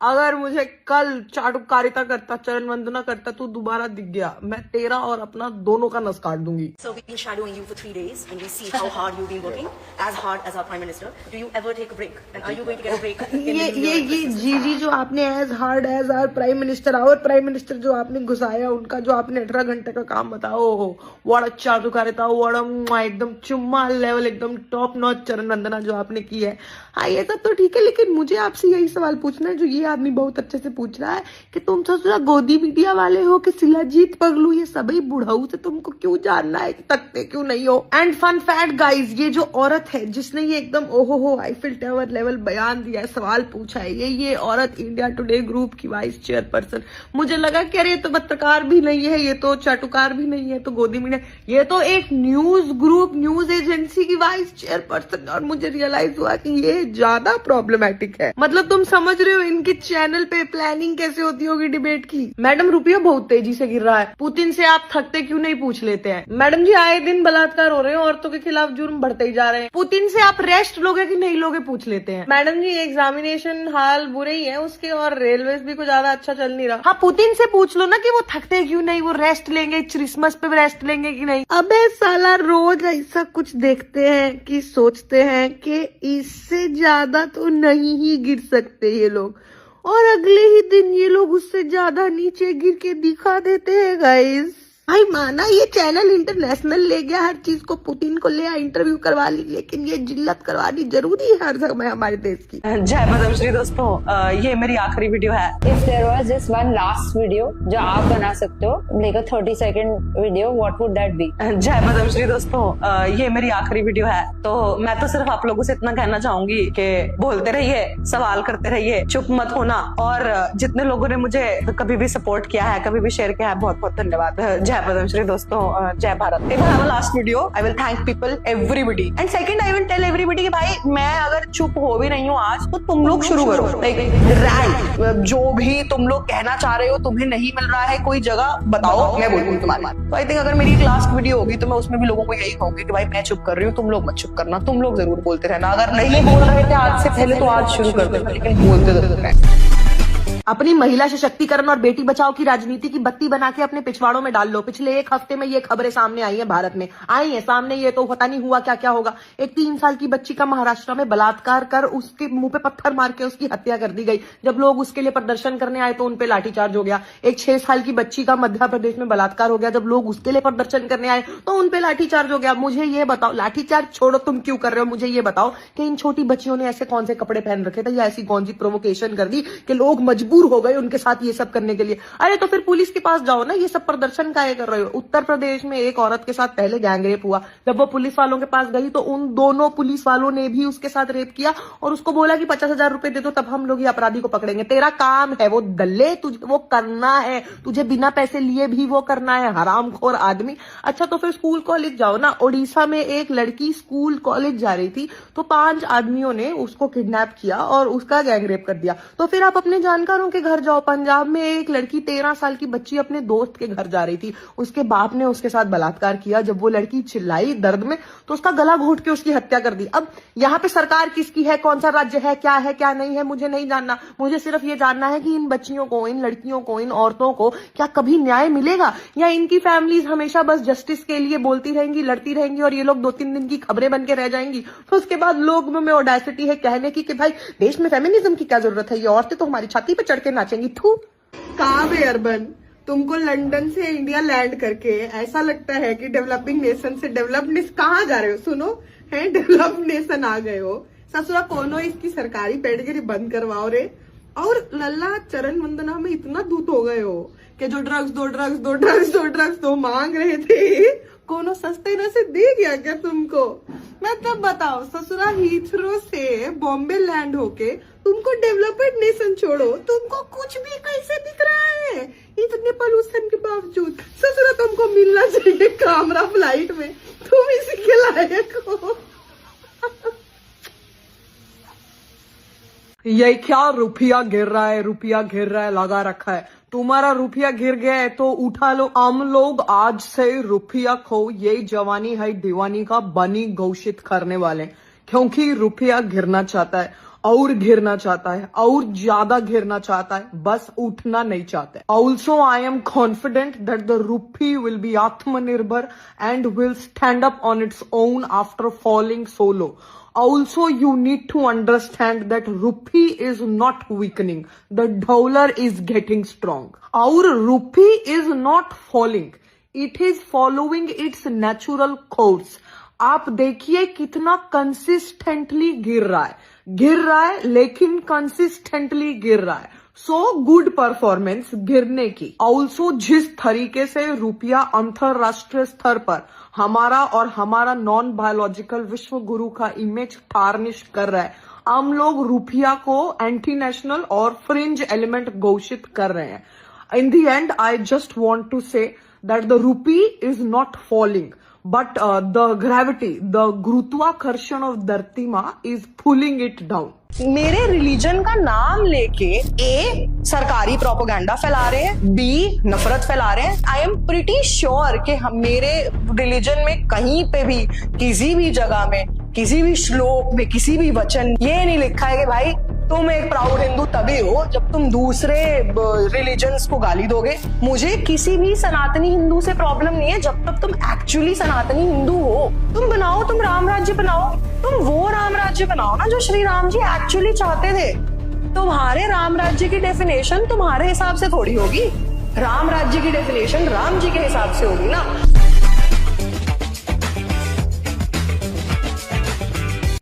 अगर मुझे कल चाटुकारिता करता, चरण वंदना करता तो दोबारा दिख गया, मैं तेरा और अपना दोनों का नस काट दूंगी। So we've been shadowing you for 3 days and we see how hard you've been working, as hard as our Prime Minister. Do you ever take a break? And are you going to get a break? ये जी जो आपने as hard as our Prime Minister, our Prime Minister जो आपने घुसाया, उनका जो आपने 18 घंटे का काम बताओ, बड़ा चाटुकारिता, बड़ा एकदम चुम्मा लेवल, एकदम टॉप नॉच चरण वंदना जो आपने की है। हाँ ये सब तो ठीक है, लेकिन मुझे आपसे यही सवाल पूछना है जो ये आदमी बहुत अच्छे से पूछ रहा है कि तुम ससुरा गोदी मीडिया वाले हो कि शिलाजीत पगलू, ये सभी बुढ़ाऊ से तुमको क्यों जानना है कि तकते क्यों नहीं हो। एंड फन फैक्ट गाइज, ये जो औरत है जिसने ये एकदम ओहो आईफिल टावर लेवल बयान दिया है, सवाल पूछा है, ये औरत इंडिया टुडे ग्रुप की वाइस चेयरपर्सन। मुझे लगा कि अरे ये तो पत्रकार भी नहीं है, ये तो चाटुकार भी नहीं है, तो गोदी मीडिया, ये तो एक न्यूज ग्रुप, न्यूज एजेंसी की वाइस चेयरपर्सन। और मुझे रियलाइज हुआ कि ये ज्यादा प्रॉब्लमैटिक है। मतलब तुम समझ रहे हो इनके चैनल पे प्लानिंग कैसे होती होगी डिबेट की। मैडम रुपया बहुत तेजी से गिर रहा है, पुतिन से आप थकते क्यों नहीं पूछ लेते हैं। मैडम जी आए दिन बलात्कार हो रहे हैं, औरतों के खिलाफ जुर्म बढ़ते ही जा रहे हैं, पुतिन से आप रेस्ट लोगे कि नहीं लोगे पूछ लेते हैं। मैडम जी एग्जामिनेशन हाल बुरे ही है उसके, और रेलवे भी कुछ ज्यादा अच्छा चल नहीं रहा। हाँ पुतिन से पूछ लो ना कि वो थकते क्यों नहीं, वो रेस्ट लेंगे, क्रिसमस पे रेस्ट लेंगे कि नहीं। अबे साला रोज ऐसा कुछ देखते हैं कि सोचते हैं कि इससे ज्यादा तो नहीं ही गिर सकते ये लोग, और अगले ही दिन ये लोग उससे ज्यादा नीचे गिर के दिखा देते हैं गाइस। भाई माना ये चैनल इंटरनेशनल ले गया, हर चीज को पुतिन को ले इंटरव्यू करवा ली, लेकिन ये जिल्लत करवानी जरूरी है हर समय हमारे देश की। जय पद्मश्री दोस्तों, ये मेरी आखिरी वीडियो है। If there was just one last video जो आप बना सकते हो, like a 30-second video, what would that be? जय पद्मश्री दोस्तों, ये मेरी आखिरी वीडियो है, तो मैं तो सिर्फ आप लोगों से इतना कहना चाहूंगी कि बोलते रहिए, सवाल करते रहिए, चुप मत होना। और जितने लोगों ने मुझे कभी भी सपोर्ट किया है, कभी भी शेयर किया है, बहुत बहुत धन्यवाद। जय पद्मश्री दोस्तों, जय Bharat. If I have a last video, I will thank people, everybody. And second, I will tell everybody कि भाई मैं अगर चुप हो भी नहीं हूँ आज, तो तुम लोग शुरू करो। राइट, जो भी तुम लोग कहना चाह रहे हो, तुम्हें नहीं मिल रहा है कोई जगह, बताओ, मैं बोलूंगी तुम्हारी। तो आई थिंक अगर मेरी एक लास्ट वीडियो होगी तो मैं उसमें भी लोगों को यही कहूंगी कि भाई मैं चुप कर रही हूँ, तुम लोग मत चुप करना, तुम लोग जरूर बोलते रहना। अगर नहीं बोल रहे थे आज से पहले तो आज शुरू कर देना, लेकिन बोलते जरूर रहना। अपनी महिला सशक्तिकरण और बेटी बचाओ की राजनीति की बत्ती बना के अपने पिछवाड़ों में डाल लो। पिछले एक हफ्ते में ये खबरें सामने आई हैं, भारत में आई हैं सामने, ये तो पता नहीं हुआ क्या क्या होगा। एक 3 साल की बच्ची का महाराष्ट्र में बलात्कार कर उसके मुंह पे पत्थर मार के उसकी हत्या कर दी गई। जब लोग उसके लिए प्रदर्शन करने आए तो उनपे लाठीचार्ज हो गया। एक 6 साल की बच्ची का मध्य प्रदेश में बलात्कार हो गया, जब लोग उसके लिए प्रदर्शन करने आए तो उनपे लाठीचार्ज हो गया। मुझे ये बताओ, लाठीचार्ज छोड़ो तुम क्यों कर रहे हो, मुझे ये बताओ कि इन छोटी बच्चियों ने ऐसे कौन से कपड़े पहन रखे थे या ऐसी कौन सी प्रोवोकेशन कर दी कि लोग मजबूर हो गए उनके साथ ये सब करने के लिए। अरे तो फिर पुलिस के पास जाओ ना, ये सब प्रदर्शन काहे कर रहे हो। उत्तर प्रदेश में एक औरत के साथ पहले गैंगरेप हुआ, जब वो पुलिस वालों के पास गई तो उन दोनों पुलिस वालों ने भी उसके साथ रेप किया और उसको बोला कि 50,000 रुपए दे दो तब हम लोग ये अपराधी को पकड़ेंगे। तेरा काम है वो दल्ले, तुझे वो करना है, तुझे बिना पैसे लिए भी वो करना है, हरामखोर आदमी। अच्छा तो फिर स्कूल कॉलेज जाओ ना। ओडिशा में एक लड़की स्कूल कॉलेज जा रही थी तो 5 आदमियों ने उसको किडनैप किया और उसका गैंगरेप कर दिया। तो फिर आप अपने जानकारों के घर जाओ। पंजाब में एक लड़की 13 साल की बच्ची अपने दोस्त के घर जा रही थी, उसके बाप ने उसके साथ बलात्कार किया। जब वो लड़की चिल्लाई दर्द में तो उसका गला घोट के उसकी हत्या कर दी। अब यहाँ पे सरकार किसकी है, कौन सा राज्य है, क्या नहीं है, मुझे नहीं जानना। मुझे सिर्फ ये जानना है कि इन बच्चियों को, इन लड़कियों को, इन औरतों को क्या कभी न्याय मिलेगा या इनकी फैमिलीज हमेशा बस जस्टिस के लिए बोलती रहेंगी, लड़ती रहेंगी और ये लोग 2-3 दिन की खबरें बन के रह जाएंगी। तो उसके बाद लोगों में ऑडेसिटी है कहने की कि भाई देश में फेमिनिज्म की क्या जरूरत है, ये औरतें तो हमारी छाती पे चढ़ के नाचेंगी। थू कहाँ पे अर्बन, तुमको लंदन से इंडिया लैंड करके ऐसा लगता है कि डेवलपिंग नेशन से डेवलप्ड कहाँ जा रहे हो। सुनो है, डेवलप्ड नेशन आ गए हो। ससुरा कोनो इसकी सरकारी पेडगिरी बंद करवाओ रे। और लल्ला चरण वंदना में इतना दूत हो गए हो कि जो ड्रग्स दो मांग रहे थे, कोनो सस्ते न से दे गया क्या तुमको। मतलब बताओ, ससुरा हीथ्रो से बॉम्बे लैंड होके तुमको डेवलप्ड नेशन छोड़ो, तुमको कुछ भी कैसे दिख रहा है इतने पोल्यूशन के बावजूद। ससुरा तुमको मिलना चाहिए कामरा फ्लाइट में, तुम इसी के लायक हो। ये क्या रुपया गिर रहा है लगा रखा है। तुम्हारा रुपया गिर गया है तो उठा लो। हम लोग आज से रुपया खो ये जवानी है दीवानी का बनी घोषित करने वाले, क्योंकि रुपया गिरना चाहता है और गिरना चाहता है और ज्यादा गिरना चाहता है, बस उठना नहीं चाहता है। Also I am confident that the rupee will be आत्मनिर्भर and will stand up on its own after falling so low. Also, you need to understand that rupee is not weakening. The dollar is getting strong. Our rupee is not falling. It is following its natural course. आप देखिए कितना कंसिस्टेंटली गिर रहा है लेकिन कंसिस्टेंटली गिर रहा है. सो गुड परफॉर्मेंस गिरने की. ऑल्सो जिस तरीके से रुपया अंतरराष्ट्रीय स्तर पर हमारा और हमारा नॉन बायोलॉजिकल विश्व गुरु का इमेज टार्निश कर रहा है, हम लोग रुपया को एंटी नेशनल और फ्रिंज एलिमेंट घोषित कर रहे हैं. In the end I just want to say that the rupee is not falling but the gravity, the गुरुत्वाकर्षण of धरती माँ is pulling it down. मेरे रिलीजन का नाम लेके ए सरकारी प्रोपोगंडा फैला रहे हैं, बी नफरत फैला रहे हैं. आई एम प्रिटी श्योर कि मेरे रिलीजन में कहीं पे भी किसी भी जगह में किसी भी श्लोक में किसी भी वचन ये नहीं लिखा है कि भाई तुम एक प्राउड हिंदू तभी हो जब तुम दूसरे रिलीजन्स को गाली दोगे. मुझे किसी भी सनातनी हिंदू से प्रॉब्लम नहीं है जब तक तुम एक्चुअली सनातनी हिंदू हो. तुम बनाओ, तुम राम राज्य बनाओ, तुम वो राम राज्य बनाओ ना जो श्री राम जी एक्चुअली चाहते थे. तुम्हारे राम राज्य की डेफिनेशन तुम्हारे हिसाब से थोड़ी होगी, राम राज्य की डेफिनेशन राम जी के हिसाब से होगी ना.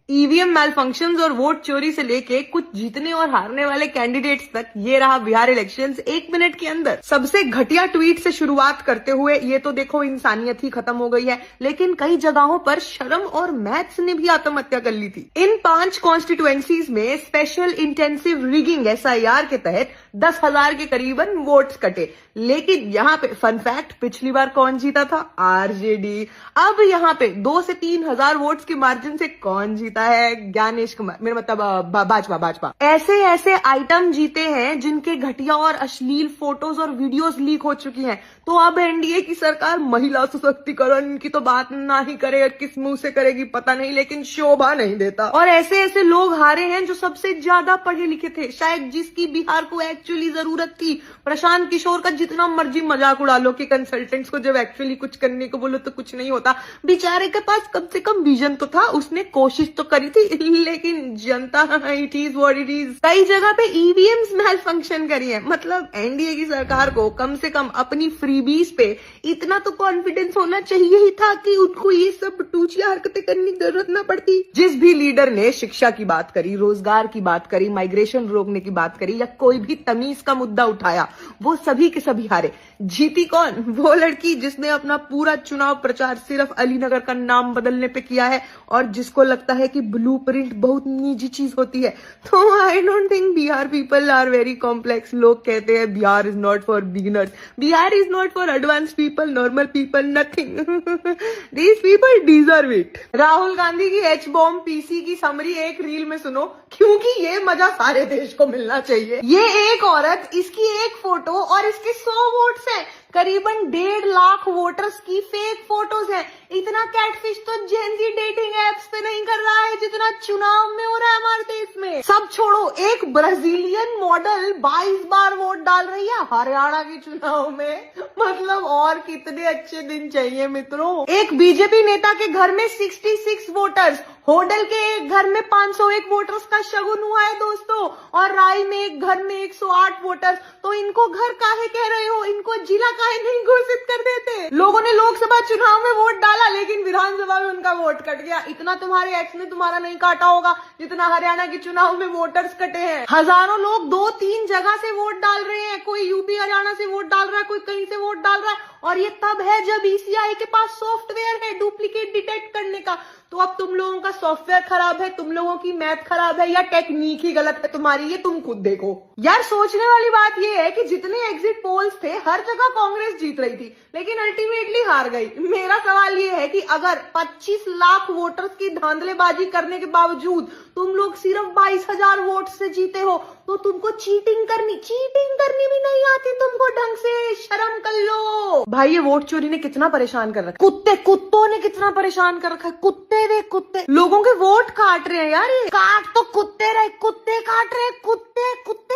ईवीएम मैलफंक्शंस और वोट चोरी से लेके कुछ जीतने और हारने वाले कैंडिडेट्स तक ये रहा बिहार इलेक्शंस 1 मिनट के अंदर. सबसे घटिया ट्वीट से शुरुआत करते हुए ये तो देखो इंसानियत ही खत्म हो गई है, लेकिन कई जगहों पर शर्म और मैथ्स ने भी आत्महत्या कर ली थी. इन 5 कॉन्स्टिट्यूएंसीज में स्पेशल इंटेंसिव रिगिंग SIR के तहत 10,000 के करीबन वोट्स कटे. लेकिन यहाँ पे फन फैक्ट, पिछली बार कौन जीता था? RJD. अब यहाँ पे 2 से 3,000 वोट्स के मार्जिन से कौन जीता है? ज्ञानेश कुमार, मेरा मतलब भाजपा. ऐसे आइटम जीते हैं जिनके घटिया और अश्लील फोटोज और वीडियोस लीक हो चुकी हैं. तो अब एनडीए की सरकार महिला सशक्तिकरण की तो बात ना ही करे, किस मुंह से करेगी पता नहीं, लेकिन शोभा नहीं देता. और ऐसे लोग हारे हैं जो सबसे ज्यादा पढ़े लिखे थे, शायद जिसकी बिहार को एक्चुअली जरूरत थी. प्रशांत किशोर का जितना मर्जी मजाक उड़ा लो कि कंसल्टेंट्स को जब एक्चुअली कुछ करने को बोलो तो कुछ नहीं होता. बेचारे के पास कम से कम विजन तो था, उसने कोशिश तो करी थी, लेकिन जनता it is what it is. कई जगह पे ईवीएम्स मैल फंक्शन करी है. मतलब एनडीए की सरकार को कम से कम अपनी फ्रीबीज पे इतना तो कॉन्फिडेंस होना चाहिए ही था कि उनको ये सब टूचिया हरकतें करने की जरूरत ना पड़ती. जिस भी लीडर ने शिक्षा की बात करी, रोजगार की बात करी, माइग्रेशन रोकने की बात करी या कोई भी तमीज का मुद्दा उठाया, वो सभी के सभी हारे. जीती कौन? वो लड़की जिसने अपना पूरा चुनाव प्रचार सिर्फ अलीनगर का नाम बदलने पे किया है और जिसको लगता है कि ब्लूप्रिंट बहुत निजी चीज होती है. तो I don't think Bihar people are very complex. लोग कहते हैं Bihar is not for beginners, Bihar is not for advance people, normal people, nothing. These people deserve it. Rahul Gandhi की H बॉम्ब PC की समरी एक रील में सुनो, क्योंकि ये मजा सारे देश को मिलना चाहिए. ये एक औरत, इसकी एक फोटो और इसके 100 वोट्स हैं. करीबन 1.5 लाख वोटर्स की फेक फोटोज है. इतना कैटफिश तो जेनजी डेटिंग एप्स पे नहीं कर रहा है जितना चुनाव में हो रहा है हमारे देश में. सब छोड़ो, एक ब्राजीलियन मॉडल 22 बार वोट डाल रही है हरियाणा के चुनाव में. मतलब और कितने अच्छे दिन चाहिए मित्रों. एक बीजेपी नेता के घर में 66 वोटर्स, होडल के एक घर में 501 वोटर्स का शगुन हुआ है दोस्तों, और राय में एक घर में 108 वोटर्स. तो इनको घर काहे कह रहे हो? इनको जिला काहे नहीं घोषित कर देते? लोगों ने लोकसभा चुनाव में वोट डाला लेकिन विधानसभा में उनका वोट कट गया. इतना तुम्हारे एक्स ने तुम्हारा नहीं काटा होगा जितना हरियाणा के चुनाव में वोटर्स कटे हैं. हजारों लोग 2-3 जगह से वोट डाल रहे हैं. कोई यूपी हरियाणा से वोट डाल रहा है, कोई कहीं से वोट डाल रहा है, और ये तब है जब ECI के पास सॉफ्टवेयर है डुप्लीकेट डिटेक्ट करने का. तो अब तुम लोगों का सॉफ्टवेयर खराब है, तुम लोगों की मैथ खराब है, या टेक्निक ही गलत है तुम्हारी, ये तुम खुद देखो। यार सोचने वाली बात ये है कि जितने एग्जिट पोल्स थे हर जगह कांग्रेस जीत रही थी, लेकिन अल्टीमेटली हार गई। मेरा सवाल ये है कि अगर 25 लाख वोटर्स की धांधलेबाजी करने के बावजूद तुम लोग सिर्फ 22,000 वोट से जीते हो, तो तुमको चीटिंग करनी भी नहीं आती तुमको ढंग से, शर्म कर लो। भाई ये वोट चोरी ने कितना परेशान कर रखा है, कुत्तों ने कितना परेशान कर रखा है। कुत्ते वे कुत्ते लोगों के वोट काट रहे हैं यार, ये काट तो कुत्ते रहे, कुत्ते काट रहे, कुत्ते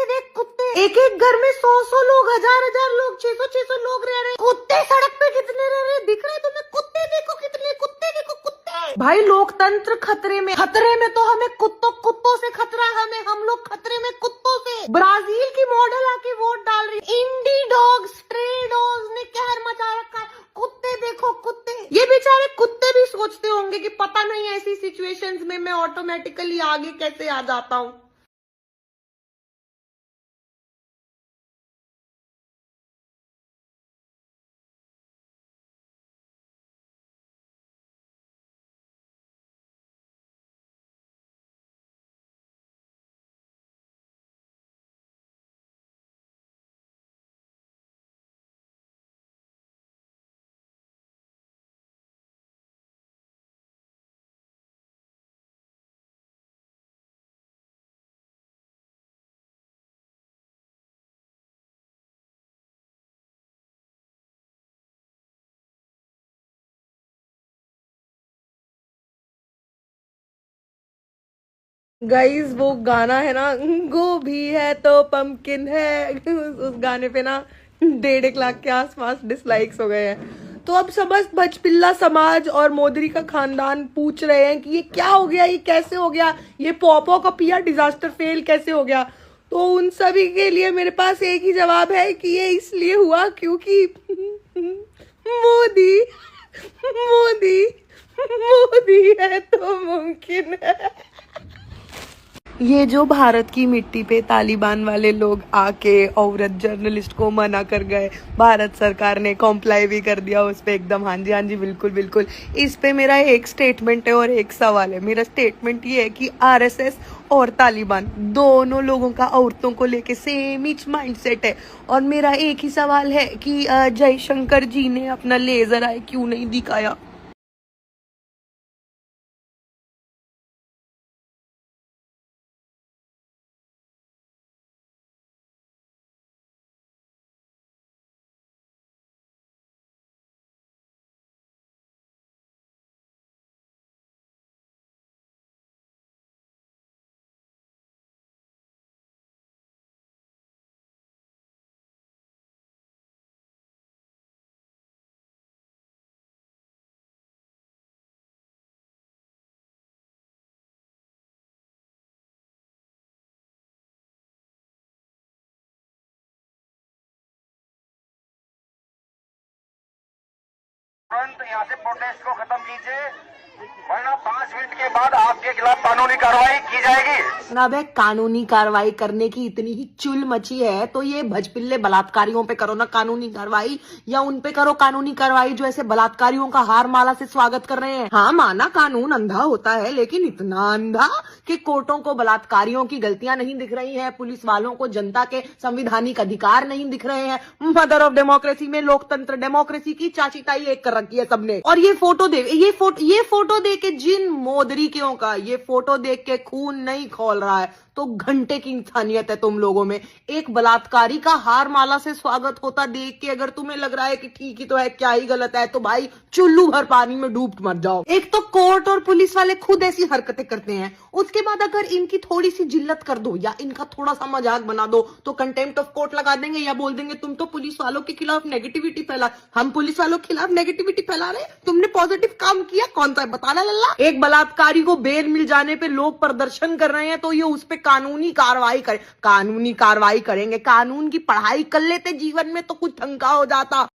वे कुत्ते। एक घर में 100 लोग, 1000 लोग, 600 लोग रह रहे, कुत्ते सड़क पे कितने रह रहे दिख रहे तुम्हें? कुत्ते देखो कितने, कुत्ते देखो कुत्ते। भाई लोकतंत्र खतरे में तो हमें कुत्तों से खतरा, हम लोग खतरे में कुत्तों से। ब्राजील की मॉडल आके वोट डाल रही, इंडी डॉग, स्ट्रे डॉग्स ने कहर मचा रखा है। कुत्ते देखो कुत्ते, ये बेचारे कुत्ते भी सोचते होंगे कि पता नहीं ऐसी सिचुएशंस में मैं ऑटोमेटिकली आगे कैसे आ जाता हूँ। गाइज वो गाना है ना, गोभी है तो पंपकिन है, उस गाने पे ना 1.5 लाख के आसपास डिसलाइक्स हो गए हैं। तो अब समस्त भजपिल्ला समाज और मोदी का खानदान पूछ रहे हैं कि ये क्या हो गया, ये कैसे हो गया, ये पॉपो का पिया डिजास्टर फेल कैसे हो गया। तो उन सभी के लिए मेरे पास एक ही जवाब है कि ये इसलिए हुआ क्योंकि मोदी है तो मुमकिन है। ये जो भारत की मिट्टी पे तालिबान वाले लोग आके औरत जर्नलिस्ट को मना कर गए, भारत सरकार ने कॉम्प्लाई भी कर दिया उस पे एकदम। हाँ जी बिल्कुल। इस पे मेरा एक स्टेटमेंट है और एक सवाल है। मेरा स्टेटमेंट ये है कि आरएसएस और तालिबान दोनों लोगों का औरतों को लेके सेम ही माइंडसेट है। और मेरा एक ही सवाल है कि जयशंकर जी ने अपना लेजर आई क्यों नहीं दिखाया। तुरंत यहाँ से प्रोटेस्ट को खत्म कीजिए, वरना 5 मिनट के बाद आपके खिलाफ कानूनी कार्रवाई की जाएगी। अब कानूनी कार्रवाई करने की इतनी ही चुल मची है तो ये भजपिल्ले बलात्कारियों पे करो ना कानूनी कार्रवाई, या उन पे करो कानूनी कार्रवाई जो ऐसे बलात्कारियों का हार माला से स्वागत कर रहे हैं। हाँ माना कानून अंधा होता है, लेकिन इतना अंधा कि कोर्टों को बलात्कारियों की गलतियां नहीं दिख रही हैं, पुलिस वालों को जनता के संवैधानिक अधिकार नहीं दिख रहे हैं। मदर ऑफ डेमोक्रेसी में लोकतंत्र डेमोक्रेसी की चाची ताई एक कर रखी है सबने। और ये फोटो देख के जिन मोदरीकियों का ये फोटो देख के खून नहीं खौल रहा है तो घंटे की इंसानियत है तुम लोगों में। एक बलात्कारी का हार माला से स्वागत होता देख के अगर तुम्हें लग रहा है कि ठीक ही तो है, क्या ही गलत है, तो भाई चुल्लू भर पानी में डूब मर जाओ। एक तो कोर्ट और पुलिस वाले खुद ऐसी हरकतें करते हैं, उसके बाद अगर इनकी थोड़ी सी जिल्लत कर दो या इनका थोड़ा सा मजाक बना दो तो कंटेम्प्ट ऑफ कोर्ट लगा देंगे या बोल देंगे तुम तो पुलिस वालों के खिलाफ नेगेटिविटी फैला। हम पुलिस वालों के खिलाफ नेगेटिविटी फैला रहे, तुमने पॉजिटिव काम किया, कौन सा है बताना लल्ला। एक बलात्कारी को बेल मिल जाने पे लोग प्रदर्शन कर रहे हैं तो ये उस पे कानूनी कार्रवाई करेंगे। कानून की पढ़ाई कर लेते जीवन में तो कुछ ढंग का हो जाता।